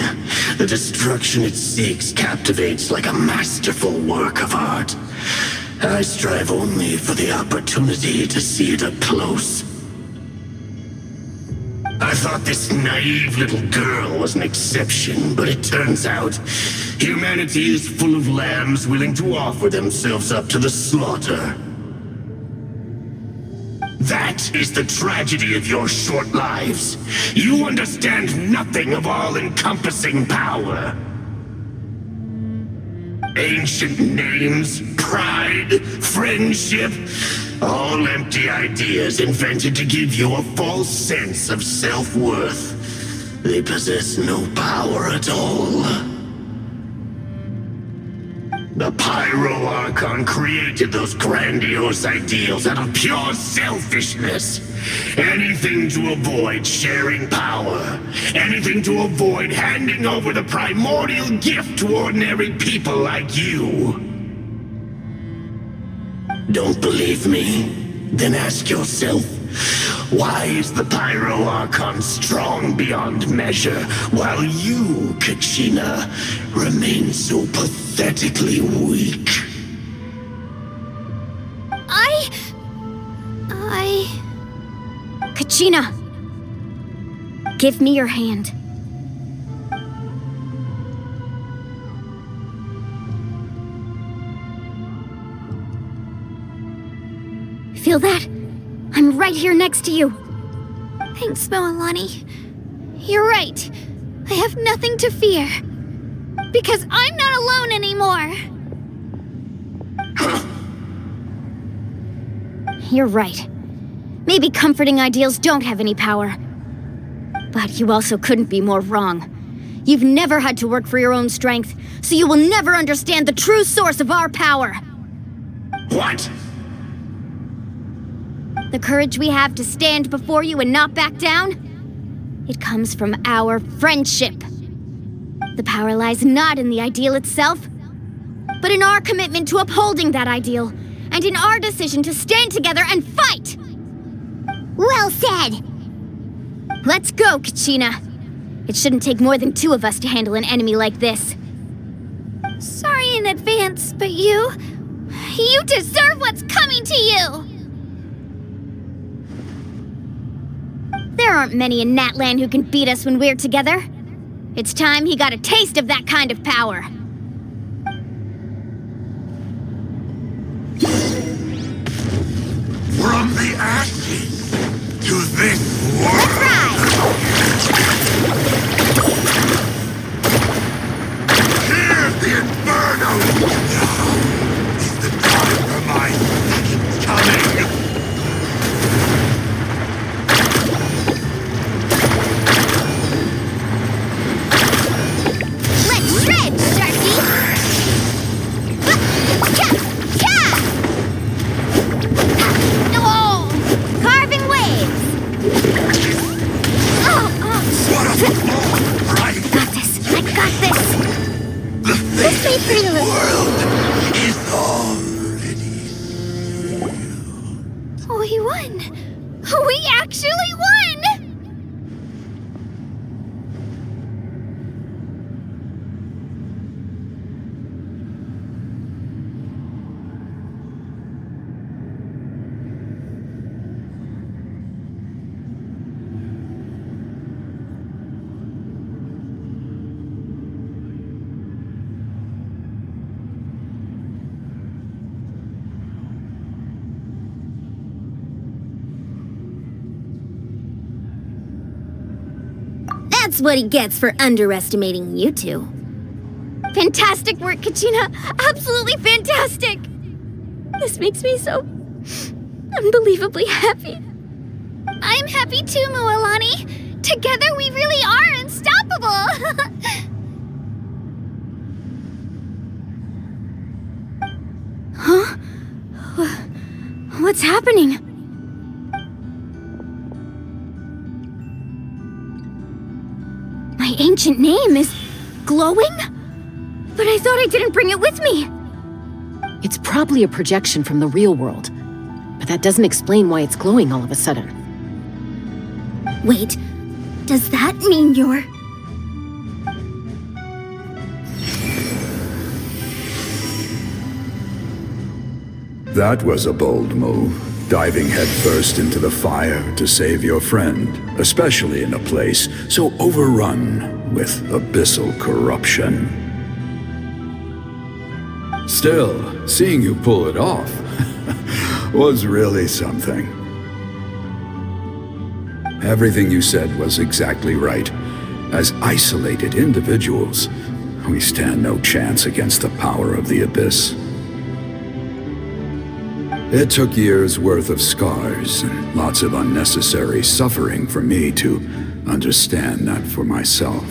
The destruction it seeks captivates like a masterful work of art. I strive only for the opportunity to see it up close. I thought this naive little girl was an exception, but it turns out humanity is full of lambs willing to offer themselves up to the slaughter. That is the tragedy of your short lives. You understand nothing of all-encompassing power. Ancient names, pride, friendship, all empty ideas invented to give you a false sense of self-worth. They possess no power at all. The Pyro Archon created those grandiose ideals out of pure selfishness. Anything to avoid sharing power. Anything to avoid handing over the primordial gift to ordinary people like you. Don't believe me? Then ask yourself, why is the Pyro Archon strong beyond measure, while you, Kachina, remain so pathetically weak? Kachina! Give me your hand. Feel that? I'm right here next to you. Thanks, Moalani. You're right. I have nothing to fear. Because I'm not alone anymore. You're right. Maybe comforting ideals don't have any power. But you also couldn't be more wrong. You've never had to work for your own strength, so you will never understand the true source of our power. What? The courage we have to stand before you and not back down? It comes from our friendship. The power lies not in the ideal itself, but in our commitment to upholding that ideal, and in our decision to stand together and fight! Well said! Let's go, Kachina. It shouldn't take more than two of us to handle an enemy like this. Sorry in advance, but you deserve what's coming to you! There aren't many in Natlan who can beat us when we're together. It's time he got a taste of that kind of power. From the ashes to this world! Let's ride! Hear the inferno! Now is the time for my second coming! Let's shred, Sharky! No! Carving waves! What a blow, right? Got this! I got this! The fate of this world is already... We won! We actually won! That's what he gets for underestimating you two. Fantastic work, Kachina! Absolutely fantastic! This makes me so unbelievably happy. I'm happy too, Moalani. Together we really are unstoppable! Huh? What's happening? My ancient name is glowing? But I thought I didn't bring it with me. It's probably a projection from the real world, but that doesn't explain why it's glowing all of a sudden. Wait, does that mean you're... That was a bold move, diving headfirst into the fire to save your friend, especially in a place so overrun with abyssal corruption. Still, seeing you pull it off was really something. Everything you said was exactly right. As isolated individuals, we stand no chance against the power of the Abyss. It took years' worth of scars and lots of unnecessary suffering for me to understand that for myself.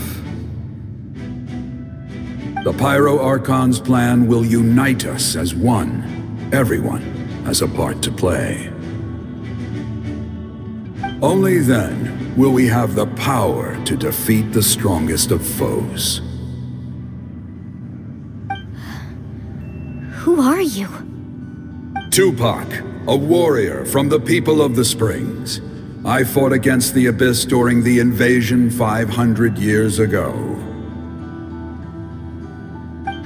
The Pyro Archon's plan will unite us as one. Everyone has a part to play. Only then will we have the power to defeat the strongest of foes. Who are you? Tupac, a warrior from the people of the Springs. I fought against the Abyss during the invasion 500 years ago.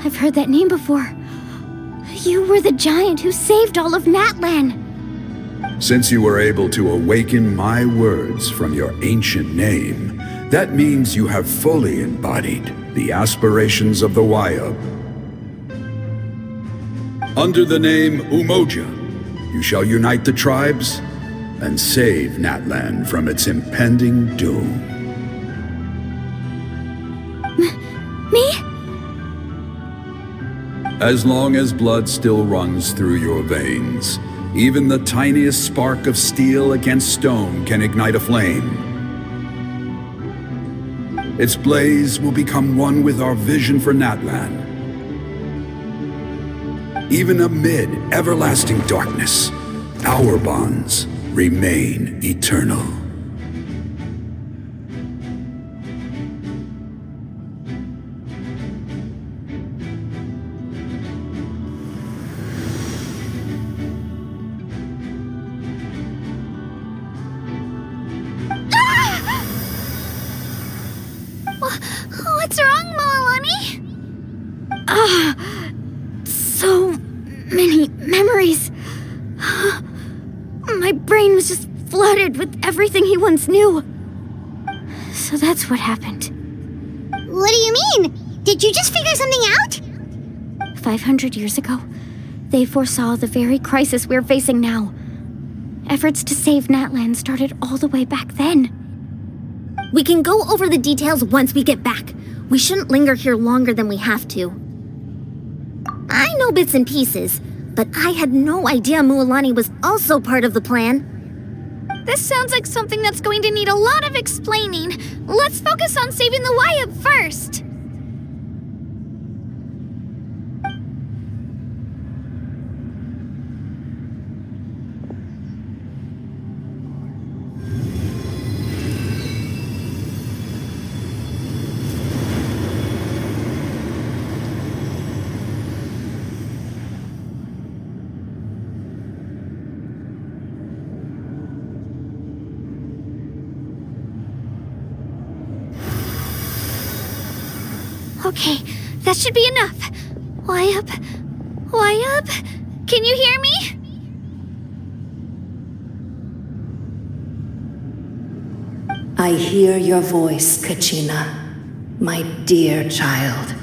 I've heard that name before. You were the giant who saved all of Natlan. Since you were able to awaken my words from your ancient name, that means you have fully embodied the aspirations of the Wayub. Under the name Umoja, you shall unite the tribes and save Natlan from its impending doom. Me? As long as blood still runs through your veins, even the tiniest spark of steel against stone can ignite a flame. Its blaze will become one with our vision for Natlan. Even amid everlasting darkness, our bonds remain eternal. What's wrong, Moalani? So many memories. My brain was just flooded with everything he once knew. So that's what happened. What do you mean? Did you just figure something out? 500 years ago, they foresaw the very crisis we're facing now. Efforts to save Natlan started all the way back then. We can go over the details once we get back. We shouldn't linger here longer than we have to. I know bits and pieces, but I had no idea Mualani was also part of the plan. This sounds like something that's going to need a lot of explaining. Let's focus on saving the Wayub first. Okay, that should be enough. Wayub? Wayub? Can you hear me? I hear your voice, Kachina, my dear child.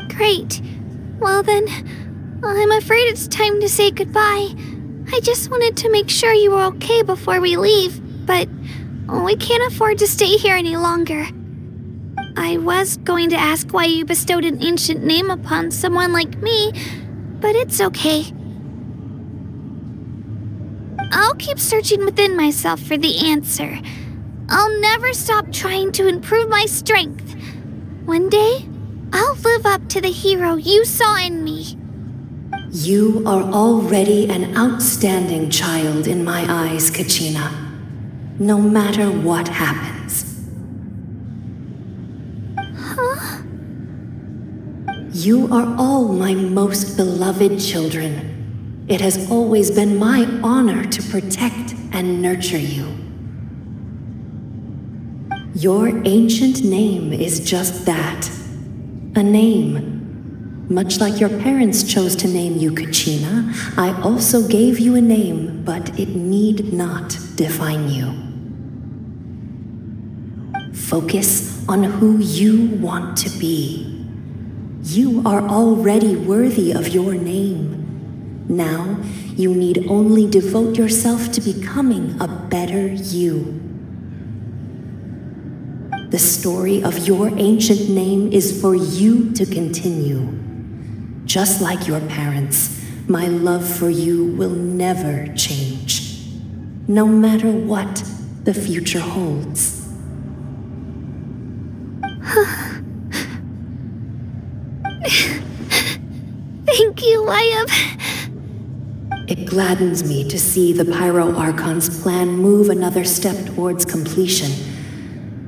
Great. Well then, I'm afraid it's time to say goodbye. I just wanted to make sure you were okay before we leave, but we can't afford to stay here any longer. I was going to ask why you bestowed an ancient name upon someone like me, but it's okay. I'll keep searching within myself for the answer. I'll never stop trying to improve my strength. One day, I'll live up to the hero you saw in me. You are already an outstanding child in my eyes, Kachina. No matter what happens. You are all my most beloved children. It has always been my honor to protect and nurture you. Your ancient name is just that. A name. Much like your parents chose to name you Kachina, I also gave you a name, but it need not define you. Focus on who you want to be. You are already worthy of your name. Now, you need only devote yourself to becoming a better you. The story of your ancient name is for you to continue. Just like your parents, my love for you will never change, no matter what the future holds. Thank you, Wyatt. It gladdens me to see the Pyro Archon's plan move another step towards completion,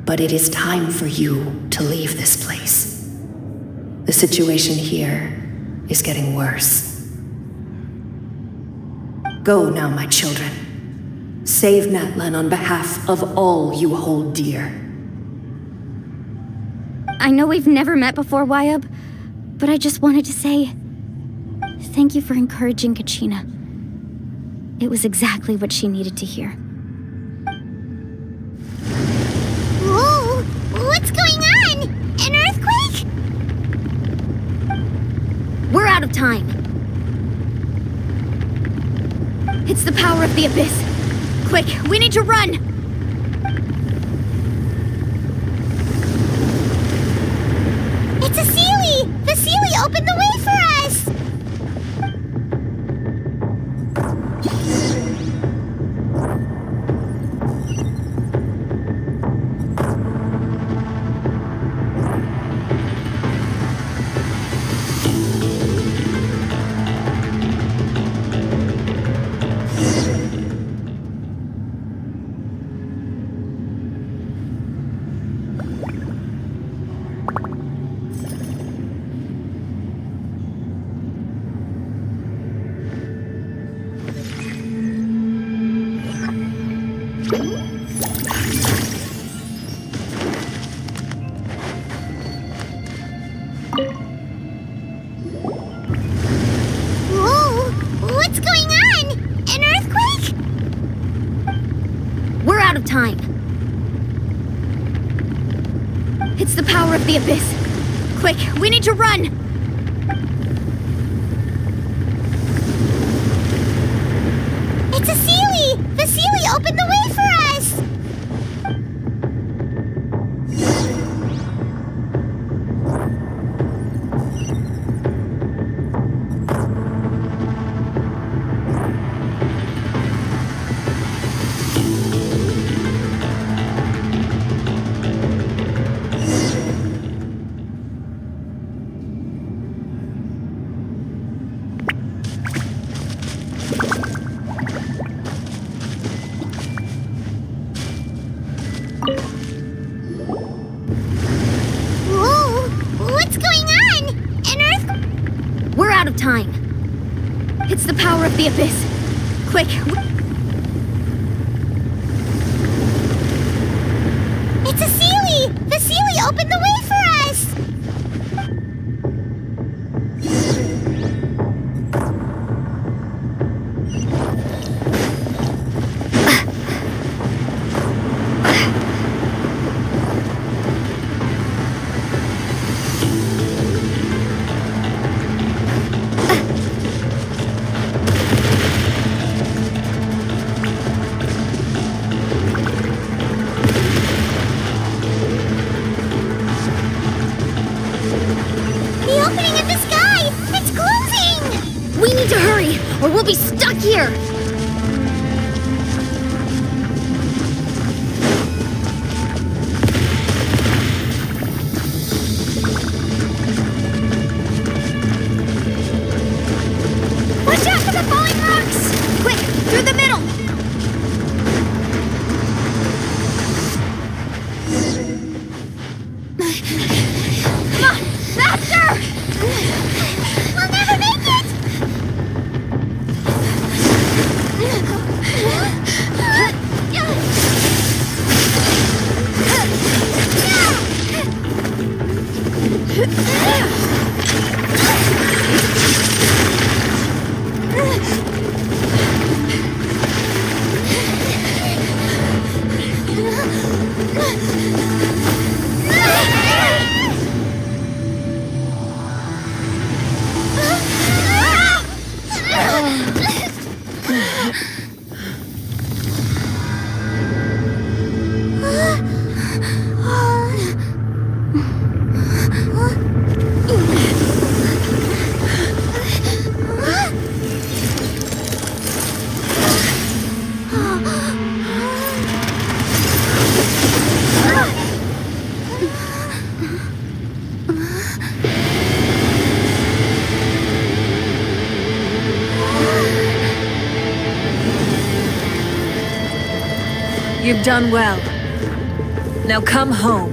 but it is time for you to leave this place. The situation here is getting worse. Go now, my children. Save Natlan on behalf of all you hold dear. I know we've never met before, Wyatt, but I just wanted to say thank you for encouraging Kachina. It was exactly what she needed to hear. Whoa! What's going on? An earthquake? We're out of time. It's the power of the Abyss. Quick, we need to run! It's a Sealy! The Sealy opened the way for us! Whoa! What's going on? An earthquake? We're out of time. It's the power of the Abyss. Quick, we need to run! It's a Sealy! The Sealy opened the way for us! Whoa! What's going on? An earthquake? We're out of time. It's the power of the Abyss. Quick, It's a Sealy! The Sealy opened the way for us! The opening in the sky! It's closing! we need to hurry, or we'll be stuck here! Watch out for the falling rocks! Quick, through the middle! Come on, faster! You've done well. Now come home.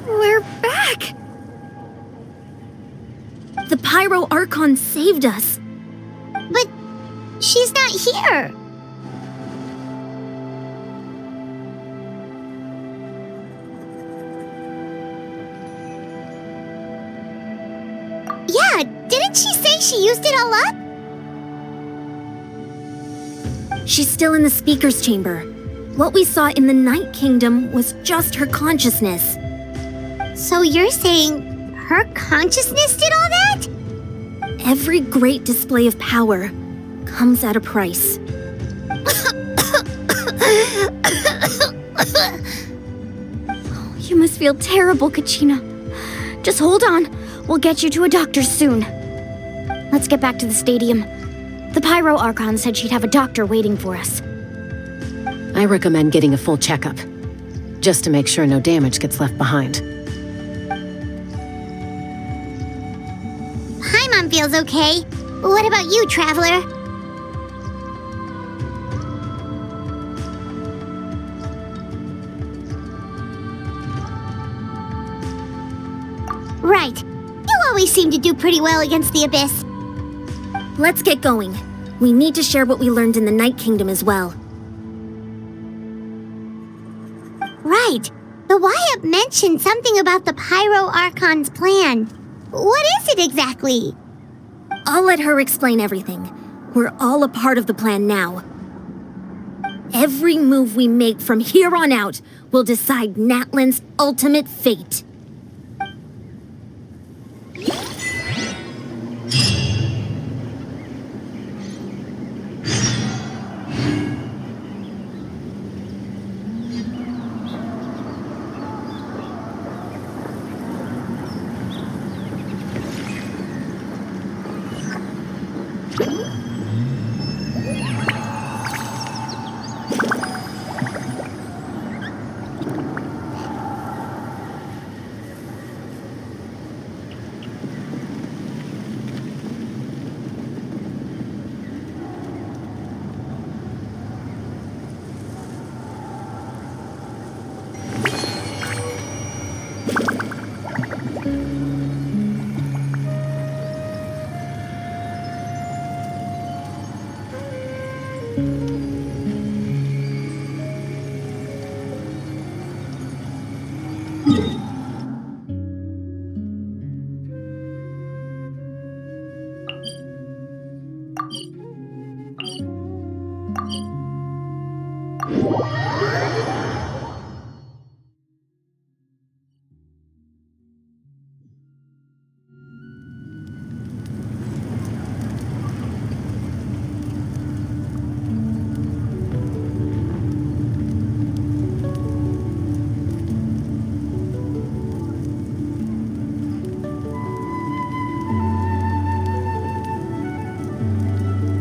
We're back! The Pyro Archon saved us. But she's not here. Yeah, didn't she say she used it all up? She's still in the speaker's chamber. What we saw in the Night Kingdom was just her consciousness. So you're saying her consciousness did all that? Every great display of power comes at a price. You must feel terrible, Kachina. Just hold on. We'll get you to a doctor soon. Let's get back to the stadium. The Pyro Archon said she'd have a doctor waiting for us. I recommend getting a full checkup, just to make sure no damage gets left behind. Paimon feels okay. What about you, Traveler? Right. You always seem to do pretty well against the Abyss. Let's get going. We need to share what we learned in the Night Kingdom as well. Right. The Wyatt mentioned something about the Pyro Archon's plan. What is it exactly? I'll let her explain everything. We're all a part of the plan now. Every move we make from here on out will decide Natlan's ultimate fate.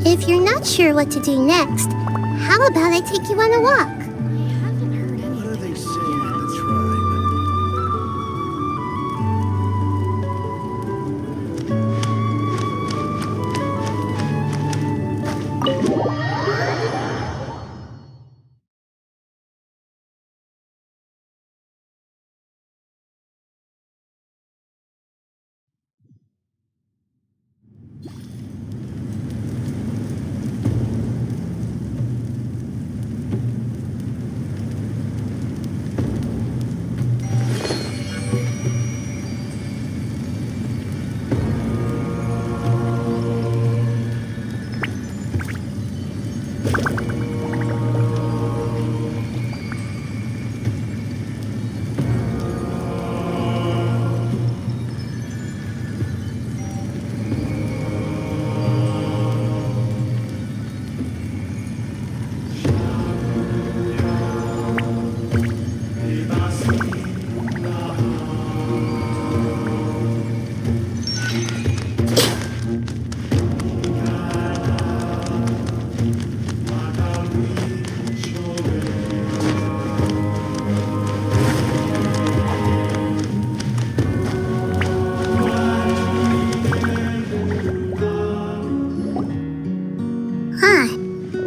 If you're not sure what to do next, how about I take you on a walk? What are they saying in the tribe?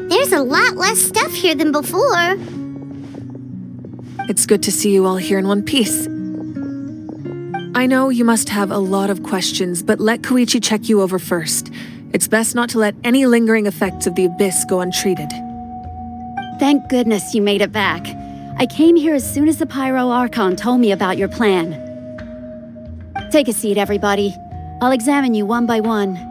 There's a lot less stuff here than before. It's good to see you all here in one piece. I know you must have a lot of questions, but let Koichi check you over first. It's best not to let any lingering effects of the Abyss go untreated. Thank goodness you made it back. I came here as soon as the Pyro Archon told me about your plan. Take a seat, everybody. I'll examine you one by one.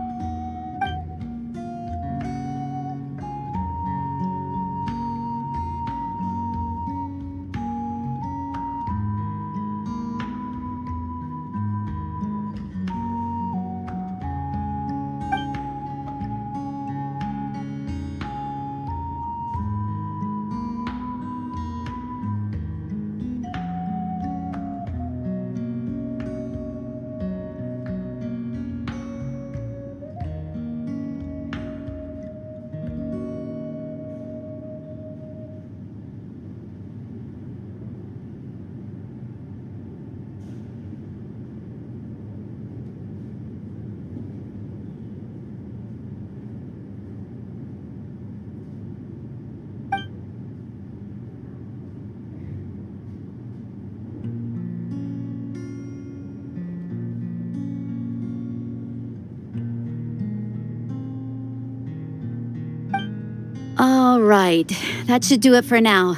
All right, that should do it for now.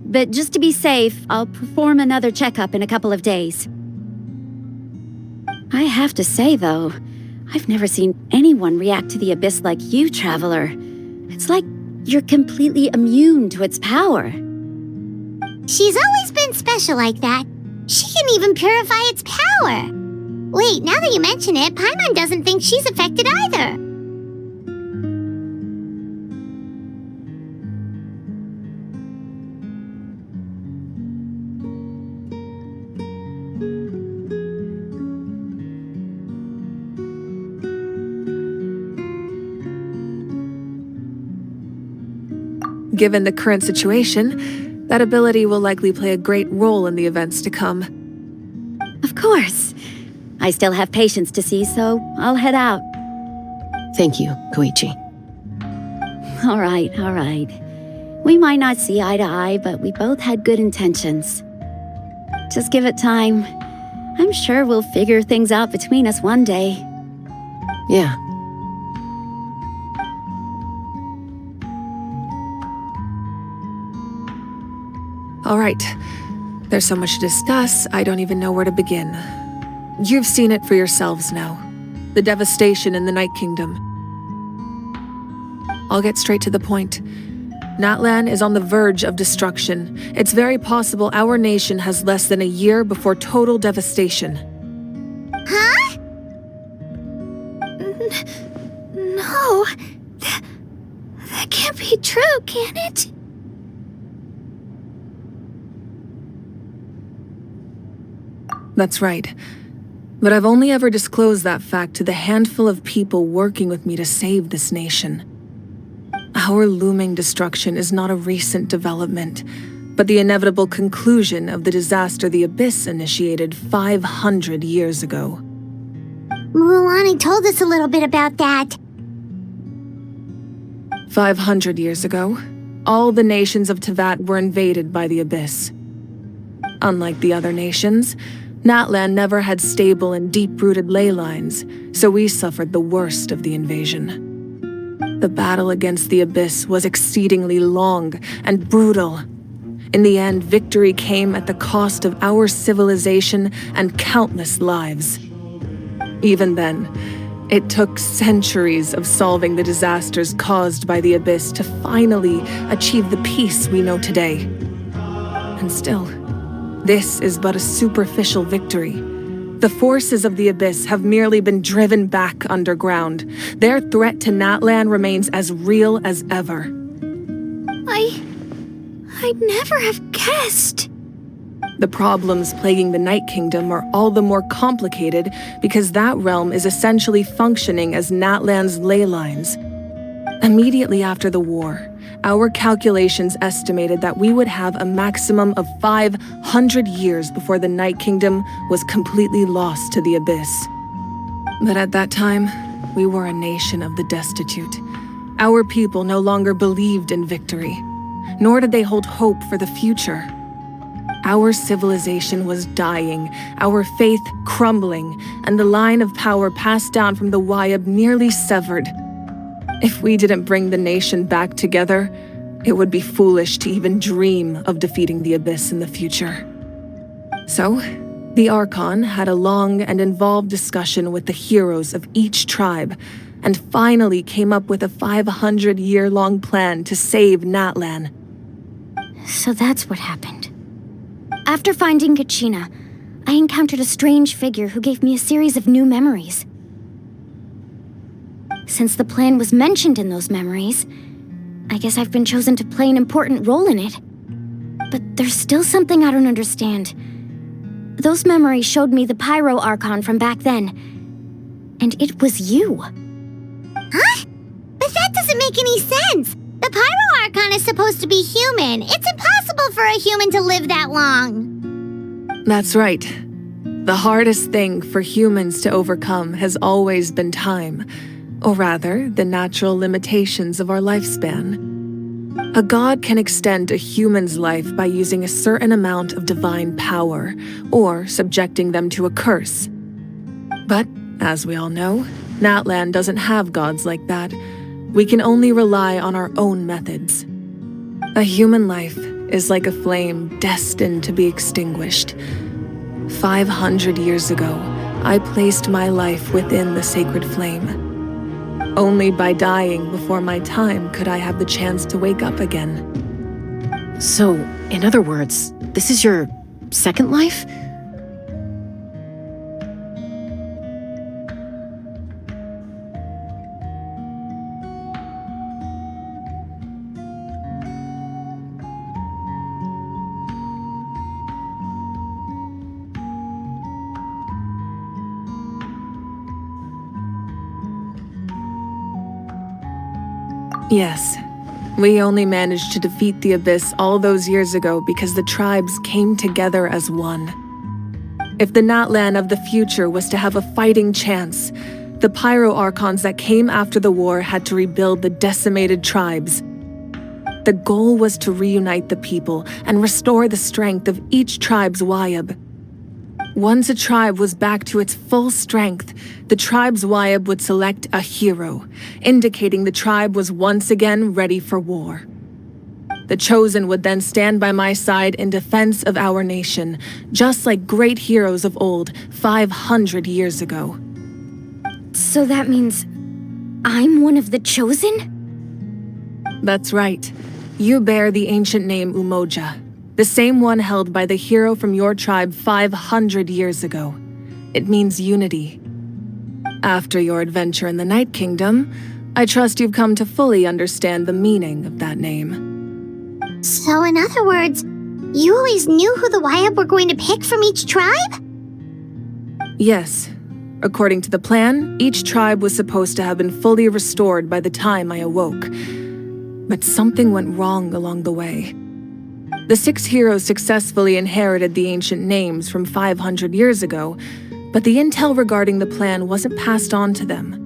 But just to be safe, I'll perform another checkup in a couple of days. I have to say, though, I've never seen anyone react to the Abyss like you, Traveler. It's like you're completely immune to its power. She's always been special like that. She can even purify its power. Wait, now that you mention it, Paimon doesn't think she's affected either. Given the current situation, that ability will likely play a great role in the events to come. Of course. I still have patients to see, so I'll head out. Thank you, Koichi. All right. We might not see eye to eye, but we both had good intentions. Just give it time. I'm sure we'll figure things out between us one day. Yeah. All right. There's so much to discuss, I don't even know where to begin. You've seen it for yourselves now. The devastation in the Night Kingdom. I'll get straight to the point. Natlan is on the verge of destruction. It's very possible our nation has less than a year before total devastation. Huh? No. That can't be true, can it? That's right. But I've only ever disclosed that fact to the handful of people working with me to save this nation. Our looming destruction is not a recent development, but the inevitable conclusion of the disaster the Abyss initiated 500 years ago. Mualani told us a little bit about that. 500 years ago, all the nations of Tevat were invaded by the Abyss. Unlike the other nations, Natlan never had stable and deep-rooted ley lines, so we suffered the worst of the invasion. The battle against the Abyss was exceedingly long and brutal. In the end, victory came at the cost of our civilization and countless lives. Even then, it took centuries of solving the disasters caused by the Abyss to finally achieve the peace we know today. And still, this is but a superficial victory. The forces of the Abyss have merely been driven back underground. Their threat to Natlan remains as real as ever. I'd never have guessed. The problems plaguing the Night Kingdom are all the more complicated because that realm is essentially functioning as Natlan's ley lines. Immediately after the war, our calculations estimated that we would have a maximum of 500 years before the Night Kingdom was completely lost to the Abyss. But at that time, we were a nation of the destitute. Our people no longer believed in victory, nor did they hold hope for the future. Our civilization was dying, our faith crumbling, and the line of power passed down from the Wayab nearly severed. If we didn't bring the nation back together, it would be foolish to even dream of defeating the Abyss in the future. So, the Archon had a long and involved discussion with the heroes of each tribe, and finally came up with a 500-year-long plan to save Natlan. So that's what happened. After finding Kachina, I encountered a strange figure who gave me a series of new memories. Since the plan was mentioned in those memories, I guess I've been chosen to play an important role in it. But there's still something I don't understand. Those memories showed me the Pyro Archon from back then. And it was you. Huh? But that doesn't make any sense. The Pyro Archon is supposed to be human. It's impossible for a human to live that long. That's right. The hardest thing for humans to overcome has always been time. Or rather, the natural limitations of our lifespan. A god can extend a human's life by using a certain amount of divine power, or subjecting them to a curse. But, as we all know, Natlan doesn't have gods like that. We can only rely on our own methods. A human life is like a flame destined to be extinguished. 500 years ago, I placed my life within the sacred flame. Only by dying before my time could I have the chance to wake up again. So, in other words, this is your second life? Yes. We only managed to defeat the Abyss all those years ago because the tribes came together as one. If the Natlan of the future was to have a fighting chance, the Pyro Archons that came after the war had to rebuild the decimated tribes. The goal was to reunite the people and restore the strength of each tribe's Wayab. Once a tribe was back to its full strength, the tribe's Wayab would select a hero, indicating the tribe was once again ready for war. The Chosen would then stand by my side in defense of our nation, just like great heroes of old 500 years ago. So that means I'm one of the Chosen? That's right. You bear the ancient name Umoja, the same one held by the hero from your tribe 500 years ago. It means unity. After your adventure in the Night Kingdom, I trust you've come to fully understand the meaning of that name. So in other words, you always knew who the Wayab were going to pick from each tribe? Yes. According to the plan, each tribe was supposed to have been fully restored by the time I awoke. But something went wrong along the way. The 6 heroes successfully inherited the ancient names from 500 years ago, but the intel regarding the plan wasn't passed on to them.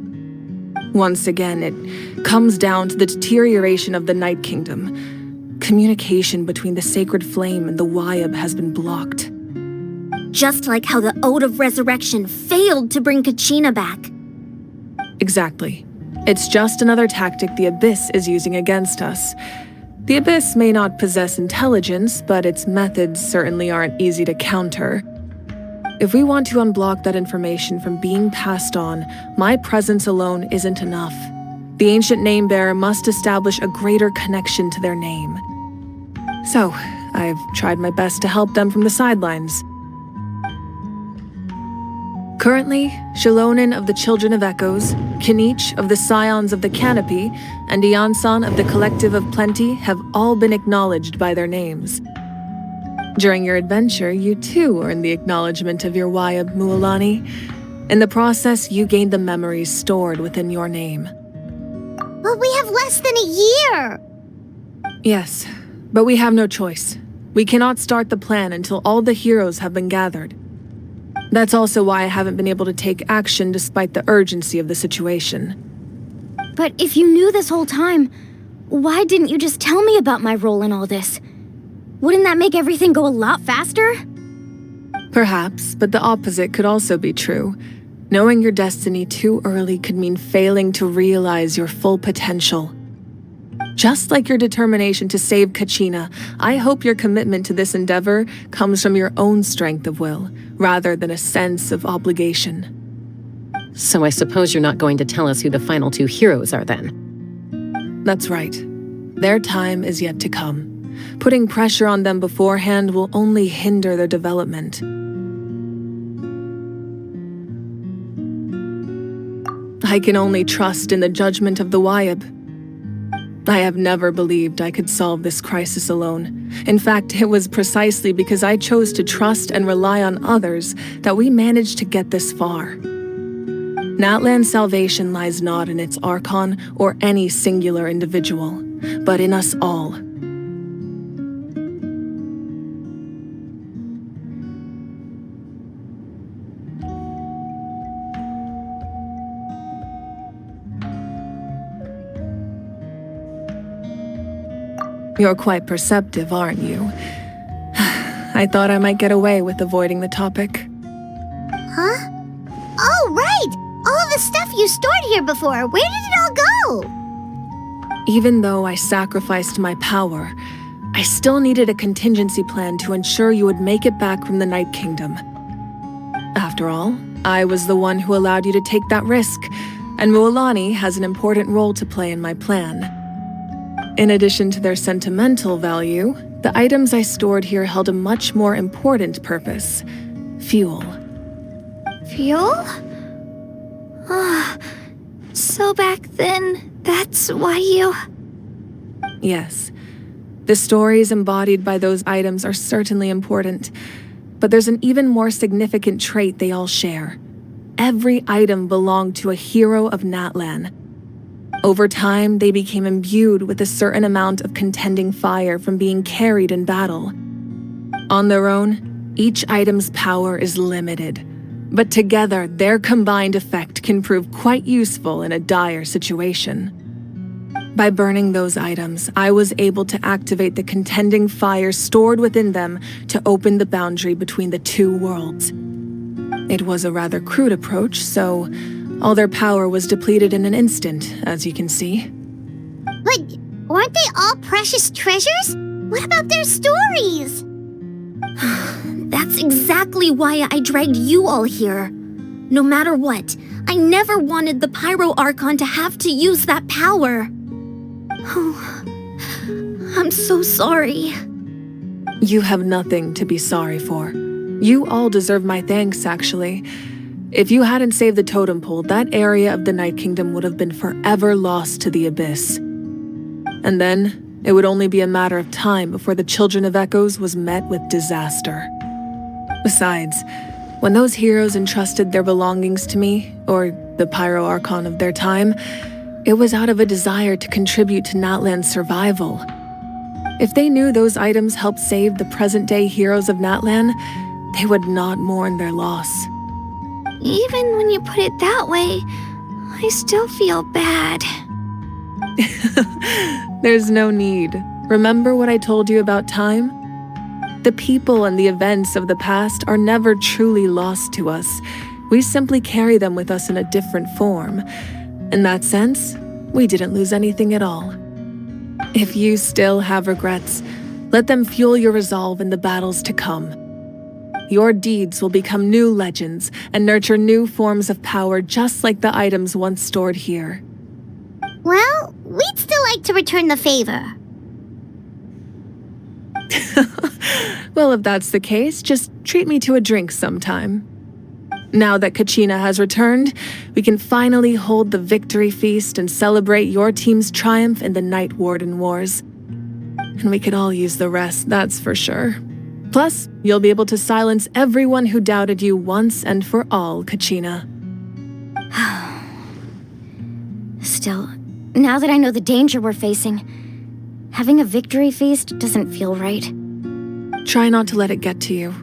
Once again, it comes down to the deterioration of the Night Kingdom. Communication between the Sacred Flame and the Wyab has been blocked. Just like how the Ode of Resurrection failed to bring Kachina back. Exactly. It's just another tactic the Abyss is using against us. The Abyss may not possess intelligence, but its methods certainly aren't easy to counter. If we want to unblock that information from being passed on, my presence alone isn't enough. The ancient name-bearer must establish a greater connection to their name. So, I've tried my best to help them from the sidelines. Currently, Shilonen of the Children of Echoes, Kinich of the Scions of the Canopy, and Iansan of the Collective of Plenty have all been acknowledged by their names. During your adventure, you too earned the acknowledgement of your Wyab, Mualani. In the process, you gained the memories stored within your name. But we have less than a year! Yes, but we have no choice. We cannot start the plan until all the heroes have been gathered. That's also why I haven't been able to take action despite the urgency of the situation. But if you knew this whole time, why didn't you just tell me about my role in all this? Wouldn't that make everything go a lot faster? Perhaps, but the opposite could also be true. Knowing your destiny too early could mean failing to realize your full potential. Just like your determination to save Kachina, I hope your commitment to this endeavor comes from your own strength of will, rather than a sense of obligation. So I suppose you're not going to tell us who the final 2 heroes are then? That's right. Their time is yet to come. Putting pressure on them beforehand will only hinder their development. I can only trust in the judgment of the Wyab. I have never believed I could solve this crisis alone. In fact, it was precisely because I chose to trust and rely on others that we managed to get this far. Natlan's salvation lies not in its Archon or any singular individual, but in us all. You're quite perceptive, aren't you? I thought I might get away with avoiding the topic. Huh? Oh, right! All of the stuff you stored here before, where did it all go? Even though I sacrificed my power, I still needed a contingency plan to ensure you would make it back from the Night Kingdom. After all, I was the one who allowed you to take that risk, and Mualani has an important role to play in my plan. In addition to their sentimental value, the items I stored here held a much more important purpose: fuel. Fuel? Ah, so back then, that's why you... Yes. The stories embodied by those items are certainly important, but there's an even more significant trait they all share. Every item belonged to a hero of Natlan. Over time, they became imbued with a certain amount of contending fire from being carried in battle. On their own, each item's power is limited, but together, their combined effect can prove quite useful in a dire situation. By burning those items, I was able to activate the contending fire stored within them to open the boundary between the 2 worlds. It was a rather crude approach, so all their power was depleted in an instant, as you can see. But weren't they all precious treasures? What about their stories? That's exactly why I dragged you all here. No matter what, I never wanted the Pyro Archon to have to use that power. Oh, I'm so sorry. You have nothing to be sorry for. You all deserve my thanks, actually. If you hadn't saved the totem pole, that area of the Night Kingdom would have been forever lost to the Abyss. And then, it would only be a matter of time before the Children of Echoes was met with disaster. Besides, when those heroes entrusted their belongings to me, or the Pyro Archon of their time, It was out of a desire to contribute to Natlan's survival. If they knew those items helped save the present-day heroes of Natlan, they would not mourn their loss. Even when you put it that way, I still feel bad. There's no need. Remember what I told you about time? The people and the events of the past are never truly lost to us. We simply carry them with us in a different form. In that sense, we didn't lose anything at all. If you still have regrets, let them fuel your resolve in the battles to come. Your deeds will become new legends and nurture new forms of power just like the items once stored here. Well, we'd still like to return the favor. Well, if that's the case, just treat me to a drink sometime. Now that Kachina has returned, we can finally hold the victory feast and celebrate your team's triumph in the Night Warden Wars. And we could all use the rest, that's for sure. Plus, you'll be able to silence everyone who doubted you once and for all, Kachina. Still, now that I know the danger we're facing, having a victory feast doesn't feel right. Try not to let it get to you.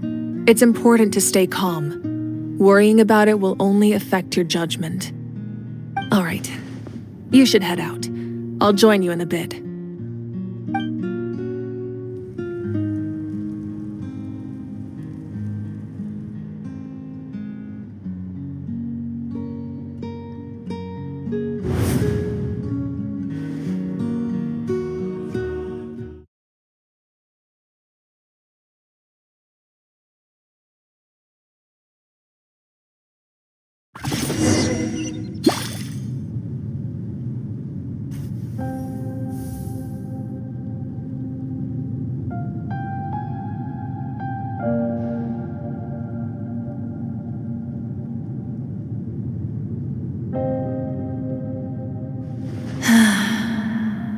It's important to stay calm. Worrying about it will only affect your judgment. All right, you should head out. I'll join you in a bit.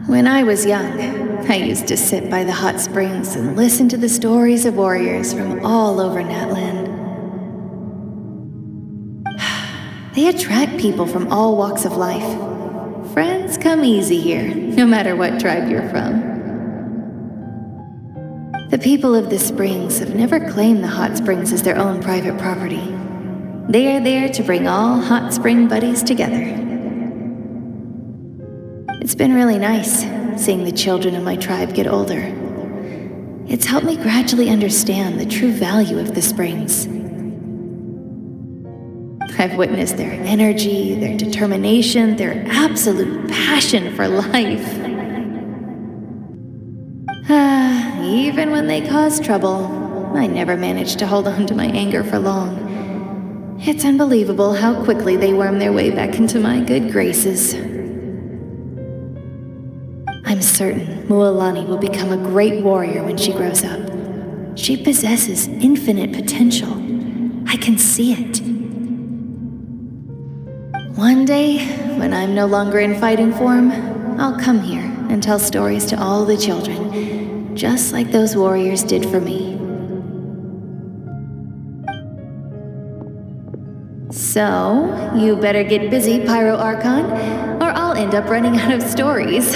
When I was young, I used to sit by the hot springs and listen to the stories of warriors from all over Natlan. They attract people from all walks of life. Friends come easy here, no matter what tribe you're from. The people of the springs have never claimed the hot springs as their own private property. They are there to bring all hot spring buddies together. It's been really nice seeing the children of my tribe get older. It's helped me gradually understand the true value of the springs. I've witnessed their energy, their determination, their absolute passion for life. Even when they cause trouble, I never managed to hold on to my anger for long. It's unbelievable how quickly they worm their way back into my good graces. I'm certain Mualani will become a great warrior when she grows up. She possesses infinite potential. I can see it. One day, when I'm no longer in fighting form, I'll come here and tell stories to all the children, just like those warriors did for me. So, you better get busy, Pyro Archon, or I'll end up running out of stories.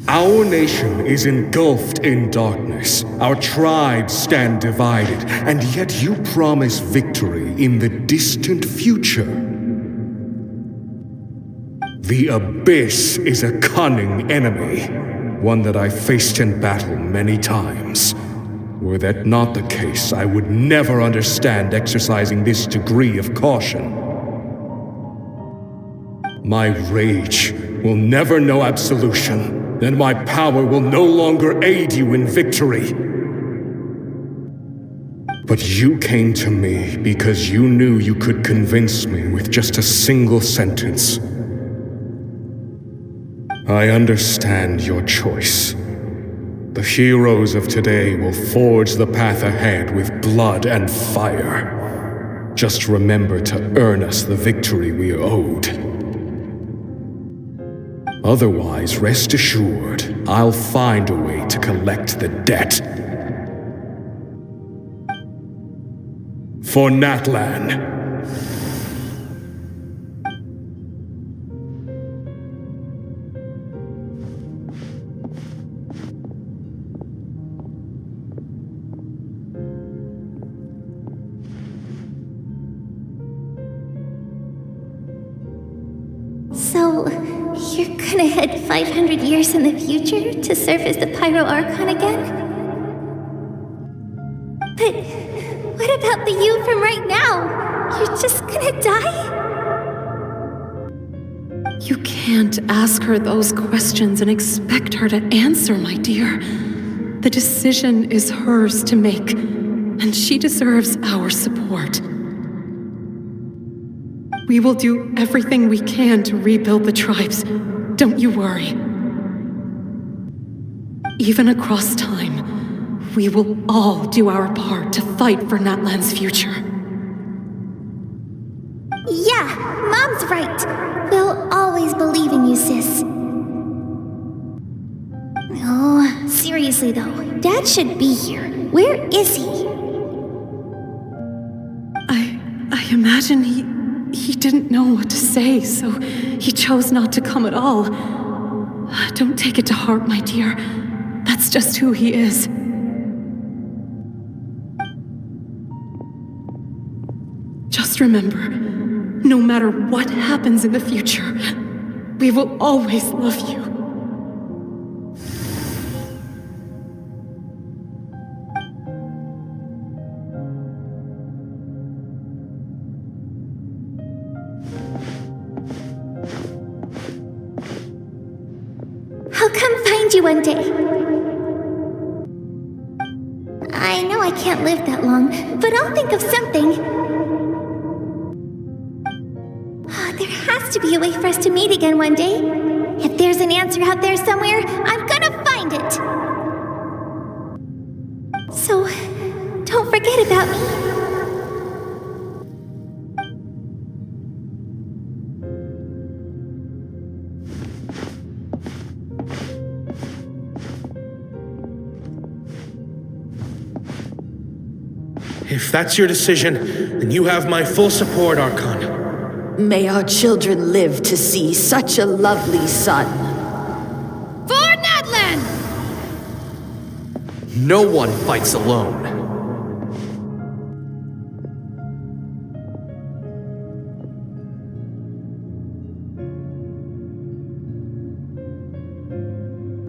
Our nation is engulfed in darkness. Our tribes stand divided, and yet you promise victory in the distant future. The Abyss is a cunning enemy, one that I faced in battle many times. Were that not the case, I would never understand exercising this degree of caution. My rage will never know absolution. Then my power will no longer aid you in victory. But you came to me because you knew you could convince me with just a single sentence. I understand your choice. The heroes of today will forge the path ahead with blood and fire. Just remember to earn us the victory we are owed. Otherwise, rest assured, I'll find a way to collect the debt. For Natlan. So, you're gonna head 500 years in the future to serve as the Pyro Archon again? But what about the you from right now? You're just gonna die? You can't ask her those questions and expect her to answer, my dear. The decision is hers to make, and she deserves our support. We will do everything we can to rebuild the tribes. Don't you worry. Even across time, we will all do our part to fight for Natlan's future. Yeah, Mom's right. We'll always believe in you, sis. Oh, seriously though, Dad should be here. Where is he? I imagine he didn't know what to say, so he chose not to come at all. Don't take it to heart, my dear. That's just who he is. Just remember, no matter what happens in the future, we will always love you. I'll come find you one day. I know I can't live that long, but I'll think of something. There has to be a way for us to meet again one day. If there's an answer out there somewhere, I'm gonna find it. So, don't forget about me. If that's your decision, then you have my full support, Archon. May our children live to see such a lovely son. For Natlan! No one fights alone.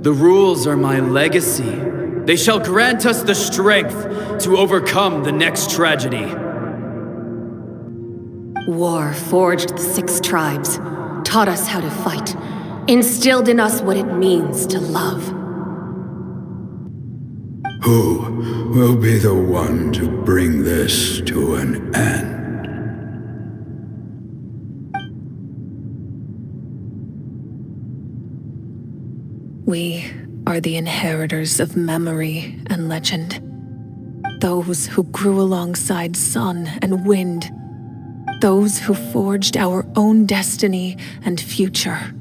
The rules are my legacy. They shall grant us the strength to overcome the next tragedy. War forged the 6 tribes, taught us how to fight, instilled in us what it means to love. Who will be the one to bring this to an end? We are the inheritors of memory and legend. Those who grew alongside sun and wind. Those who forged our own destiny and future.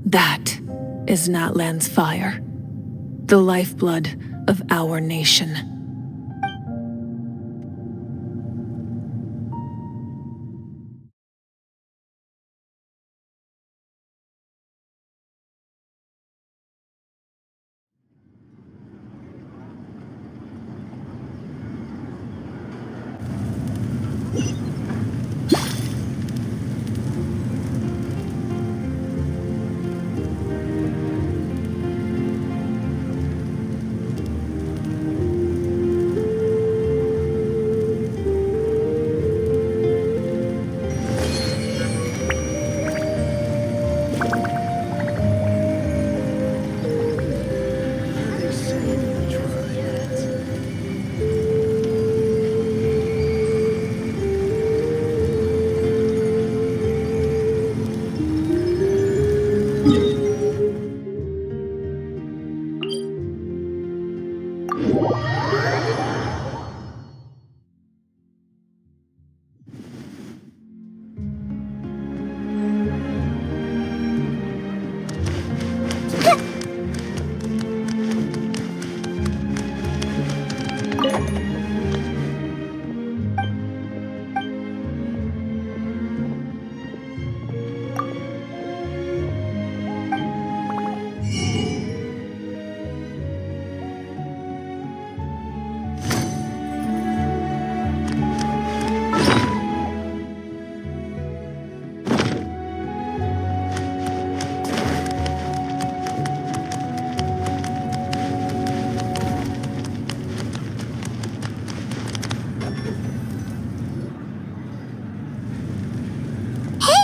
That is Natlan's fire, the lifeblood of our nation.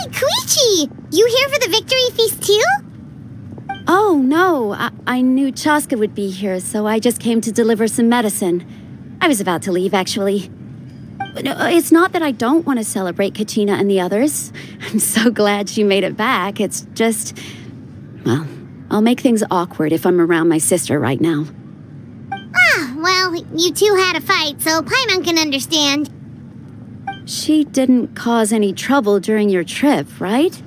Koichi! You here for the victory feast too? Oh, no. I knew Chaska would be here, so I just came to deliver some medicine. I was about to leave, actually. No, it's not that I don't want to celebrate Kachina and the others. I'm so glad she made it back. It's just... Well, I'll make things awkward if I'm around my sister right now. Ah, well, you two had a fight, so Paimon can understand. She didn't cause any trouble during your trip, right?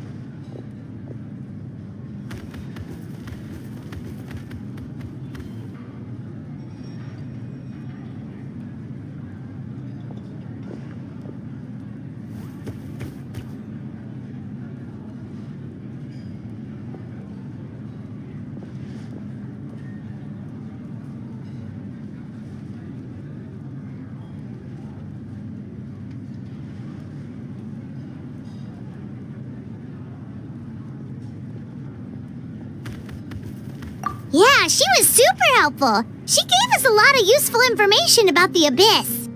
Yeah, she was super helpful. She gave us a lot of useful information about the Abyss.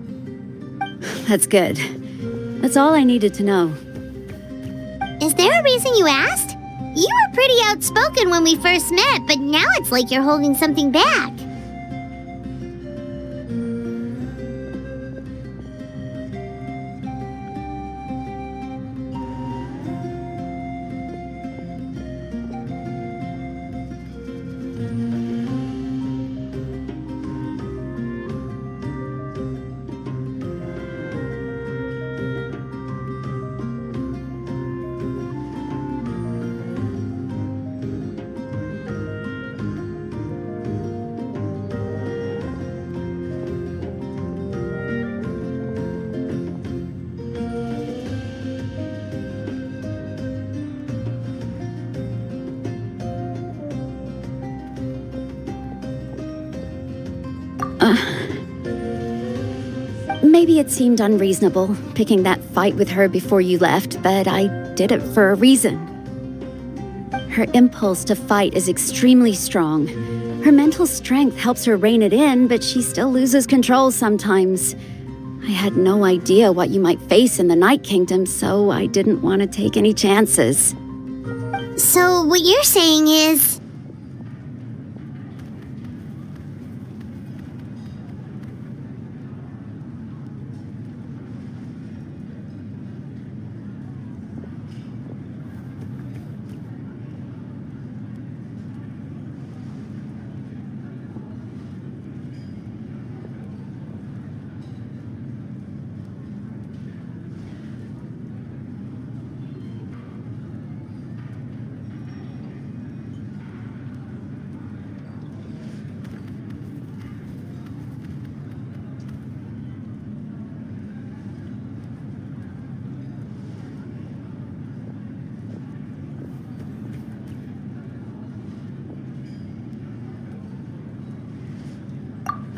That's good. That's all I needed to know. Is there a reason you asked? You were pretty outspoken when we first met, but now it's like you're holding something back. Maybe it seemed unreasonable, picking that fight with her before you left, but I did it for a reason. Her impulse to fight is extremely strong. Her mental strength helps her rein it in, but she still loses control sometimes. I had no idea what you might face in the Night Kingdom, so I didn't want to take any chances. So what you're saying is...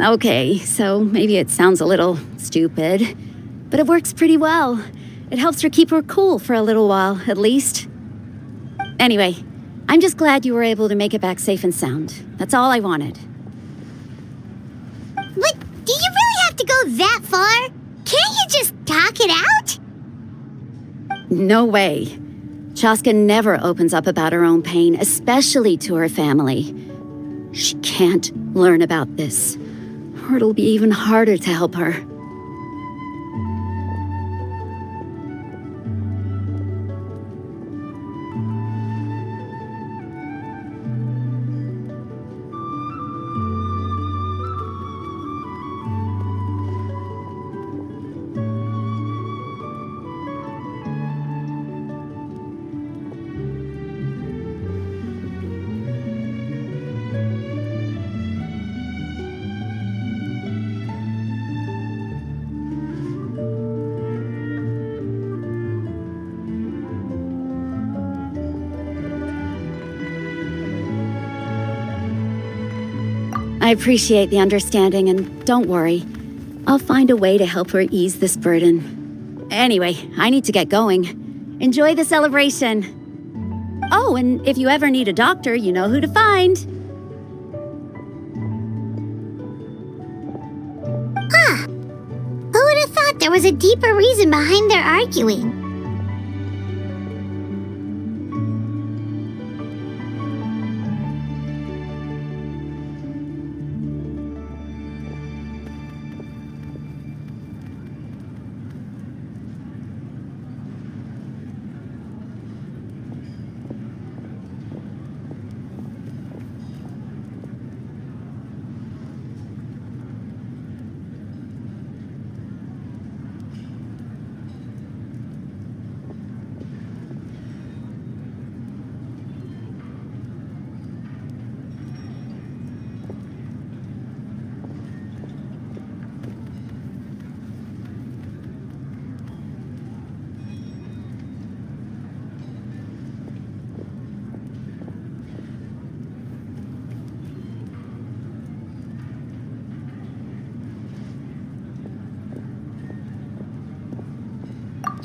Okay, so maybe it sounds a little stupid, but it works pretty well. It helps her keep her cool for a little while, at least. Anyway, I'm just glad you were able to make it back safe and sound. That's all I wanted. What? Do you really have to go that far? Can't you just talk it out? No way. Chaska never opens up about her own pain, especially to her family. She can't learn about this, or it'll be even harder to help her. I appreciate the understanding, and don't worry. I'll find a way to help her ease this burden. Anyway, I need to get going. Enjoy the celebration. Oh, and if you ever need a doctor, you know who to find. Huh. Who would have thought there was a deeper reason behind their arguing?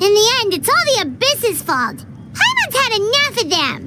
In the end, it's all the Abyss's fault. Paimon's had enough of them.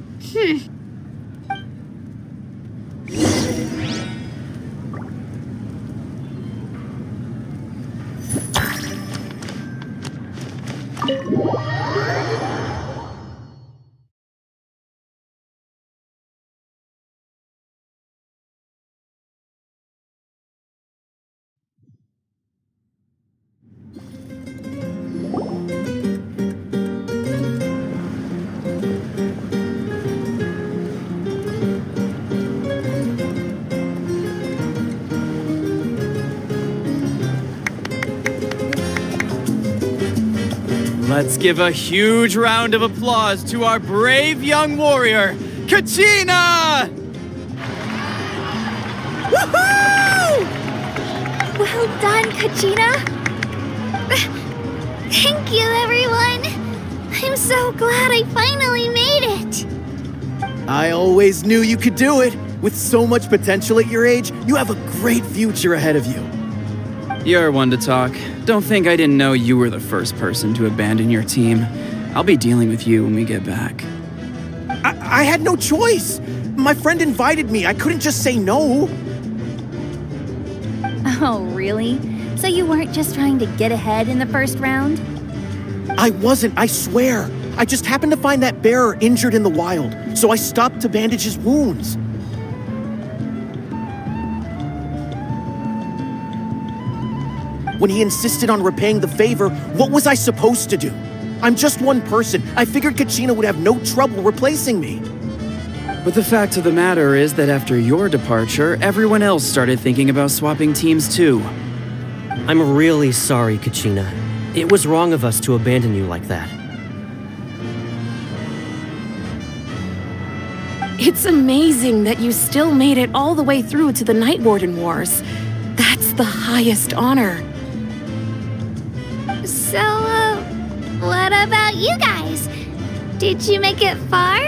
Let's give a huge round of applause to our brave young warrior, Kachina! Woohoo! Well done, Kachina. Thank you, everyone. I'm so glad I finally made it. I always knew you could do it. With so much potential at your age, you have a great future ahead of you. You're one to talk. Don't think I didn't know you were the first person to abandon your team. I'll be dealing with you when we get back. I had no choice. My friend invited me. I couldn't just say no. Oh, really? So you weren't just trying to get ahead in the first round? I wasn't, I swear. I just happened to find that bearer injured in the wild, so I stopped to bandage his wounds. When he insisted on repaying the favor, what was I supposed to do? I'm just one person. I figured Kachina would have no trouble replacing me. But the fact of the matter is that after your departure, everyone else started thinking about swapping teams too. I'm really sorry, Kachina. It was wrong of us to abandon you like that. It's amazing that you still made it all the way through to the Night Warden Wars. That's the highest honor. So, what about you guys? Did you make it far?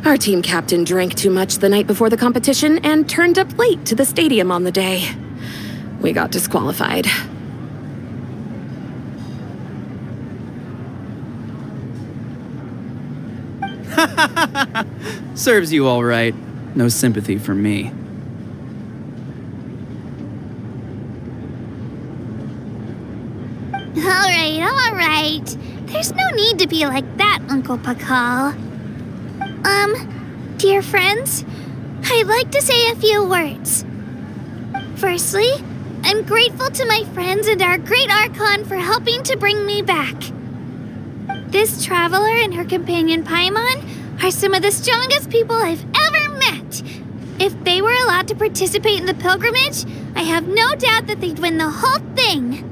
Our team captain drank too much the night before the competition and turned up late to the stadium on the day. We got disqualified. Serves you all right. No sympathy for me. All right. There's no need to be like that, Uncle Pakal. Dear friends, I'd like to say a few words. Firstly, I'm grateful to my friends and our great Archon for helping to bring me back. This traveler and her companion Paimon are some of the strongest people I've ever met. If they were allowed to participate in the pilgrimage, I have no doubt that they'd win the whole thing.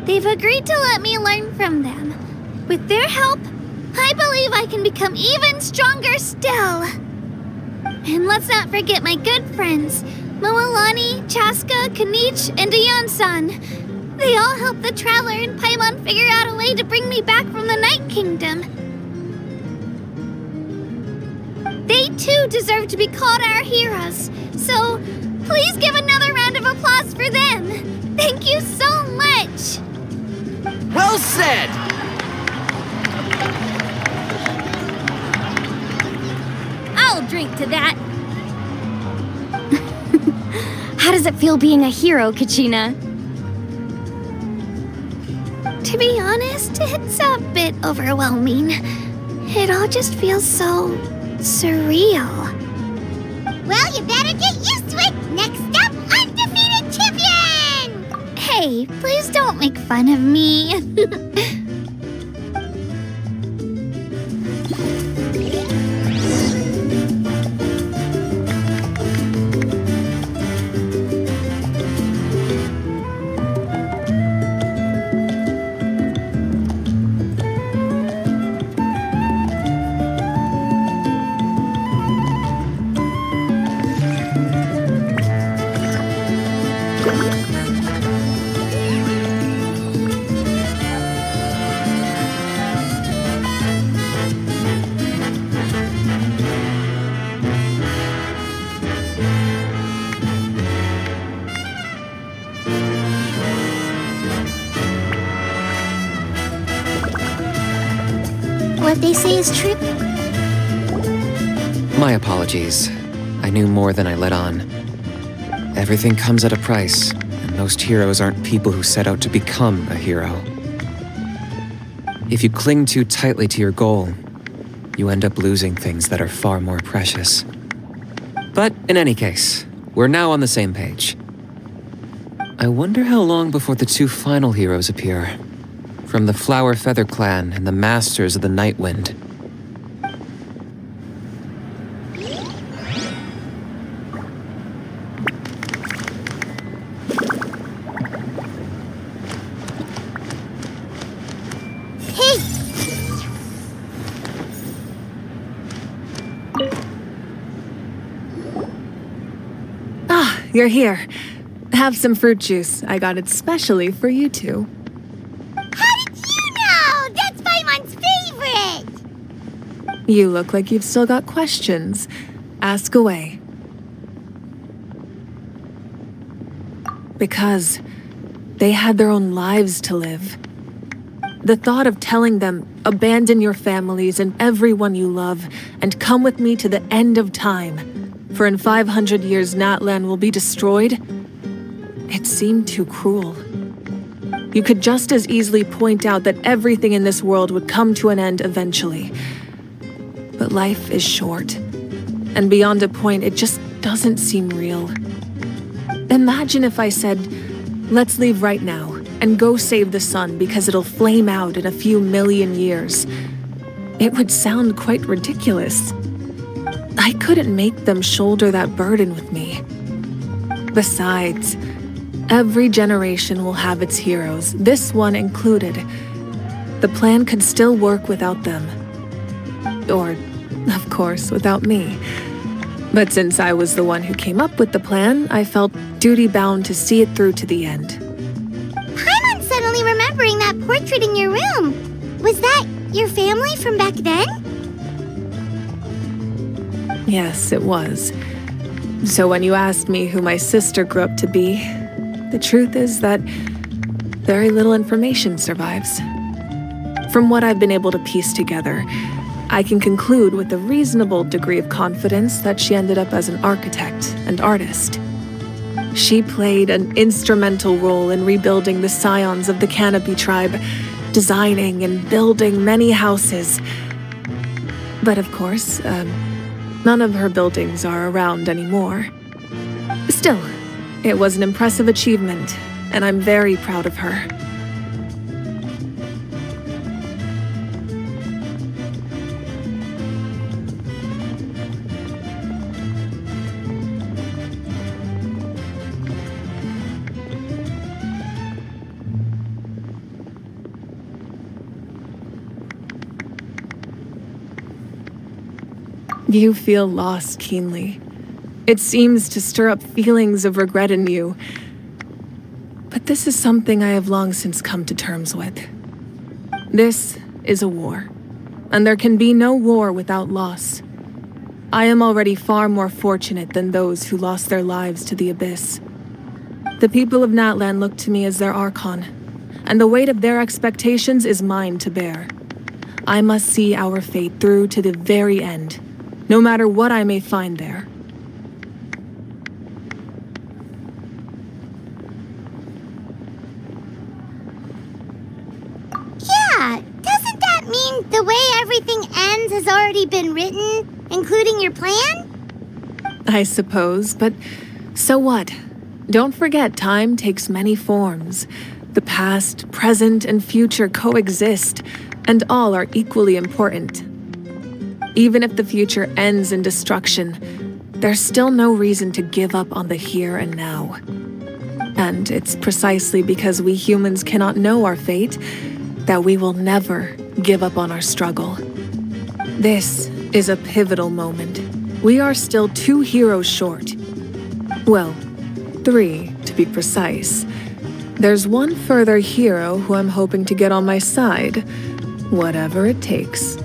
They've agreed to let me learn from them. With their help, I believe I can become even stronger still. And let's not forget my good friends, Moalani, Chaska, Kanich, and Dayan-san. They all helped the Traveler and Paimon figure out a way to bring me back from the Night Kingdom. They too deserve to be called our heroes, so please give another round of applause for them. Thank you so much. Well said! I'll drink to that. How does it feel being a hero, Kachina? To be honest, it's a bit overwhelming. It all just feels so surreal. Well, you better get used to it. Next up, undefeated champion! Hey, please don't make fun of me. what they say is true? My apologies. I knew more than I let on. Everything comes at a price, and most heroes aren't people who set out to become a hero. If you cling too tightly to your goal, you end up losing things that are far more precious. But in any case, we're now on the same page. I wonder how long before the two final heroes appear. From the Flower Feather Clan and the Masters of the Night Wind. You're here. Have some fruit juice. I got it specially for you two. How did you know? That's Paimon's favorite! You look like you've still got questions. Ask away. Because they had their own lives to live. The thought of telling them, abandon your families and everyone you love, and come with me to the end of time, for in 500 years Natlan will be destroyed, it seemed too cruel. You could just as easily point out that everything in this world would come to an end eventually. But life is short, and beyond a point it just doesn't seem real. Imagine if I said, let's leave right now, and go save the sun because it'll flame out in a few million years. It would sound quite ridiculous. I couldn't make them shoulder that burden with me. Besides, every generation will have its heroes, this one included. The plan could still work without them. Or, of course, without me. But since I was the one who came up with the plan, I felt duty-bound to see it through to the end. Paimon's suddenly remembering that portrait in your room. Was that your family from back then? Yes, it was. So when you asked me who my sister grew up to be, the truth is that very little information survives. From what I've been able to piece together, I can conclude with a reasonable degree of confidence that she ended up as an architect and artist. She played an instrumental role in rebuilding the scions of the Canopy tribe, designing and building many houses. But of course, none of her buildings are around anymore. Still, it was an impressive achievement, and I'm very proud of her. You feel lost keenly. It seems to stir up feelings of regret in you. But this is something I have long since come to terms with. This is a war, and there can be no war without loss. I am already far more fortunate than those who lost their lives to the Abyss. The people of Natlan look to me as their Archon, and the weight of their expectations is mine to bear. I must see our fate through to the very end, no matter what I may find there. Yeah, doesn't that mean the way everything ends has already been written, including your plan? I suppose, but so what? Don't forget, time takes many forms. The past, present, and future coexist, and all are equally important. Even if the future ends in destruction, there's still no reason to give up on the here and now. And it's precisely because we humans cannot know our fate that we will never give up on our struggle. This is a pivotal moment. We are still 2 heroes short. Well, 3 to be precise. There's one further hero who I'm hoping to get on my side, whatever it takes.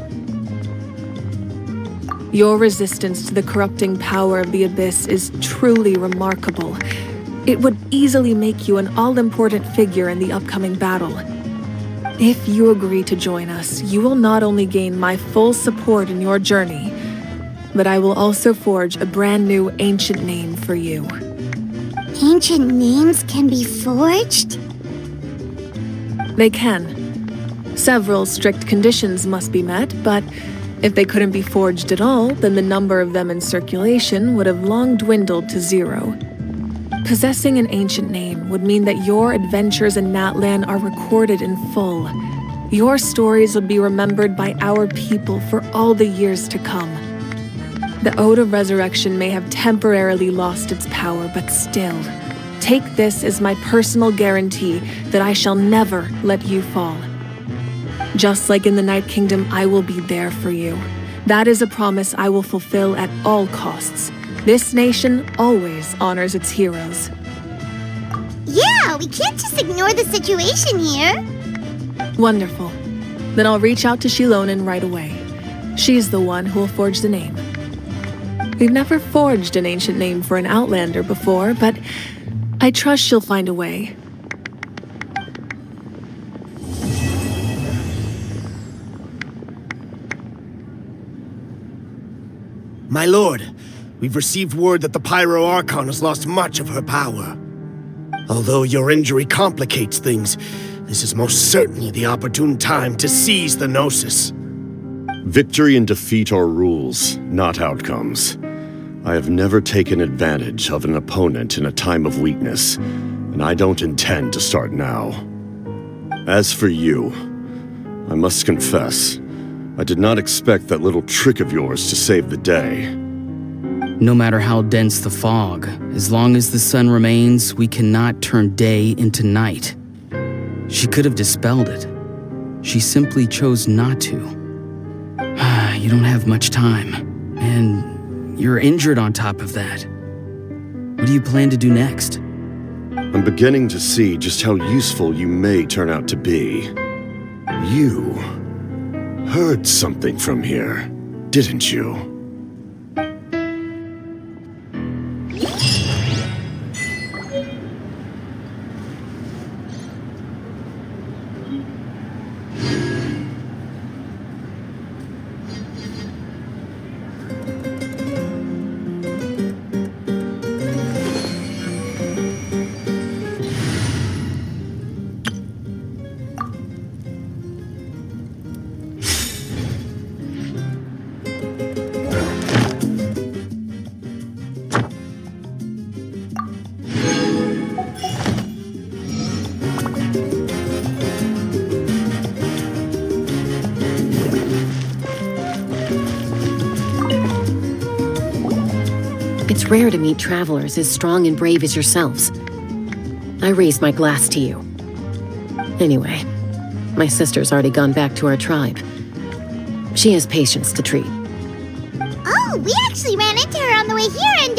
Your resistance to the corrupting power of the Abyss is truly remarkable. It would easily make you an all-important figure in the upcoming battle. If you agree to join us, you will not only gain my full support in your journey, but I will also forge a brand new ancient name for you. Ancient names can be forged? They can. Several strict conditions must be met, but if they couldn't be forged at all, then the number of them in circulation would have long dwindled to 0. Possessing an ancient name would mean that your adventures in Natlan are recorded in full. Your stories would be remembered by our people for all the years to come. The Ode of Resurrection may have temporarily lost its power, but still, take this as my personal guarantee that I shall never let you fall. Just like in the Night Kingdom, I will be there for you. That is a promise I will fulfill at all costs. This nation always honors its heroes. Yeah, we can't just ignore the situation here. Wonderful. Then I'll reach out to Shilonen right away. She's the one who will forge the name. We've never forged an ancient name for an Outlander before, but I trust she'll find a way. My lord, we've received word that the Pyro Archon has lost much of her power. Although your injury complicates things, this is most certainly the opportune time to seize the Gnosis. Victory and defeat are rules, not outcomes. I have never taken advantage of an opponent in a time of weakness, and I don't intend to start now. As for you, I must confess, I did not expect that little trick of yours to save the day. No matter how dense the fog, as long as the sun remains, we cannot turn day into night. She could have dispelled it. She simply chose not to. You don't have much time, and you're injured on top of that. What do you plan to do next? I'm beginning to see just how useful you may turn out to be. You heard something from here, didn't you? It's rare to meet travelers as strong and brave as yourselves. I raise my glass to you. Anyway, my sister's already gone back to our tribe. She has patients to treat. Oh, we actually ran into her on the way here and,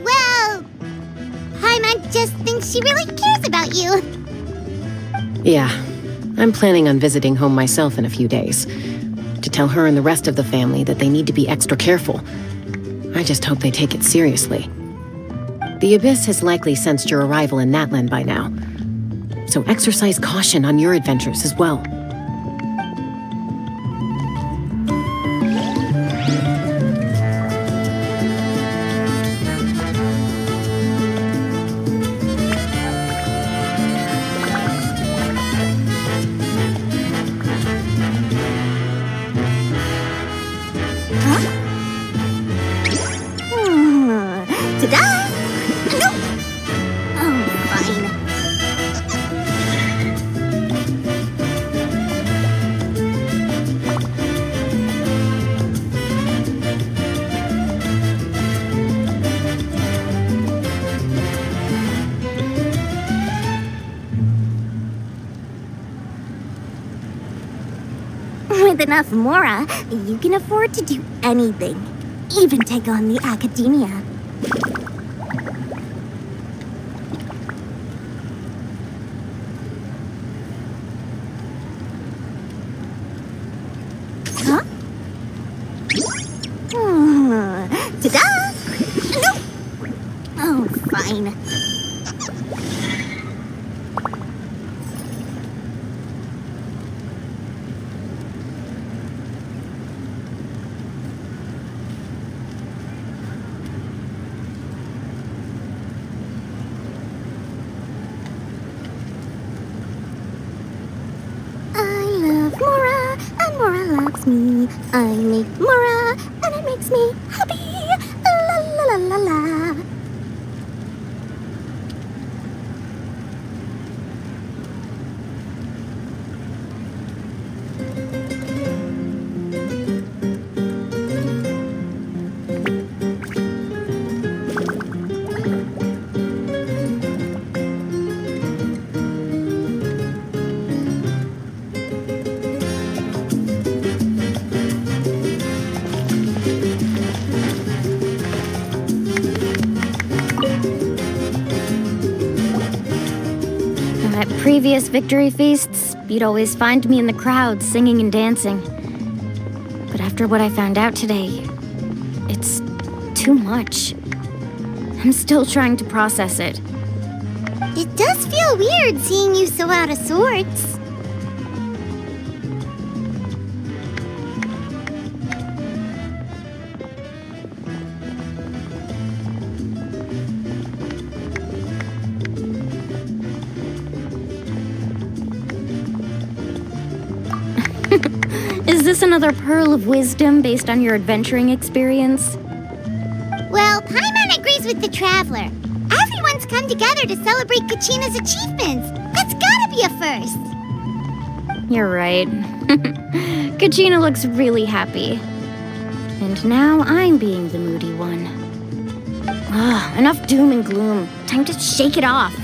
well, Paimon just thinks she really cares about you. Yeah, I'm planning on visiting home myself in a few days. To tell her and the rest of the family that they need to be extra careful. I just hope they take it seriously. The Abyss has likely sensed your arrival in Natlan by now, so exercise caution on your adventures as well. Ta-da! Nope! Oh, fine. With enough Mora, you can afford to do anything. Even take on the academia. Huh? Ta-da! Nope! Oh, fine. makes me. I make Mora, and it makes me happy. La la la la la. At previous victory feasts, you'd always find me in the crowd singing and dancing. But after what I found out today, it's too much. I'm still trying to process it. It does feel weird seeing you so out of sorts. Is this another pearl of wisdom based on your adventuring experience? Well, Paimon agrees with the Traveler. Everyone's come together to celebrate Kachina's achievements. That's gotta be a first. You're right. Kachina looks really happy. And now I'm being the moody one. Ugh, enough doom and gloom. Time to shake it off.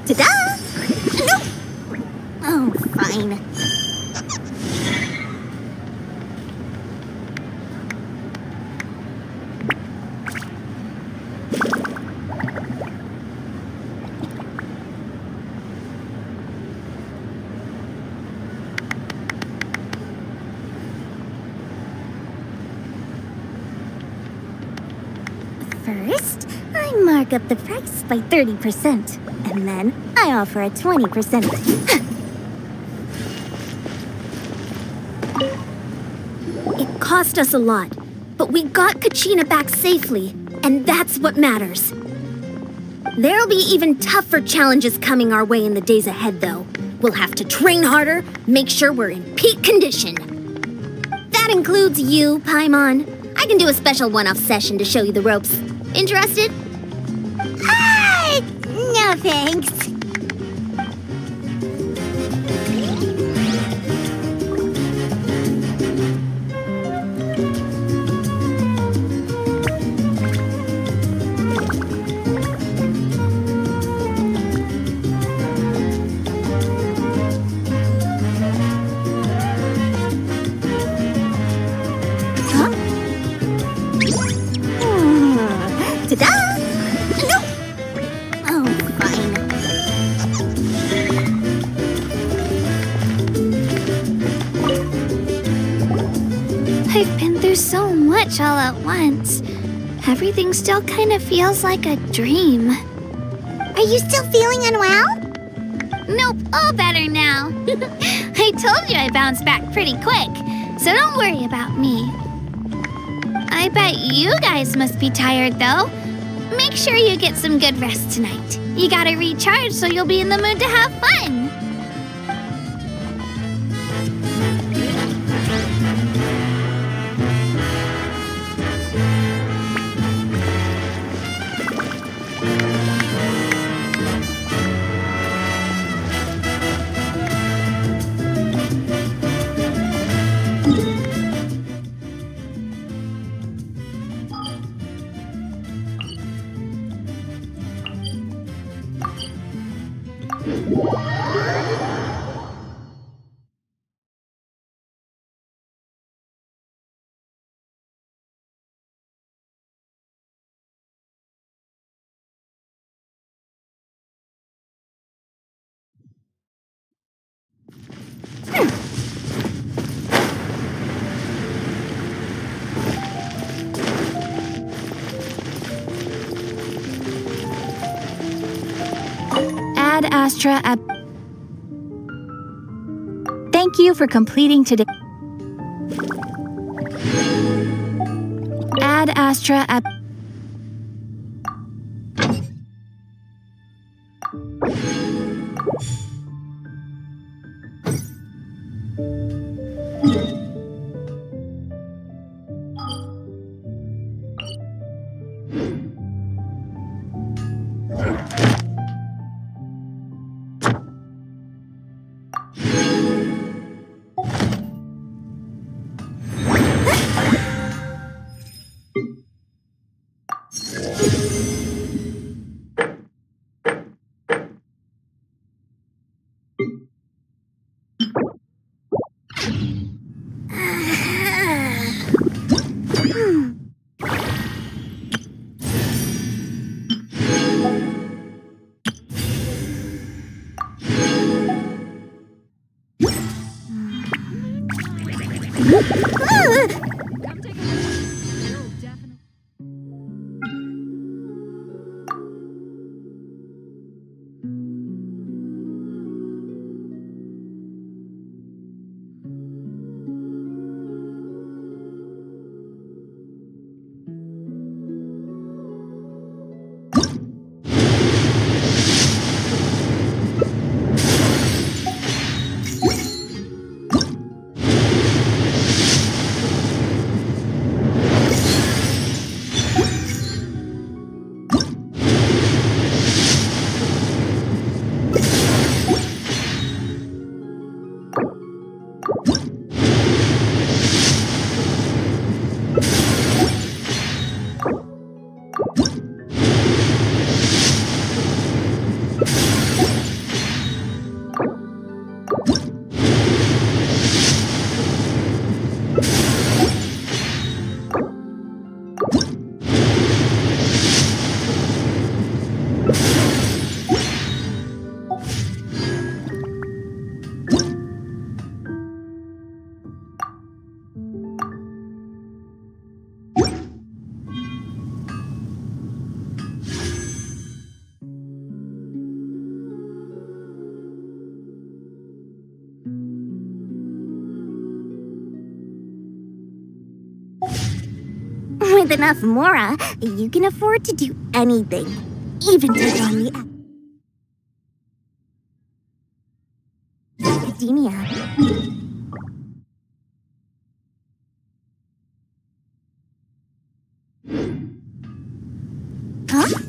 Ta-da! No! Oh, fine. First, I mark up the price by 30%, and then I offer a 20%. It cost us a lot, but we got Kachina back safely, and that's what matters. There'll be even tougher challenges coming our way in the days ahead, though. We'll have to train harder, make sure we're in peak condition. That includes you, Paimon. I can do a special one-off session to show you the ropes. Interested? Ah! No thanks. Ta-da! No! Oh, fine. I've been through so much all at once. Everything still kind of feels like a dream. Are you still feeling unwell? Nope, all better now. I told you I bounced back pretty quick, so don't worry about me. I bet you guys must be tired, though. Make sure you get some good rest tonight. You gotta recharge so you'll be in the mood to have fun. Ad Astra Ab. Thank you for completing today. Ad Astra Ab. With enough Mora, you can afford to do anything. Even take on the academia. Huh?